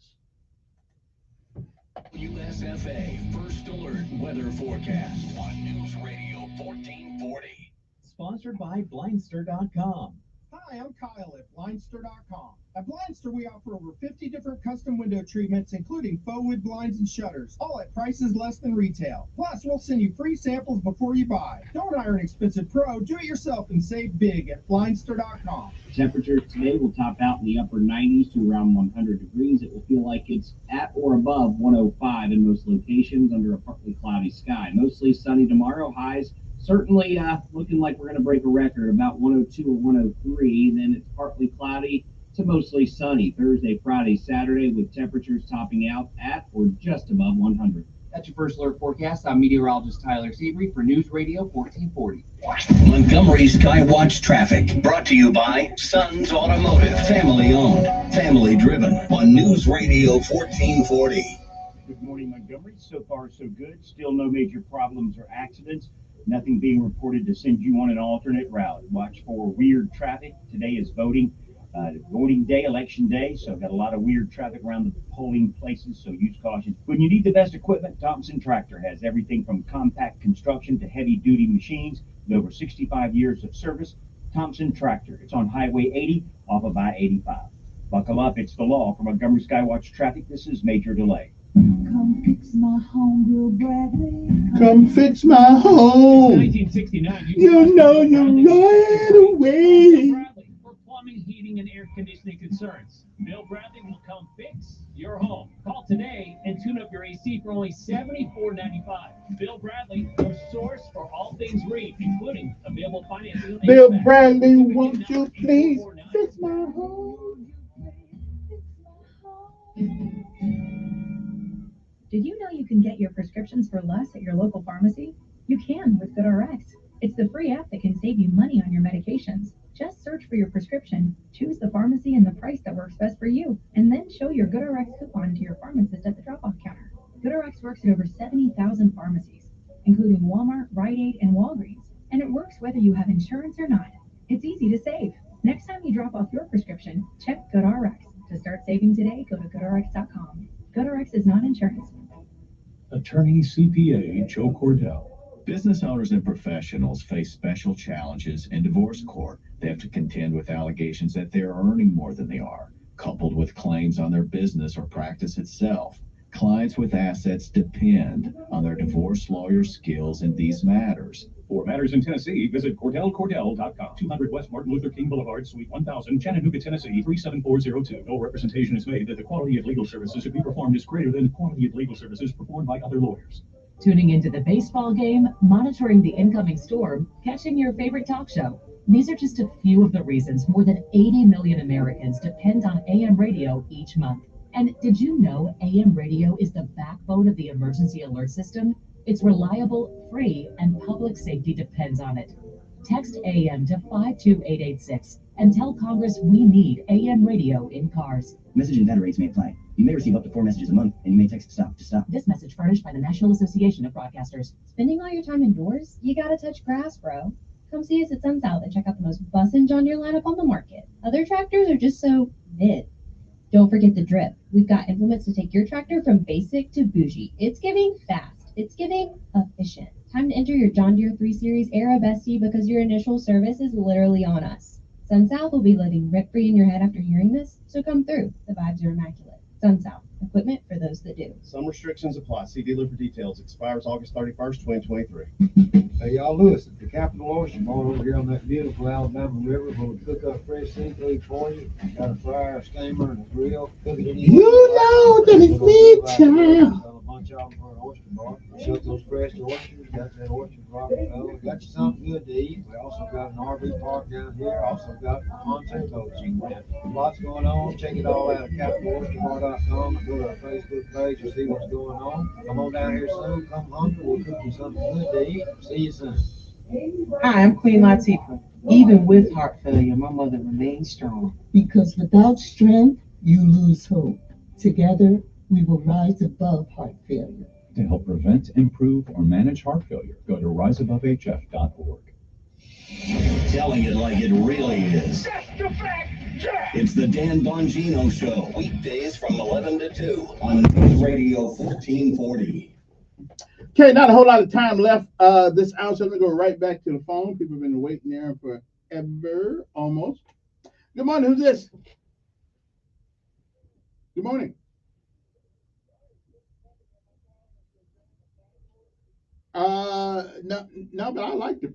Speaker 6: USFA First Alert Weather Forecast on News Radio 1440.
Speaker 2: Sponsored by Blindster.com.
Speaker 3: Hi, I'm Kyle at Blindster.com. At Blindster, we offer over 50 different custom window treatments, including faux wood blinds and shutters, all at prices less than retail. Plus, we'll send you free samples before you buy. Don't hire an expensive pro. Do it yourself and save big at Blindster.com.
Speaker 4: Temperatures today will top out in the upper 90s to around 100 degrees. It will feel like it's at or above 105 in most locations under a partly cloudy sky. Mostly sunny tomorrow. Highs certainly looking like we're going to break a record, about 102 or 103. Then it's partly cloudy to mostly sunny Thursday, Friday, Saturday, with temperatures topping out at or just above 100.
Speaker 2: That's your First Alert Forecast. I'm meteorologist Tyler Seabury for News Radio 1440.
Speaker 6: Montgomery Skywatch Traffic, brought to you by Sons Automotive, family owned, family driven, on News Radio 1440.
Speaker 5: Good morning, Montgomery. So far, so good. Still no major problems or accidents. Nothing being reported to send you on an alternate route. Watch for weird traffic. Today is voting day, election day, so got a lot of weird traffic around the polling places, so use caution. When you need the best equipment, Thompson Tractor has everything from compact construction to heavy-duty machines. With over 65 years of service, Thompson Tractor. It's on Highway 80 off of I-85. Buckle up, it's the law. For Montgomery Skywatch Traffic, this is Major Delay.
Speaker 12: Come fix my home, Bill Bradley.
Speaker 17: Come fix my home.
Speaker 5: 1969.
Speaker 17: You know you're right away.
Speaker 5: Bradley, for plumbing, heating, and air conditioning concerns. Bill Bradley will come fix your home. Call today and tune up your AC for only $74.95. Bill Bradley, your source for all things Reed, including available financing.
Speaker 17: Bill Bradley, won't you please fix my home?
Speaker 11: Did you know you can get your prescriptions for less at your local pharmacy? You can with GoodRx.
Speaker 1: It's the free app that can save you money on your medications. Just search for your prescription, choose the pharmacy and the price that works best for you, and then show your GoodRx coupon to your pharmacist at the drop-off counter. GoodRx works at over 70,000 pharmacies, including Walmart, Rite Aid, and Walgreens, and it works whether you have insurance or not. It's easy to save. Next time you drop off your prescription, check GoodRx. To start saving today, go to GoodRx.com. GoodRx is not insurance.
Speaker 7: Attorney CPA Joe Cordell.
Speaker 18: Business owners and professionals face special challenges in divorce court. They have to contend with allegations that they are earning more than they are, coupled with claims on their business or practice itself. Clients with assets depend on their divorce lawyer's skills in these matters.
Speaker 31: For matters in Tennessee, visit CordellCordell.com. 200 West Martin Luther King Boulevard, Suite 1000, Chattanooga, Tennessee, 37402. No representation is made that the quality of legal services to be performed is greater than the quality of legal services performed by other lawyers.
Speaker 13: Tuning into the baseball game, monitoring the incoming storm, catching your favorite talk show. These are just a few of the reasons more than 80 million Americans depend on AM radio each month. And did you know AM radio is the backbone of the emergency alert system? It's reliable, free, and public safety depends on it. Text AM to 52886 and tell Congress we need AM radio in cars.
Speaker 14: Message and data rates may apply. You may receive up to 4 messages a month, and you may text stop to stop.
Speaker 13: This message furnished by the National Association of Broadcasters.
Speaker 19: Spending all your time indoors? You gotta touch grass, bro. Come see us at Sun South and check out the most bussin' John Deere lineup on the market. Other tractors are just so mid. Don't forget the drip. We've got implements to take your tractor from basic to bougie. It's giving fast. It's giving efficient. Time to enter your John Deere 3 Series Era Bestie because your initial service is literally on us. Sun South will be letting rip free in your head after hearing this, so come through. The vibes are immaculate. Sun South, equipment for those that do.
Speaker 20: Some restrictions apply. See dealer for details. Expires August 31st, 2023.
Speaker 21: Hey, y'all, Lewis, at the Capital Ocean Bar over here on that beautiful Alabama River, we'll cook up fresh seafood for you. Got a fryer, a steamer, and a grill. Cook it in
Speaker 17: You know that it's me time.
Speaker 21: A bunch of them for an oyster bar. Shook those fresh oysters. Got that oyster Rockefeller. Got you something good to eat. We also got an RV park down here. Also got pontoon boats you can rent. Lots going on. Check it all out at CapitalOysterBar.com. Go to our Facebook page to see what's going on. Come on down here soon. Come hungry. We'll cook you something good to eat. See you soon.
Speaker 22: Hi, I'm Queen Latifah. Even with heart failure, my mother remains strong.
Speaker 23: Because without strength, you lose hope. Together, we will rise above heart failure.
Speaker 7: To help prevent, improve, or manage heart failure, go to riseabovehf.org.
Speaker 6: Telling it like it really is. It's the Dan Bongino Show, weekdays from 11 to 2 on News Radio 1440.
Speaker 17: Okay, not a whole lot of time left this hour, so I'm going to go right back to the phone. People have been waiting there forever, almost. Good morning. Who's this? Good morning. No, but I liked it.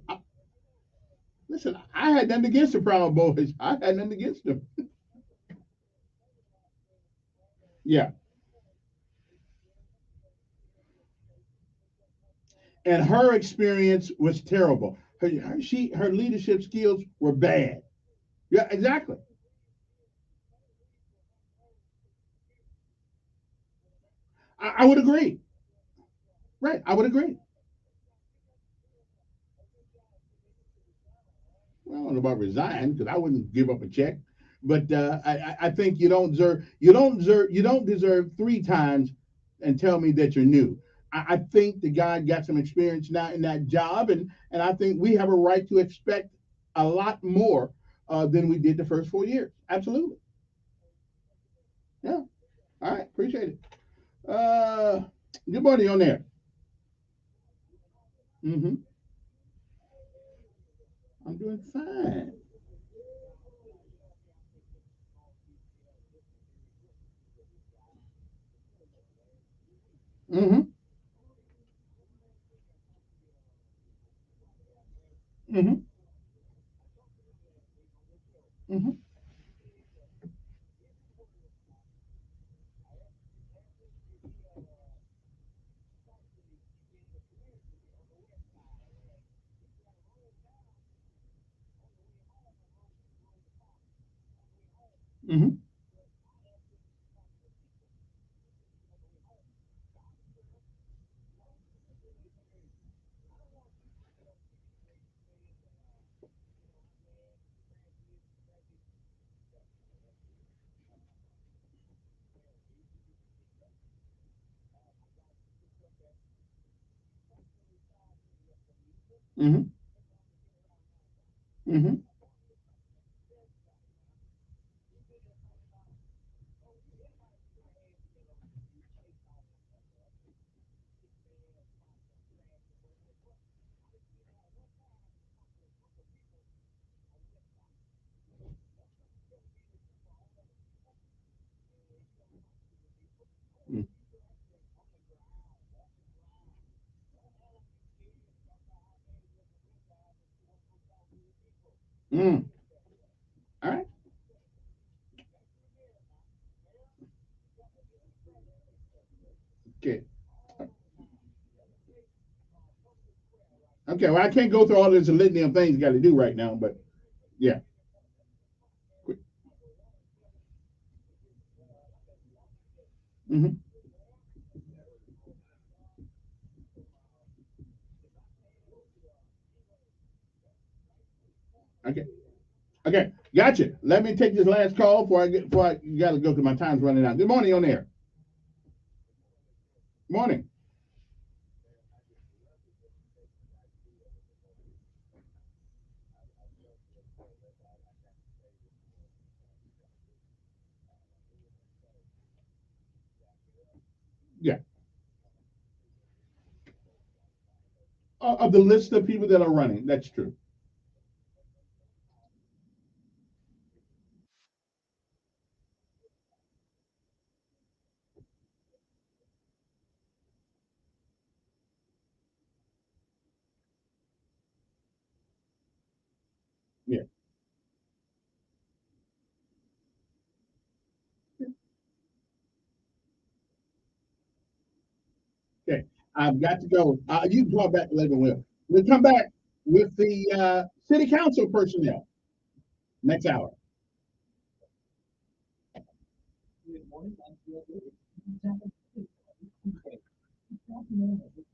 Speaker 17: Listen, I had nothing against the Proud Boys. I had nothing against them. Yeah. And her experience was terrible. Her leadership skills were bad. Yeah, exactly. I would agree. Right, I would agree. Well, I don't know about resign because I wouldn't give up a check, but I think you don't deserve 3 times and tell me that you're new. I think the guy got some experience now in that job, and I think we have a right to expect a lot more than we did the first 4 years. Absolutely. Yeah. All right. Appreciate it. Good morning on there. Mm-hmm. I'm doing fine. Mm-hmm. Mm-hmm. Mm-hmm. Mm-hmm. Mm-hmm. Mm-hmm. Mm. All right. Okay. Okay. Well, I can't go through all this litany of things you got to do right now, but yeah. Mm-hmm. Okay. Okay. Gotcha. Let me take this last call before I got to go because my time's running out. Good morning on air. Morning. Yeah. Of the list of people that are running, that's true. Yeah. Okay. I've got to go. You can call back later. We'll come back with the city council personnel next hour.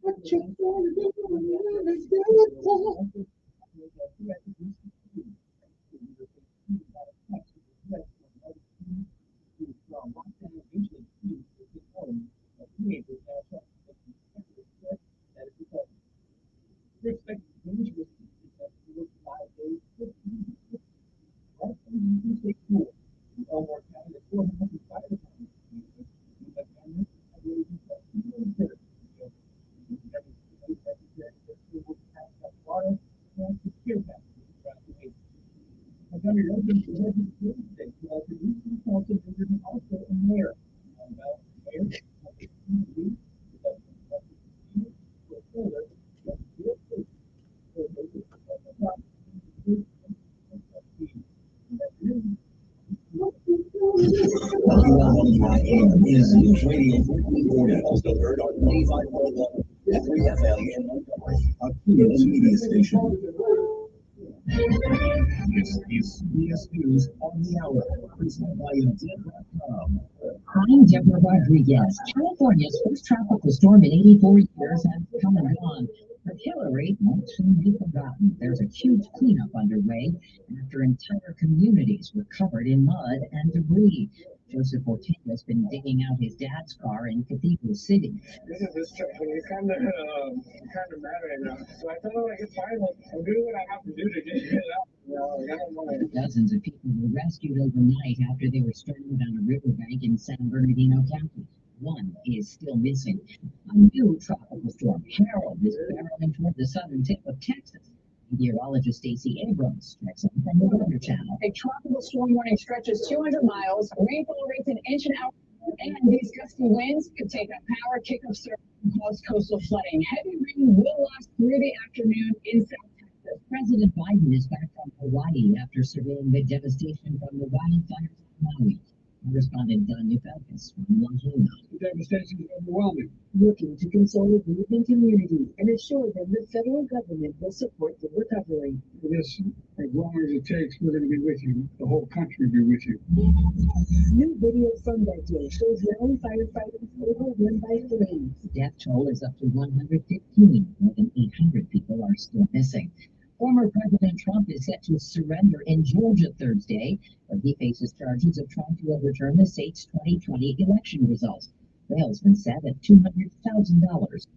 Speaker 17: What you gonna do when it's good?
Speaker 6: WLWIN is News Radio 1440, also heard on 95.1 every FM in Montgomery, a community media station. This is CBS News on the Hour, presented by Indeed.com.
Speaker 8: I'm Deborah Rodriguez. California's first tropical storm in 84 years has come and gone, but Hillary won't soon be forgotten. There's a huge cleanup underway after entire communities were covered in mud and debris. Joseph Ortega has been digging out his dad's car in Cathedral City.
Speaker 9: This is kind of mad right now. So I told him, like, it's fine. I'm doing what I have to do to just get it out. I don't want to.
Speaker 8: Dozens of people were rescued overnight after they were stranded on a riverbank in San Bernardino County. One is still missing. A new tropical storm, Harold, is barreling toward the southern tip of Texas. Meteorologist Stacey Abrams checks in from the Weather Channel.
Speaker 10: A tropical storm warning stretches 200 miles. Rainfall rates an inch an hour, and these gusty winds could take up power, kick up service, and cause coastal flooding. Heavy rain will last through the afternoon in South Texas.
Speaker 8: President Biden is back from Hawaii after surveying the devastation from the wildfires in Maui. Correspondent Don Felkus from Laguna.
Speaker 9: The devastation is overwhelming.
Speaker 15: Looking to console a grieving community and assure them the federal government will support the recovery.
Speaker 9: For this, as long as it takes, we're going to be with you. The whole country will be with you.
Speaker 15: New video from that day shows Maui firefighters overrun by flames.
Speaker 8: The death toll is up to 115. More than 800 people are still missing. Former President Trump is set to surrender in Georgia Thursday, where he faces charges of trying to overturn the state's 2020 election results. Bail's been set at $200,000.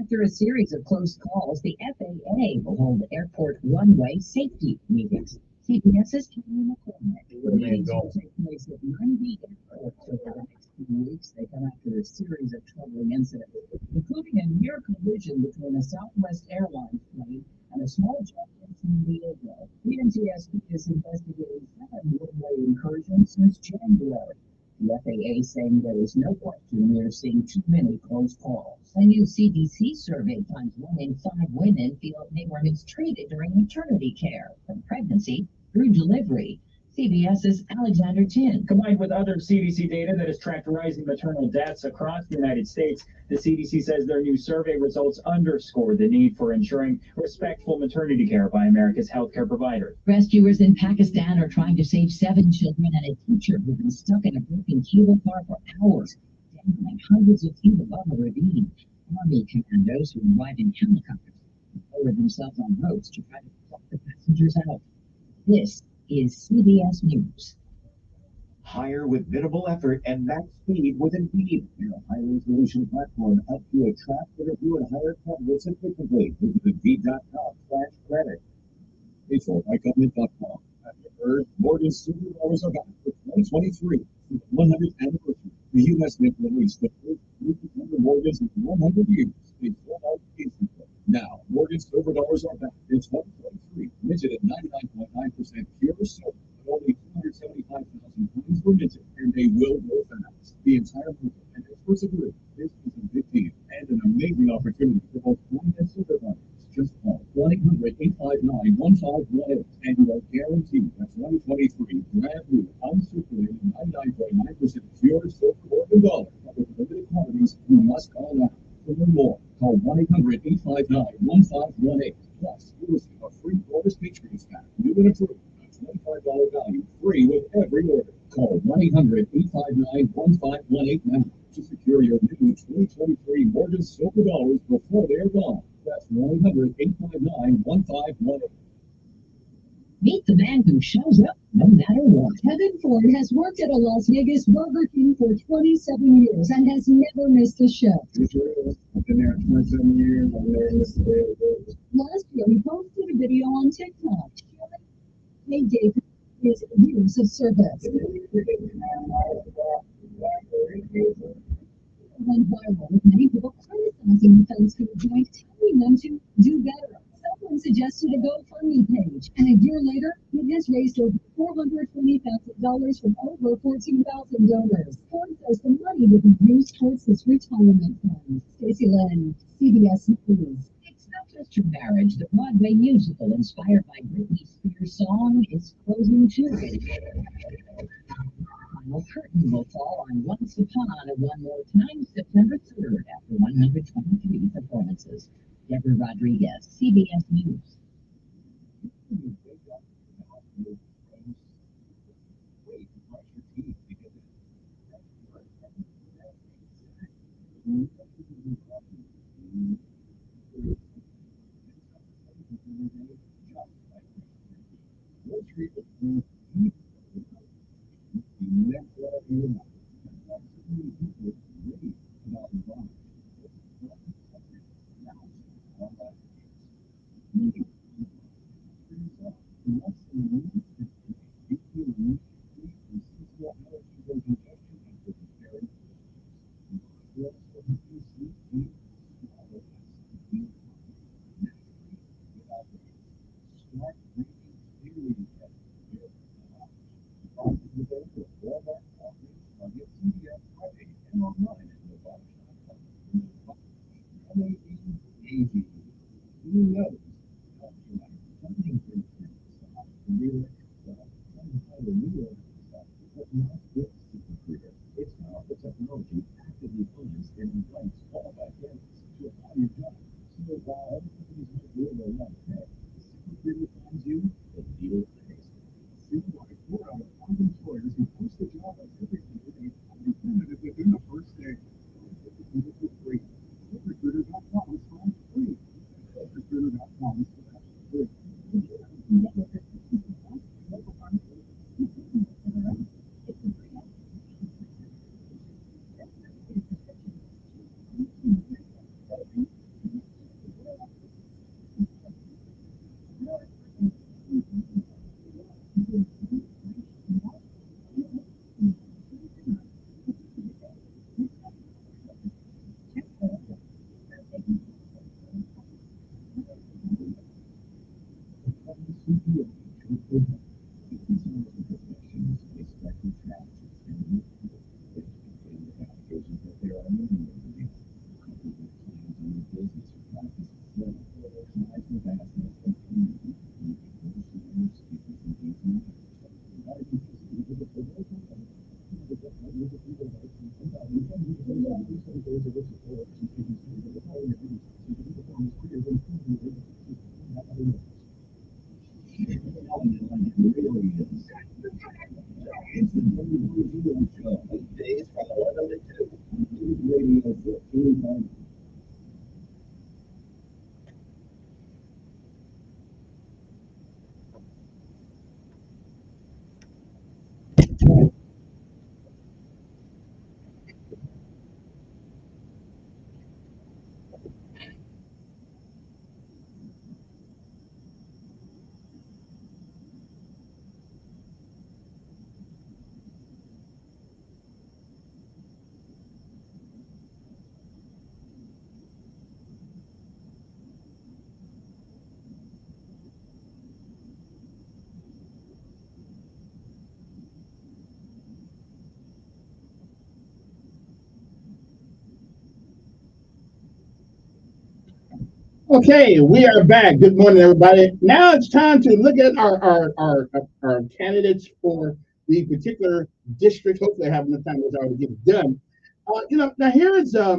Speaker 8: After a series of close calls, the FAA will hold airport runway safety meetings. CBS's Tony McCormick. The meetings will take place at 90 airports over the next few weeks. They come after a series of troubling incidents, including a near collision between a Southwest Airlines plane and a small jet in San Diego. The NTSB is investigating 7 runway incursions since January. The FAA saying there is no question we are seeing too many close calls. A new CDC survey finds 1 in 5 women feel they were mistreated during maternity care, from pregnancy through delivery. CBS's Alexander Chin.
Speaker 2: Combined with other CDC data that has tracked rising maternal deaths across the United States, the CDC says their new survey results underscore the need for ensuring respectful maternity care by America's healthcare providers.
Speaker 8: Rescuers in Pakistan are trying to save 7 children and a teacher who've been stuck in a broken cable car for hours, dangling hundreds of feet above a ravine. Army commandos who arrived in helicopters lowered themselves on ropes to try to pluck the passengers out. This is CBS News.
Speaker 3: Hire with minimal effort and max speed with Indeed. Your hiring solution platform helps you attract, interview, and hire candidates efficiently. Visit Indeed.com/credit.
Speaker 7: Hey, folks, iCovenant.com. Have you heard? Morgan Silver Dollars are back for 2023. For the 100th anniversary, the U.S. Mint released the first 3% mortgages in 100 years. They sold out instantly. Now, Morgan Silver Dollars are back in 2023. Minted at 99.9% pure silver, but only 275,000 coins were minted, and they will go fast. The entire movement and experts agree this is a big deal and an amazing opportunity for both coin and silver buyers. Just call 1-800-859-1518 and you are guaranteed a 2023 brand new uncirculated 99.9% pure silver Morgan dollar. But with limited quantities, you must call now. To learn more, call 1-800-859-1518. Plus, you receive a free Florida's Patriots pack, new and approved, a $25 value, free with every order. Call 1-800-859-1518 now to secure your new 2023 Morgan Silver Dollars before they're gone. That's 1-800-859-1518.
Speaker 8: Meet the man who shows up no matter what. Kevin Ford has worked at a Las Vegas Burger King for 27 years and has never missed a show.
Speaker 21: I've been there 27 years. I've never missed a day of it.
Speaker 8: Last year, he posted a video on TikTok showing they gave his years of service. It went viral with many people criticizing the fence food joint, telling them to do better. Someone suggested a GoFundMe page, and a year later, it has raised over $420,000 from over 14,000 donors. Ford says the money will be used towards his retirement fund. Stacey Lynn, CBS News. It's not just your marriage. The Broadway musical inspired by Britney Spears' song is closing too. Final curtain will fall on Once Upon a One More Time, September 3rd, after 123 performances. Deborah Rodriguez, CBS News.
Speaker 17: Okay, we are back. Good morning, everybody. Now it's time to look at our candidates for the particular district. Hopefully, I have enough time to already get it done. Now here is I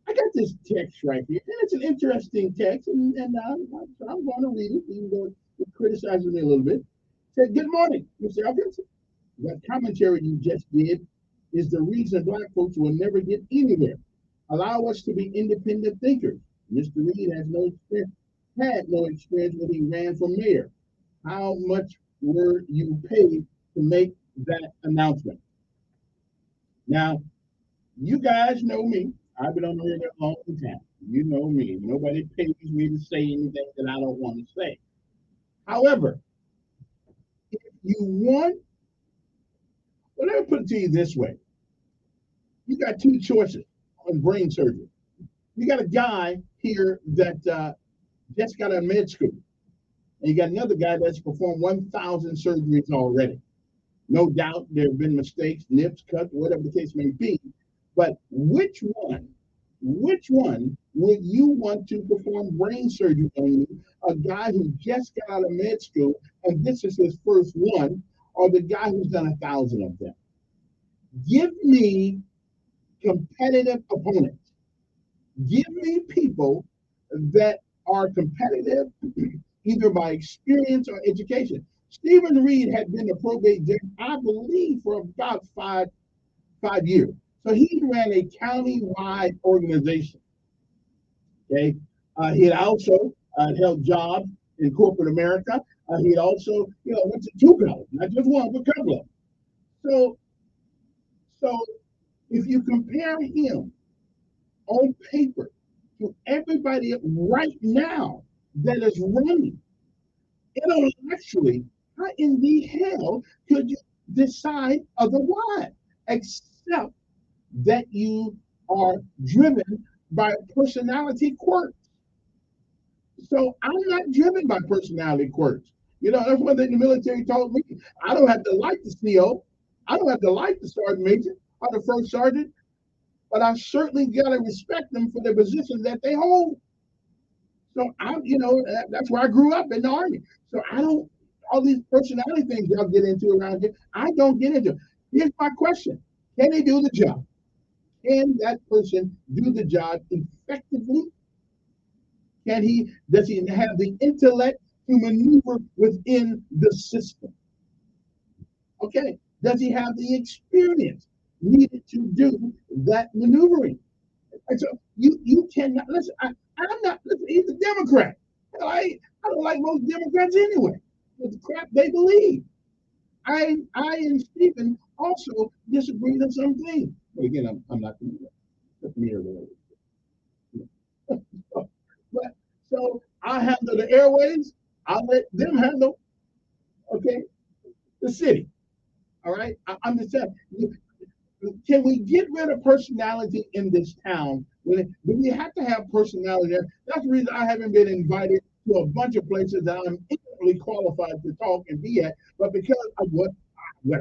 Speaker 17: got this text right here, and it's an interesting text, and I'm going to read it, even though it criticizes me a little bit. It said, "Good morning, Mr. Elkins. That commentary you just did is the reason Black folks will never get anywhere. Allow us to be independent thinkers. Mr. Reed had no experience when he ran for mayor. How much were you paid to make that announcement?" Now, you guys know me. I've been on the radio a long time. You know me. Nobody pays me to say anything that I don't want to say. However, if you want, well, let me put it to you this way. You got two choices on brain surgery. You got a guy here that just got out of med school. And you got another guy that's performed 1,000 surgeries already. No doubt there have been mistakes, nips, cuts, whatever the case may be. But which one would you want to perform brain surgery on you? A guy who just got out of med school and this is his first one, or the guy who's done 1,000 of them? Give me competitive opponents. Give me people that are competitive either by experience or education. Stephen Reed had been a probate judge, I believe, for about five years. So he ran a county-wide organization. Okay, he had also held jobs in corporate America. He had also, went to 2 colleges, not just one, but a couple of them. So if you compare him on paper to everybody right now that is running, intellectually, how in the hell could you decide otherwise, except that you are driven by personality quirks? So I'm not driven by personality quirks. That's one thing the military told me. I don't have to like the CO. I don't have to like the sergeant major or the first sergeant, but I certainly got to respect them for the positions that they hold. So that's where I grew up, in the Army. So I don't, all these personality things y'all get into around here, I don't get into. Here's my question. Can they do the job? Can that person do the job effectively? Does he have the intellect to maneuver within the system? Okay. Does he have the experience needed to do that maneuvering? And so you cannot listen. I'm not. Listen, he's a Democrat. I don't like most Democrats anyway. It's the crap they believe. I and Stephen also disagree on some things. But again, I'm not going to do that. But so I handle the airways. I'll let them handle, okay, the city. All right. I'm just saying. Can we get rid of personality in this town? Do we have to have personality there? That's the reason I haven't been invited to a bunch of places that I'm equally qualified to talk and be at, but because of what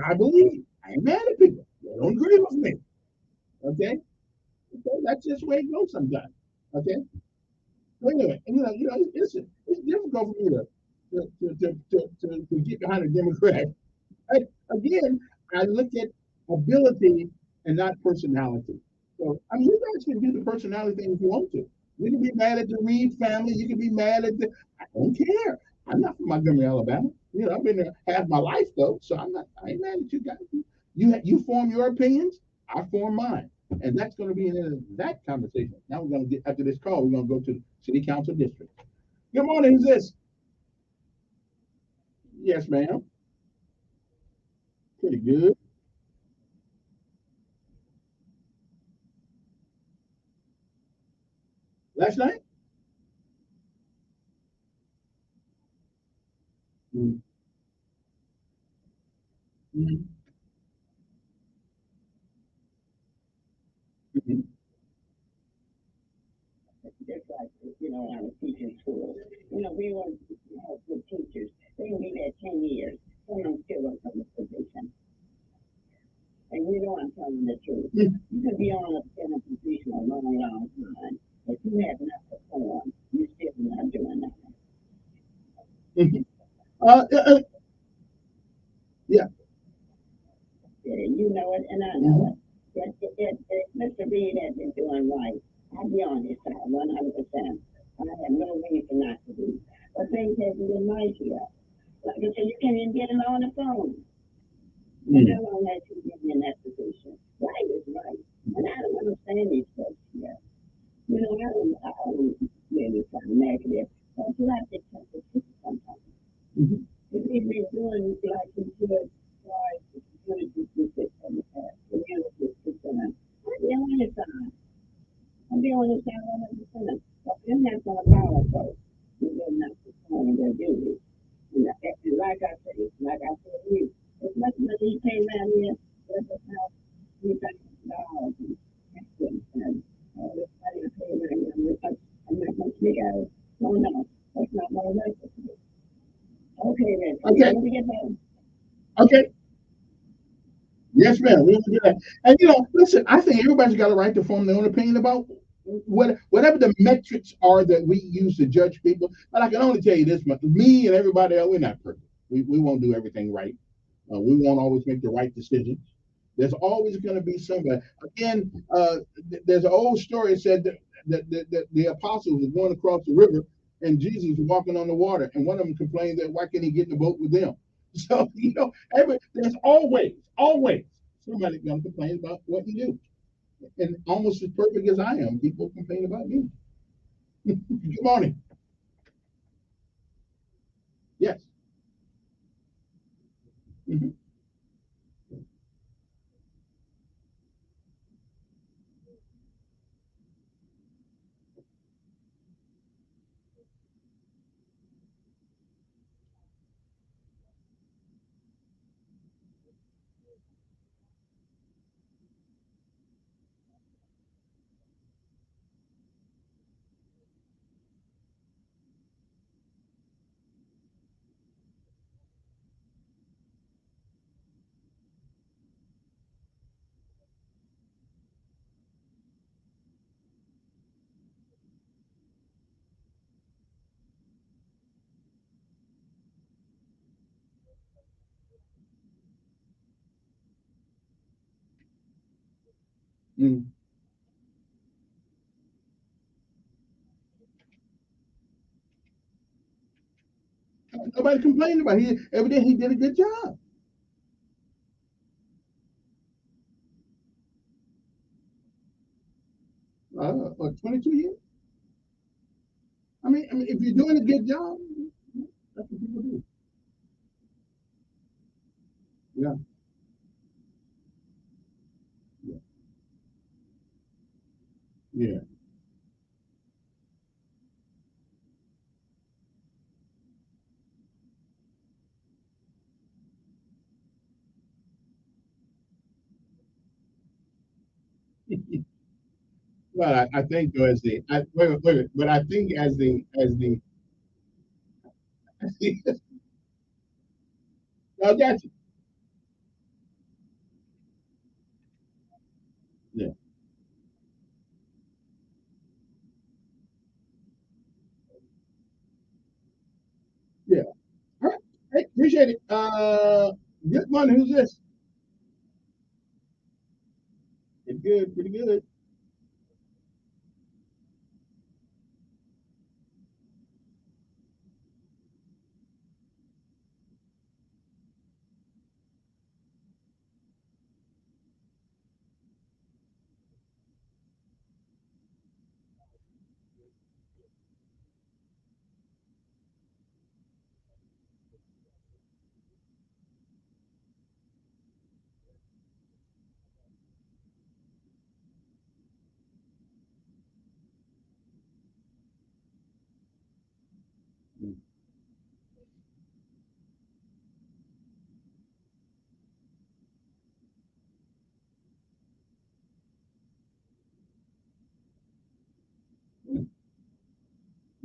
Speaker 17: I believe. I ain't mad at people. They don't agree with me. Okay? That's just the way it goes sometimes. Okay? So anyway, it's difficult for me to get behind a Democrat. Again, I look at ability and not personality. So, you guys can do the personality thing if you want to. You can be mad at the Reed family. You can be mad at I don't care. I'm not from Montgomery, Alabama. I've been there half my life, though. So I ain't mad at you guys. You form your opinions. I form mine. And that's going to be in that conversation. Now we're going to get, after this call, we're going to go to the City Council District. Good morning. Who's this? Yes, ma'am. Pretty good. Last night? Mm. Mhm. Mhm.
Speaker 4: Just like, when I was teaching school. We want to have good teachers. They can be there 10 years. Some of them still work on the position. And I'm telling the truth.
Speaker 17: Mm.
Speaker 4: You could be in a position a long, long time. If you have not performed, you're still not doing nothing.
Speaker 17: Mhm. Yeah.
Speaker 4: Yeah, you know it, and I know it. If Mr. Reed has been doing right, I'll be honest, 100%. I have no reason not to be. But things haven't been right here. Like I said, you can't even get him on the phone.
Speaker 17: Mm.
Speaker 4: How long has he been in that position? Right is right. And I don't understand these folks here. I don't really sound negative, but you have to take the truth sometimes.
Speaker 17: Mhm.
Speaker 4: If he's been doing like he should, why the community is in the past. The community is concerned. I'm the only side. I'm the only side 100%. But they're not going to follow folks. They're not performing their duties. And like I said to you, as much as he came around here, there's about $3,000 and all this money to pay around here. I'm not going to speak out. No, that's not my life. Okay, then.
Speaker 17: Okay.
Speaker 4: Let me get home.
Speaker 17: Okay. Yes, ma'am. We will do that. And listen, I think everybody's got a right to form their own opinion about whatever the metrics are that we use to judge people. But I can only tell you this much: me and everybody else, we're not perfect. We won't do everything right. We won't always make the right decisions. There's always going to be somebody. Again, there's an old story that said that the apostles were going across the river and Jesus was walking on the water, and one of them complained that why can't he get in the boat with them? So there's always somebody going to complain about what you do, and almost as perfect as I am, people complain about me. Good morning. Yes. Mhm. Mm. Nobody complained about it. Every day he did a good job. 22 years. I mean, if you're doing a good job, that's what people do. Yeah. Yeah. Yeah. Well, I think though, wait, but I think as the I got you. Yeah. Yeah. All right. Hey, appreciate it. Good morning. Who's this? It's good. Pretty good.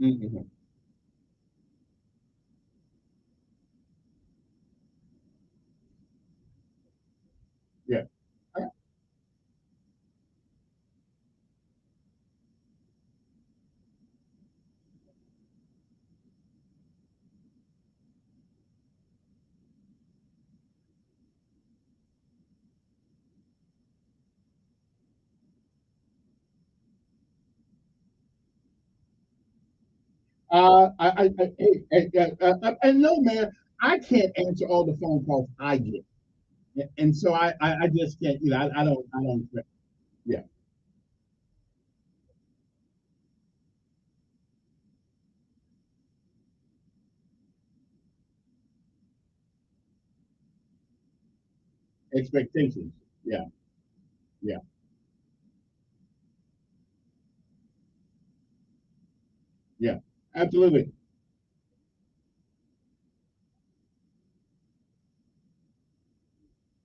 Speaker 17: Mm-hmm. Yeah. And no, man, I can't answer all the phone calls I get, and so I just can't. I don't. Yeah, expectations. Yeah, yeah, yeah, absolutely.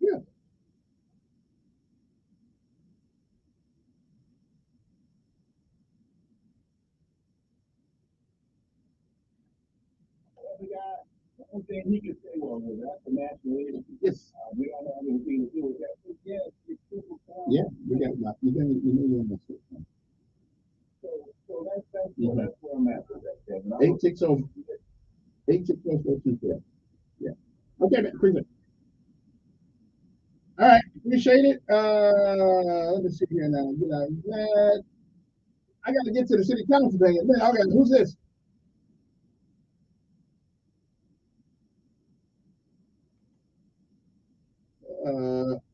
Speaker 17: Yeah.
Speaker 21: The guy, the only thing he can say, well, that's the national entity.
Speaker 17: Yes.
Speaker 21: We don't have anything to do with that. But yeah, it's super fun.
Speaker 17: Yeah, you got
Speaker 21: So, that's where I'm at with that, Kevin.
Speaker 17: 860 860 Yeah. Okay, man. Appreciate it. All right. Appreciate it. Let me see here now. I got to get to the city council thing. Man, okay, who's this?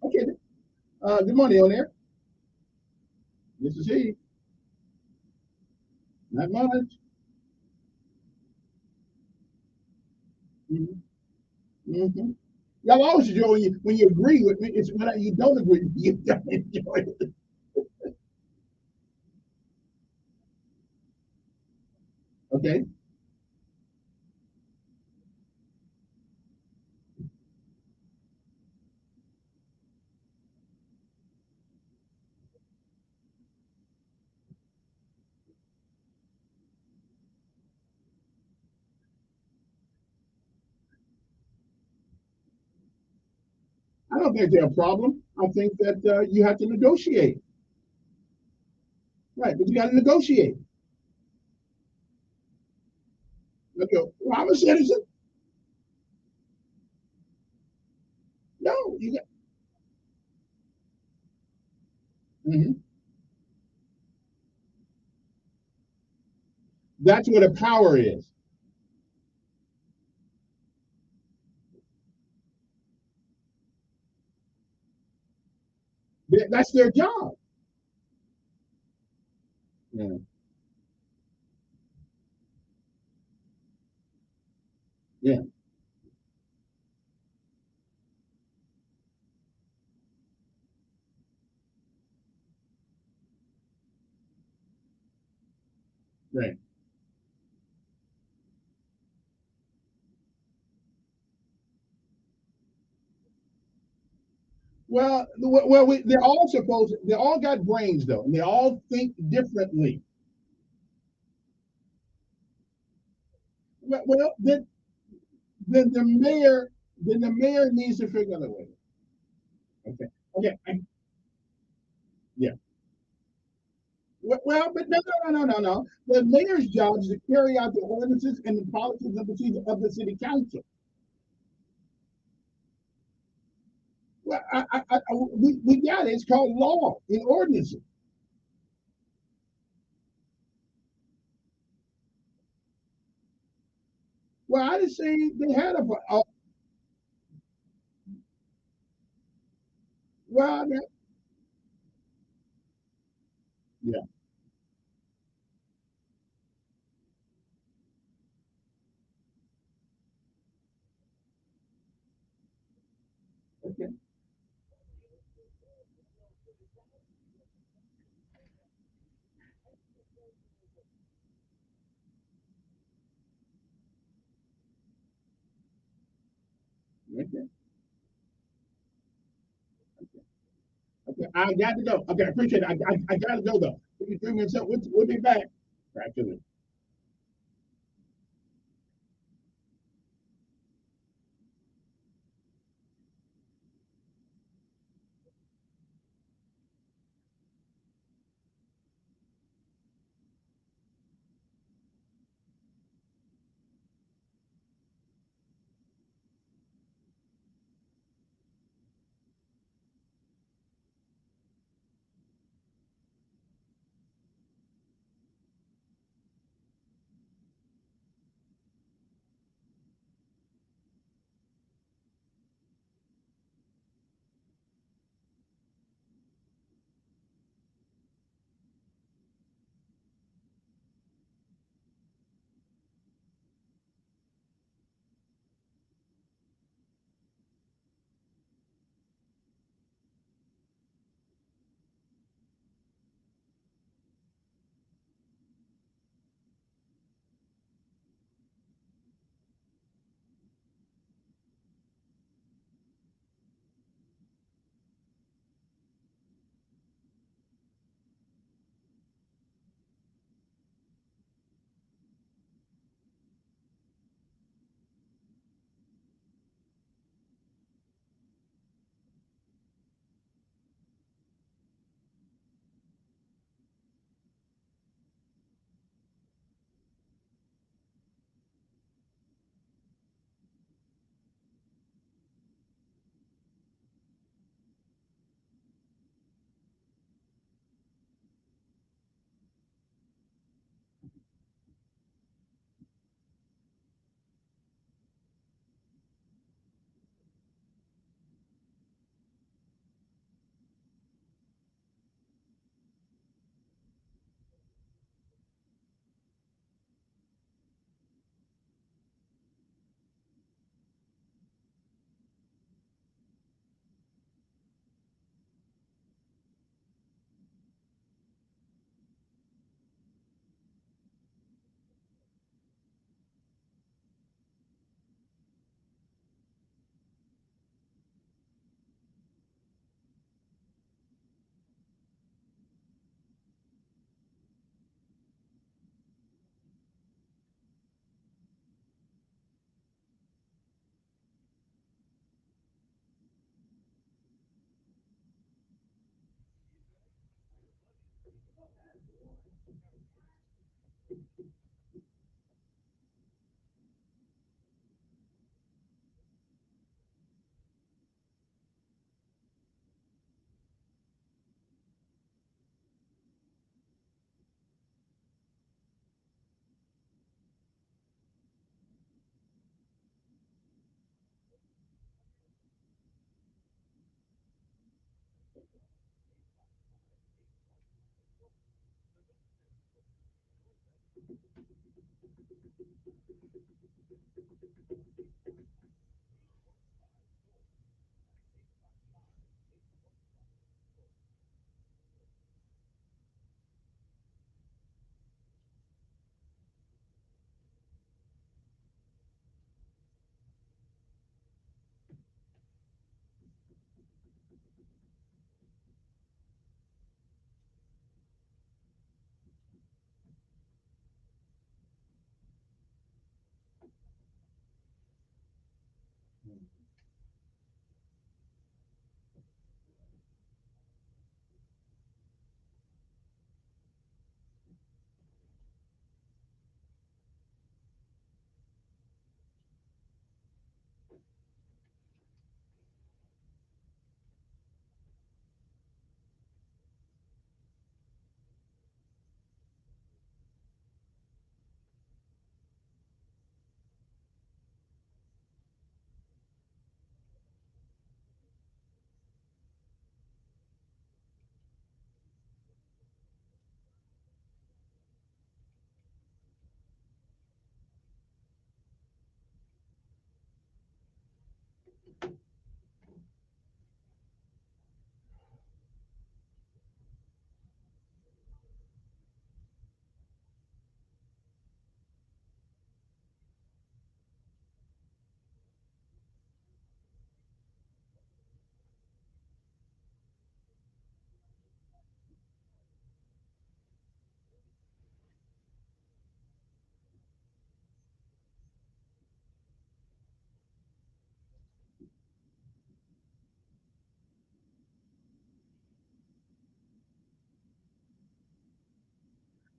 Speaker 17: Okay. Good morning on there. This is he. Not much. Mm-hmm. Y'all always enjoy when you agree with me. It's when you don't agree, you don't enjoy it. Okay. I don't think there's a problem. I think that you have to negotiate. Right, but you got to negotiate. Okay, well, I'm a citizen. No, you got. Mhm. That's where the power is. That's their job. Yeah, yeah, right. They're all supposed. They all got brains though, and they all think differently. Well, then the mayor needs to figure out a way. Okay, okay, yeah. Well, but no. The mayor's job is to carry out the ordinances and the policies and procedures of the city council. Well, we got it. It's called law and ordinances. Well, I just say they had a well, yeah, okay, okay, okay. I got to go. Okay, I appreciate it. I got to go though. If you 3 minutes up, we'll be back. Absolutely.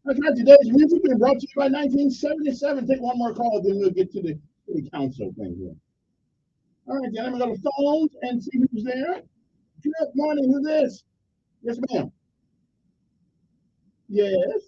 Speaker 17: That's right. Today's music being brought to you by 1977. Take one more call, then we'll get to the city council thing here. All right, then I'm going to go to phones and see who's there. Good morning. Who's this? Yes, ma'am. Yes.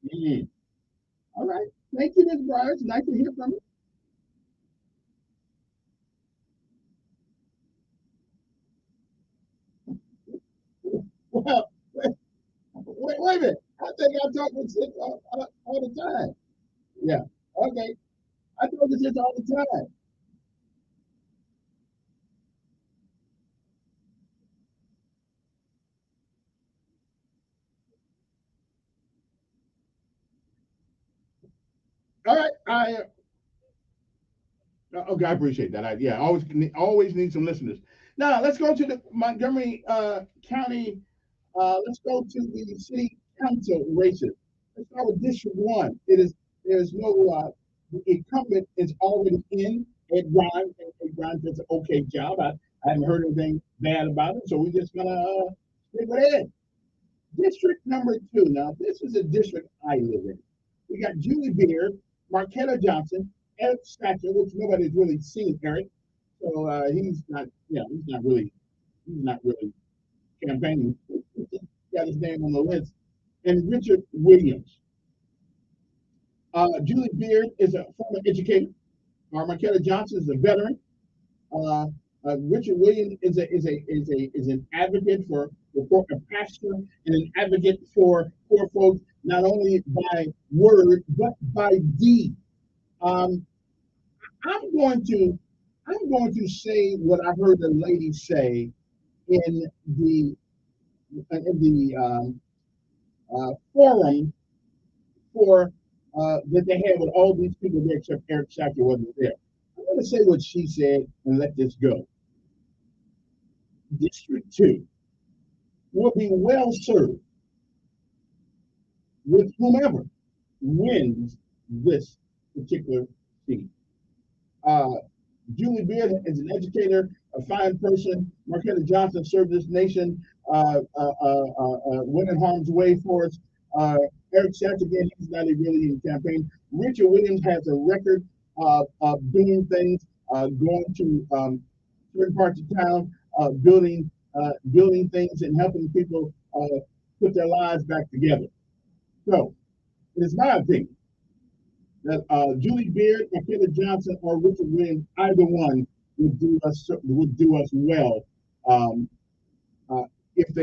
Speaker 17: Yeah. All right. Thank you, Ms. Bryars. Nice to hear from you. Well, wait a minute. I think I talk with sis all the time. Yeah. Okay. I talk with sis all the time. All right. Okay, I appreciate that. Yeah, always need some listeners. Now let's go to the Montgomery County. Let's go to the city council races. Let's start with District 1. There's no the incumbent is already in. Ed Grimes, and Ed Grimes does an okay job. I haven't heard anything bad about it, so we're just gonna stick with Ed. District number 2. Now this is a district I live in. We got Julie Beard, Marquetta Johnson, Eric Stacher, which nobody's really seen Eric. So he's not really campaigning. Got his name on the list. And Richard Williams. Julie Beard is a former educator. Marquetta Johnson is a veteran. Richard Williams is an advocate for a pastor and an advocate for poor folks, not only by word but by deed. I'm going to say what I heard the lady say in the forum for that they had with all these people there except Eric Sacker wasn't there. I'm going to say what she said and let this go. District 2 will be well served with whomever wins this particular seat. Julie Beard is an educator, a fine person. Marquetta Johnson served this nation, went in harm's way for us. Eric Satch, again, he's not really in campaign. Richard Williams has a record of doing things, going to certain parts of town, building things and helping people put their lives back together. So, it is my opinion that Julie Beard, Marquetta Johnson, or Richard Williams, either one would do us well if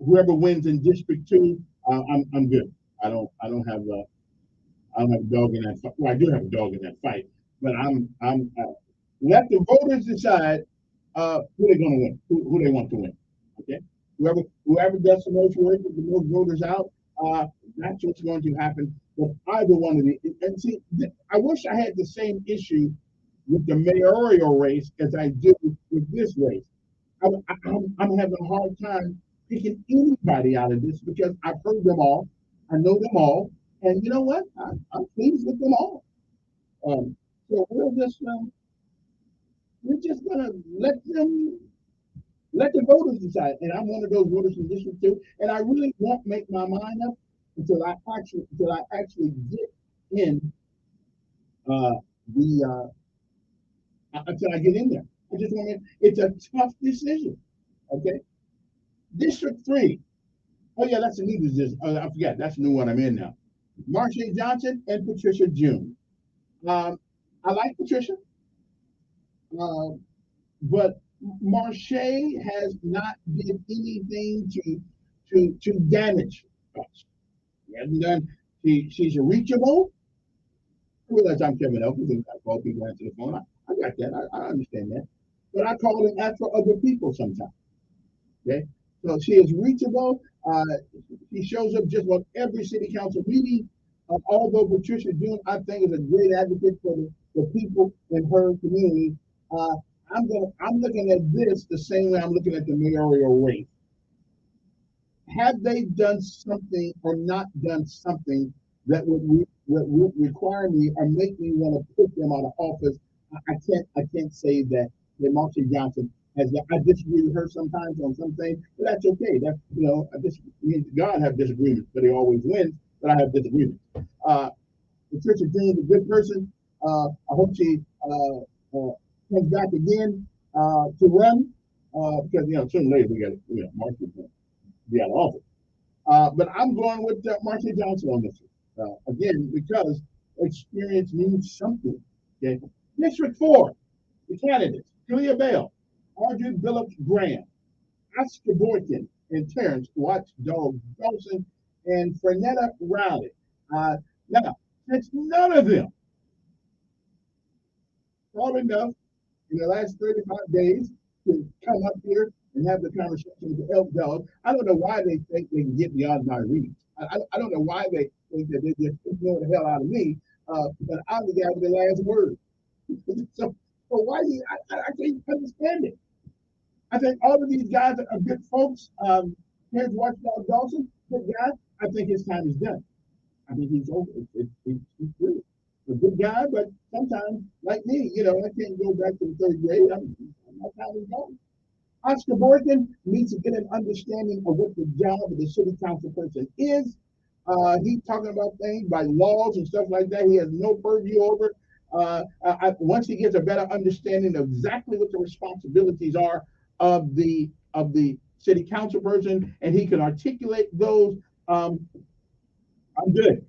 Speaker 17: whoever wins in District 2. I'm good. I don't have a dog in that fight. Well, I do have a dog in that fight, but I'm let the voters decide who they're going to win, who they want to win. Okay, whoever does the most work with the most voters out, that's what's going to happen with either one of the. And see, I wish I had the same issue with the mayoral race as I do with this race. I'm having a hard time picking anybody out of this because I've heard them all, I know them all, and you know what? I'm pleased with them all. So we're just gonna let the voters decide. And I'm one of those voters from District 2, and I really won't make my mind up until I actually get in until I get in there. It's a tough decision. Okay. District 3. Oh yeah, that's a new decision. I forgot. That's the new one I'm in now. Marsha Johnson and Patricia June. I like Patricia, but Marsha has not did anything to damage us. She hasn't done. She's reachable. I realize I'm Kevin Elkins and I call people answer the phone. I got that. I understand that. But I call and ask for other people sometimes. Okay. So she is reachable. She shows up just about every city council meeting. Although Patricia June, I think, is a great advocate for the people in her community. I'm looking at this the same way I'm looking at the mayoral race. Have they done something or not done something that would require me or make me want to put them out of office? I can't say that Marsha Johnson has. I disagree with her sometimes on some things, but that's okay. That's me and God have disagreements, but he always wins. But I have disagreements. Patricia June is a good person. I hope she comes back again to run because sooner or later we got Marsha to be out of office. But I'm going with Marsha Johnson on this one. Again, because experience means something. Okay. District 4, the candidates: Julia Bell, Audrey Billups Graham, Oscar Boykin, and Terrence Watchdog Dawson, and Fernetta Riley. Now, since none of them thought enough in the last 35 days to come up here and have the conversation with the elk dog, I don't know why they think they can get beyond my reach. I don't know why they think that they just ignore the hell out of me but I'm the guy with the last word. so why do you, I can't understand it. I think all of these guys are good folks. Here's Watchdog Dawson, good guy. I think his time is done. I mean, he's over. He's through. A good guy, but sometimes, like me, you know, I can't go back to the third grade. My time is gone. Oscar Boykin needs to get an understanding of what the job of the city council person is. He's talking about things by laws and stuff like that. He has no purview over. Once he gets a better understanding of exactly what the responsibilities are of the city council person, and he can articulate those, I'm good.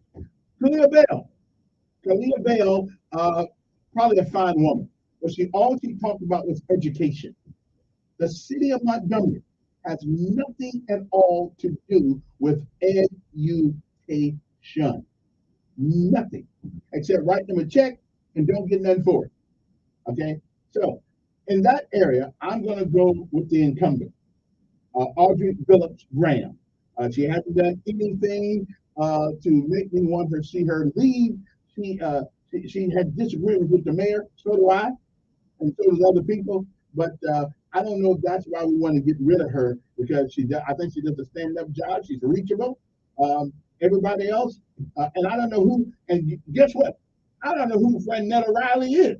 Speaker 17: Kalia Bell, probably a fine woman, but all she talked about was education. The city of Montgomery has nothing at all to do with education. Nothing, except write them a check and don't get nothing for it. Okay, so in that area, I'm going to go with the incumbent, Audrey Phillips Graham. She hasn't done anything to make me want to see her leave. She had disagreements with the mayor. So do I, and so does other people. But I don't know if that's why we want to get rid of her, because I think she does a stand-up job. She's reachable. Everybody else, and I don't know who. And guess what? I don't know who Franetta Riley is.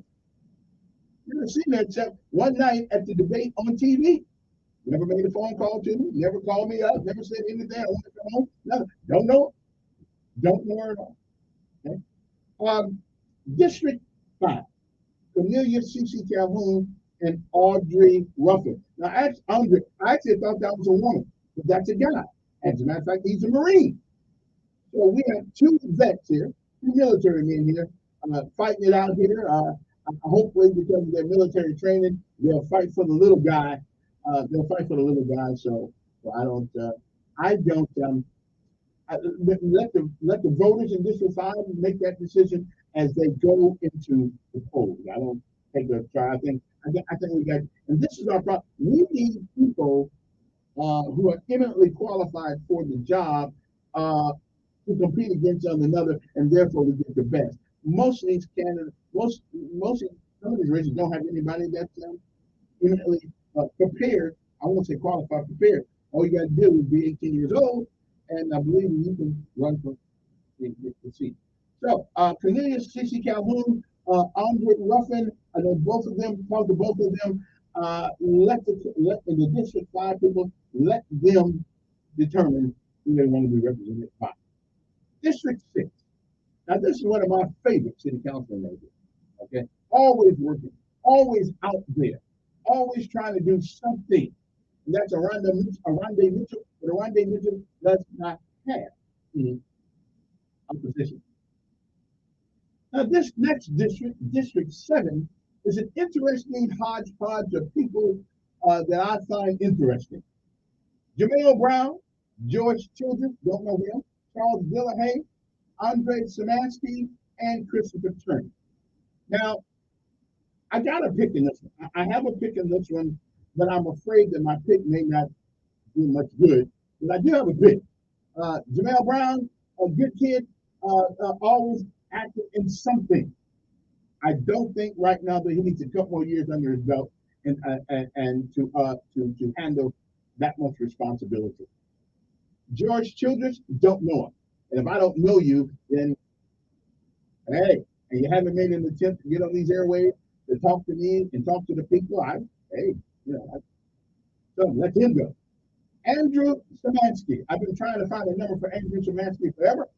Speaker 17: You never seen her except one night at the debate on TV. Never made a phone call to me. Never called me up. Never said anything. I want to come home. Nothing. Don't know. Don't know her at all. Okay. District 5. Cornelia C.C. Calhoun and Audrey Ruffin. Now, I actually thought that was a woman, but that's a guy. As a matter of fact, he's a Marine. So we have two vets here, two military men here, fighting it out here. Hopefully, because of their military training, they'll fight for the little guy. So let the voters in District 5 make that decision as they go into the polls. I don't take a try. I think we got, and this is our problem. We need people who are eminently qualified for the job to compete against one another, and therefore we get the best. Most of these candidates, some of these races don't have anybody that's eminently prepared. I won't say qualified, prepared. All you got to do is be 18 years old, and I believe you can run for the seat. So, Cornelius C.C. Calhoun, Andre Ruffin, I know both of them, talk to both of them. Let in the District 5 people, let them determine who they want to be represented by. District 6. Now, this is one of my favorite city council members. Okay, always working, always out there, always trying to do something. And that's Aranda Mitchell, but Aranda Mitchell does not have any opposition. Now, this next district, District 7, is an interesting hodgepodge of people that I find interesting. Jamel Brown, George Childress, don't know him, Charles Dillahay, Andre Szymanski, and Christopher Turner. Now, I got a pick in this one. I have a pick in this one, but I'm afraid that my pick may not do much good. But I do have a pick. Jamel Brown, a good kid, always active in something. I don't think right now that he needs a couple more years under his belt and to handle that much responsibility. George Childress, don't know him. And if I don't know you, then hey, and you haven't made an attempt to get on these airwaves to talk to me and talk to the people, so let him go. Andrew Szymanski. I've been trying to find a number for Andrew Szymanski forever.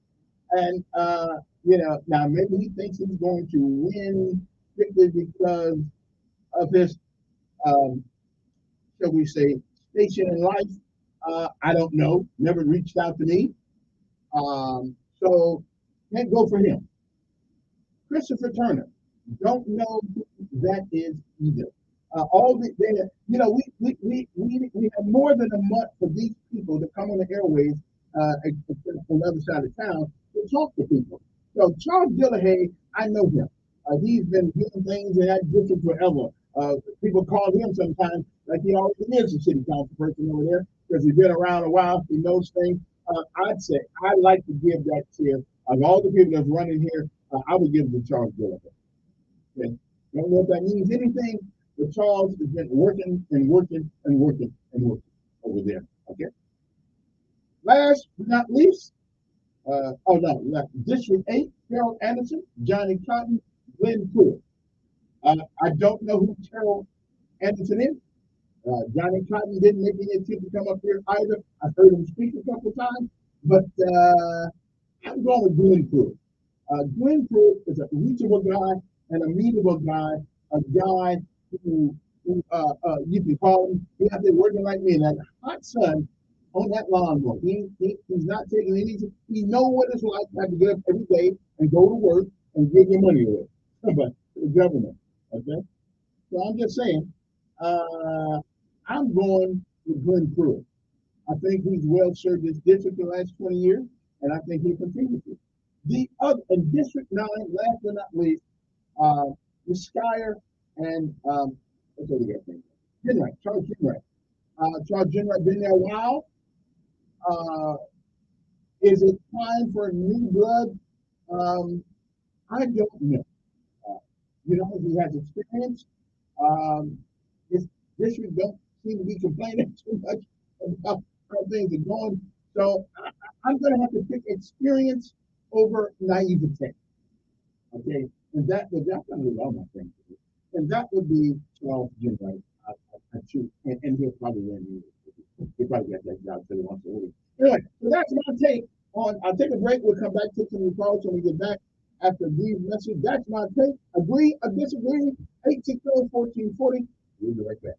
Speaker 17: And now maybe he thinks he's going to win strictly because of his shall we say, station in life. I don't know. Never reached out to me. So can't go for him. Christopher Turner. Don't know who that is either. We have more than a month for these people to come on the airwaves on the other side of town to talk to people. So Charles Dillahay, I know him. He's been doing things in that district forever. People call him sometimes like he always is a city council person over there because he's been around a while. He knows things. I'd say I'd like to give that to of all the people that's running here I would give it to Charles Gillespie. Okay? Don't know if that means anything, but Charles has been working and working and working and working over there. Okay. Last but not least, District 8, Carol Anderson, Johnny Cotton, Glenn Pruitt. I don't know who Carol Anderson is. Johnny Cotton didn't make any attempt to come up here either. I heard him speak a couple times, but I'm going with Glenn Pruitt. Glenn Pruitt is a reachable guy and a meetable guy, a guy who you can call him. He out there working like me in that hot sun on that lawnmower. He's not taking any. He knows what it's like to have to get up every day and go to work and give your money away, but the government. Okay, so I'm just saying. I'm going with Glenn Pruitt. I think he's well served this district the last 20 years, and I think he'll continue to. The other in District 9, last but not least, the Skyer and what's the other guy's name? Jenright, Charles Jenright. Charles Jenright been there a while. Is it time for new blood? I don't know. He has experience. His district don't seem to be complaining too much about how things are going. So I'm going to have to pick experience over naivete. Okay, and that's going to be all my things. And that would be Charles Jenright. I choose, and he'll probably win. He'll probably get that job so he wants to win. Anyway, so that's my take on. I'll take a break. We'll come back to some calls when we get back after these messages. That's my take. Agree or disagree? 860-1440. We'll be right back.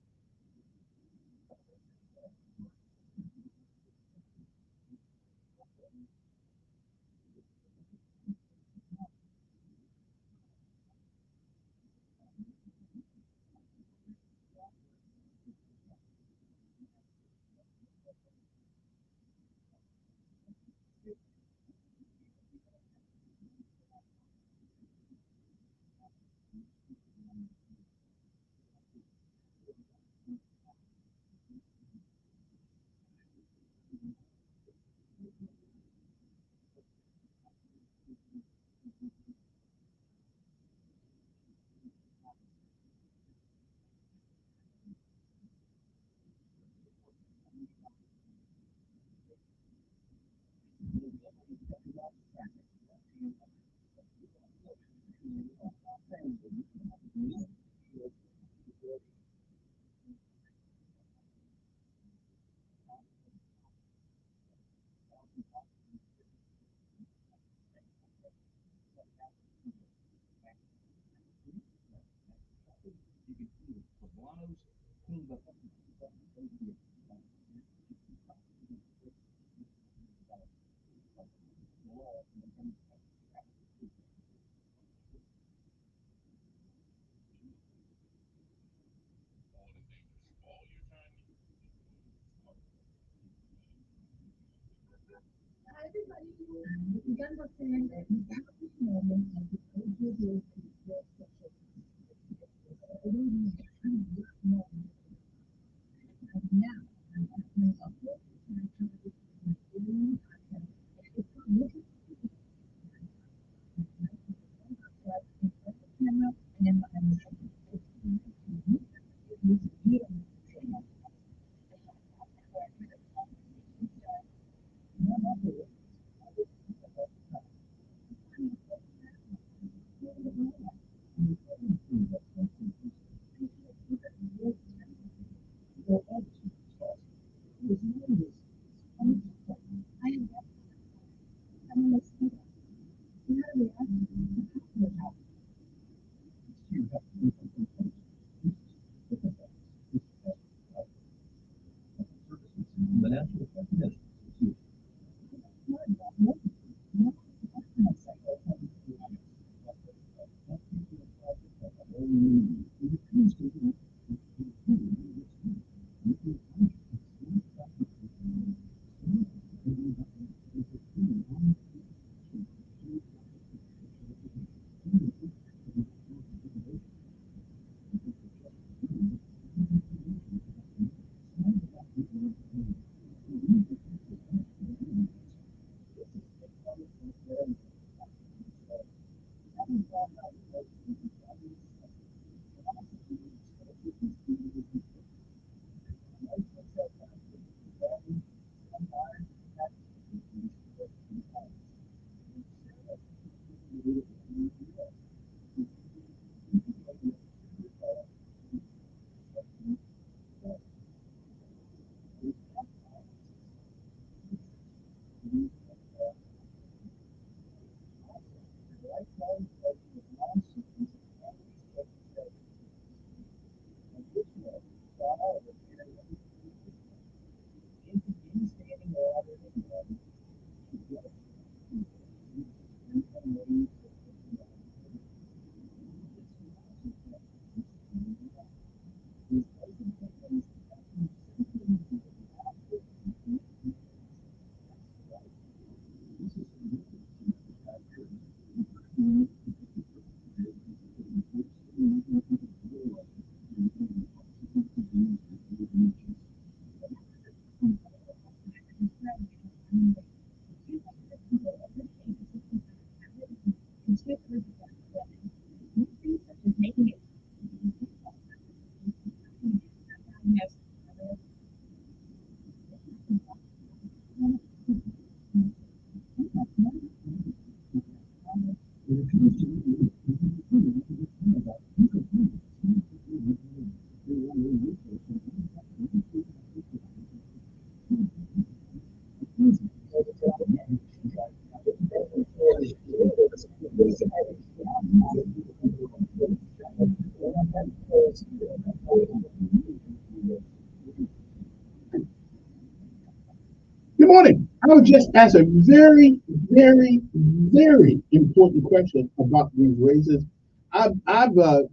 Speaker 17: I would just ask a very, very, very important question about these races. I've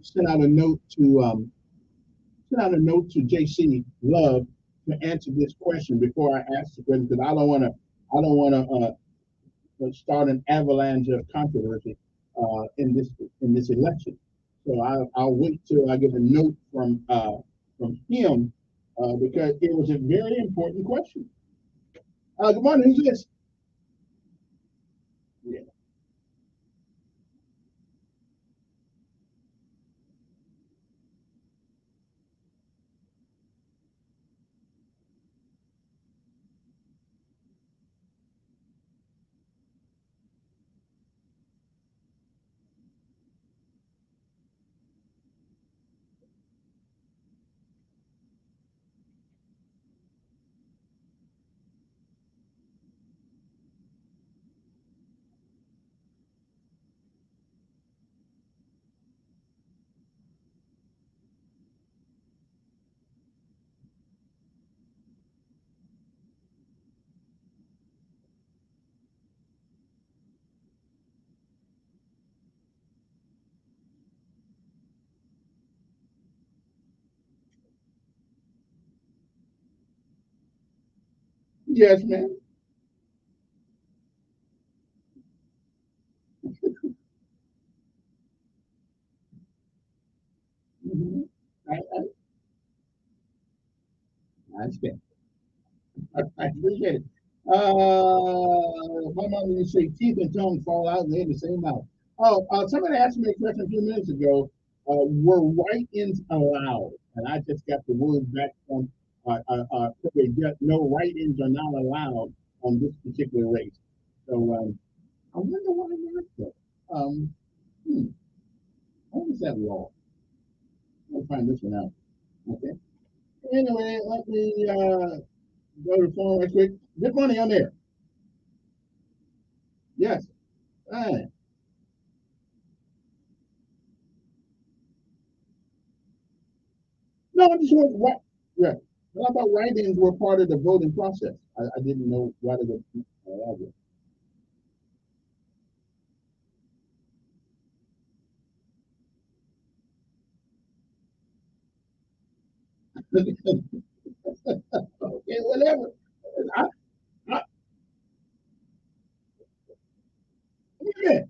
Speaker 17: sent out a note to JC Love to answer this question before I ask the question, because I don't want to start an avalanche of controversy in this election. So I'll wait till I get a note from him because it was a very important question. Good morning. Who's this? Yeah. Yes, ma'am. Mhm. I understand. I appreciate it. My mom used to say teeth and tongue fall out and they're the same mouth. Oh, somebody asked me a question a few minutes ago. Were write-ins allowed? And I just got the word back from no write-ins are not allowed on this particular race. So I wonder why not though. Hmm, what is that law? I'll find this one out. Okay. Anyway, let me go to the phone right quick. Good morning, I'm there. Yes. Fine. No, I just want what. Yeah. What about write-ins were part of the voting process? I didn't know why they were allowed it. Okay, whatever. I, wait a minute.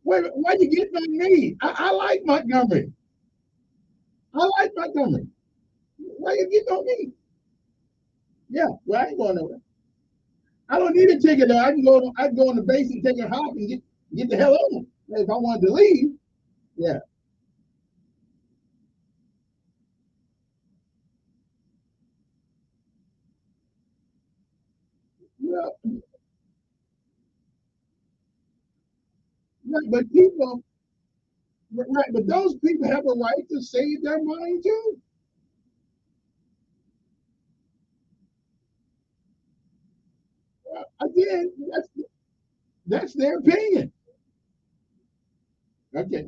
Speaker 17: Wait a minute. Why you getting on me? I like Montgomery. I like Montgomery. Why you getting on me? Yeah, well, I ain't going nowhere. I don't need a ticket though. I can go on the base and take a hop and get the hell on. If I wanted to leave, yeah. Well, right, but people, right, but those people have a right to save their money too. Again, that's their opinion. Okay.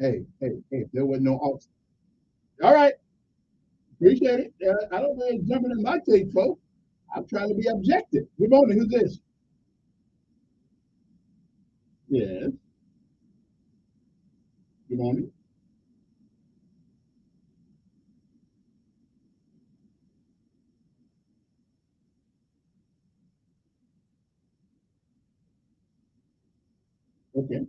Speaker 17: Hey, there was no option. All right, appreciate it. I don't really jumping in my take, folks. I'm trying to be objective. Good morning. Who's this? Yes. Good morning. Okay.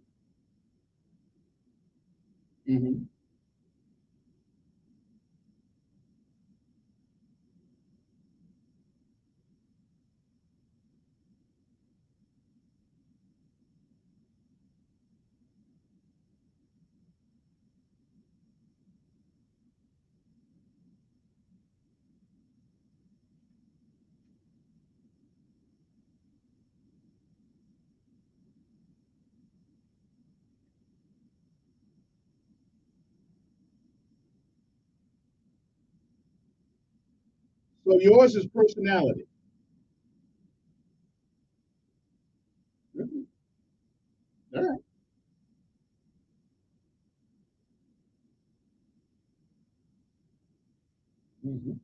Speaker 17: Mm-hmm. So yours is personality. Mhm. All right. Mhm.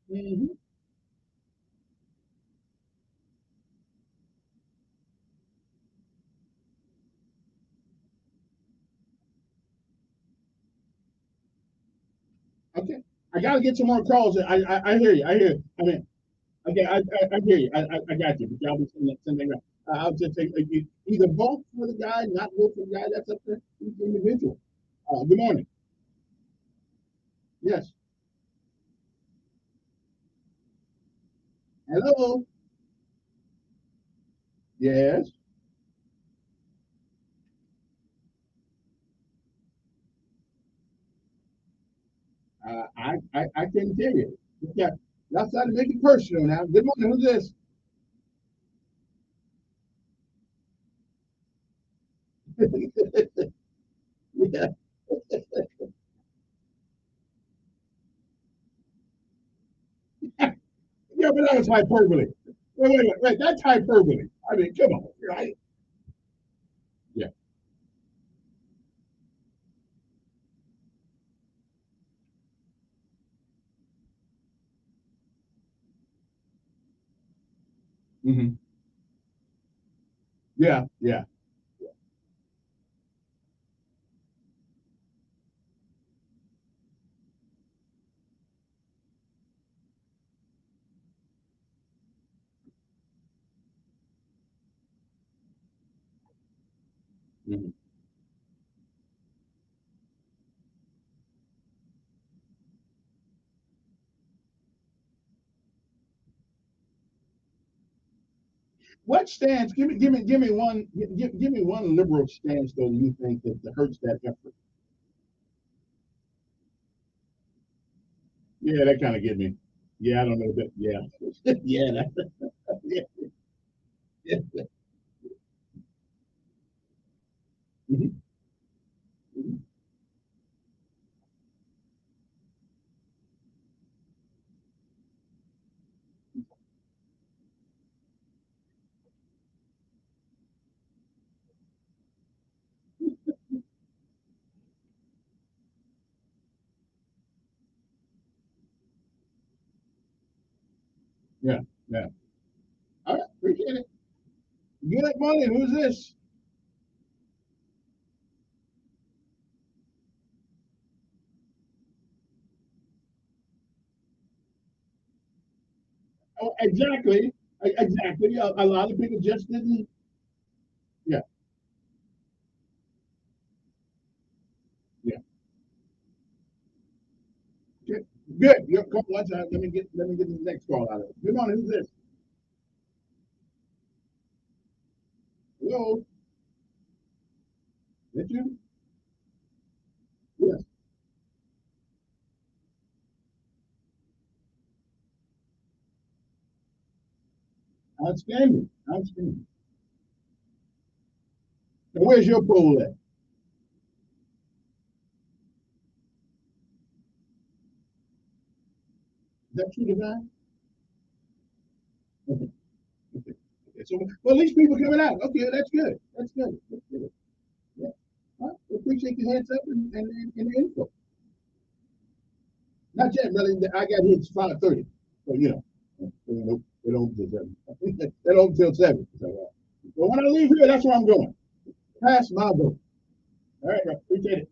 Speaker 17: Mhm. Okay. I got to get some more calls. I hear you. I hear you. I mean, okay, I hear you. I got you. But y'all be sending that. I'll just say you either vote for the guy, not vote for the guy. That's up to each individual. Good morning. Yes. Hello. Yes. I can tell you. Yeah. Y'all started to make it personal now. Good morning. Who's this? Yeah. Yeah, but that was hyperbole. Wait. That's hyperbole. I mean, come on, right? Yeah. Hmm. Yeah. Yeah. Hmm. What stance? Give me one. Give me one liberal stance though. You think that hurts that effort? Yeah, that kind of get me. Yeah, I don't know that. Yeah, yeah, yeah, yeah. Mhm, mhm. Yeah, yeah. All right, appreciate it. Good morning. Who's this? Oh, exactly, exactly. A lot of people just didn't. Yeah, yeah. Good. Good. You're, come on, let me get the next call out of it. Good morning. Who's this? Hello. That you? Yes. Outstanding. Outstanding. Now, where's your poll at? Is that true, Divine? Okay. Okay. Okay. So, well, at least people coming out. Okay, that's good. That's good. That's good. Yeah. Well, we appreciate the heads up and the info. Not yet, really. I got here at 5:30. So, they don't till 7. They don't till 7. So, but when I leave here, that's where I'm going. Pass my vote. All right, right. Appreciate it.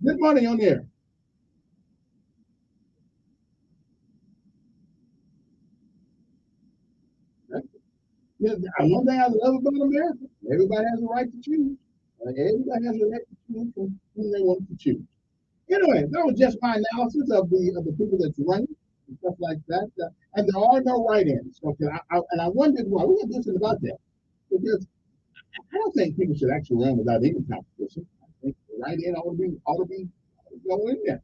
Speaker 17: Good morning on there. Yeah, one thing I love about America, everybody has a right to choose. Everybody has a right to choose who they want to choose. Anyway, that was just my analysis of the people that's running and stuff like that. And there are no write-ins. Okay, and I wondered why. We had this about that because I don't think people should actually run without any competition. I think the write-in ought to be go in there.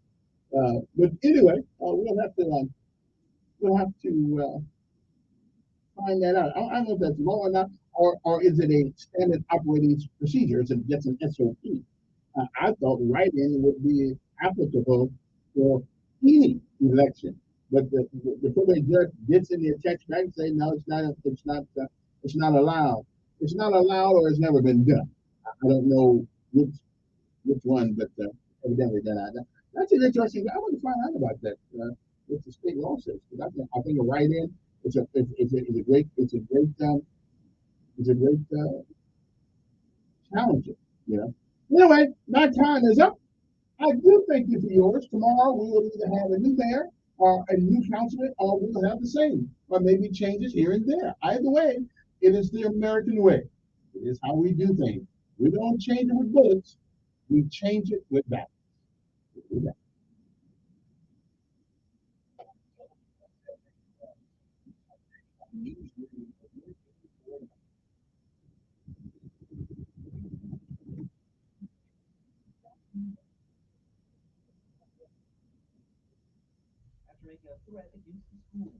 Speaker 17: But anyway, we'll have to find that out. I don't know if that's law or not, or is it a standard operating procedure? Is it just an SOP? I thought write-in would be applicable for any election, but the probate judge gets in their text back and say no, it's not allowed. It's not allowed, or it's never been done. I don't know which one, but evidently that. That's an interesting. I want to find out about that. What the state law says, because I think a write-in it's a great challenge. You know. Anyway, my time is up. I do thank you for yours. Tomorrow we will either have a new mayor or a new councilman, or we will have the same, or maybe changes here and there. Either way, it is the American way. It is how we do things. We don't change it with bullets. We change it with that.
Speaker 5: After making a threat against the school.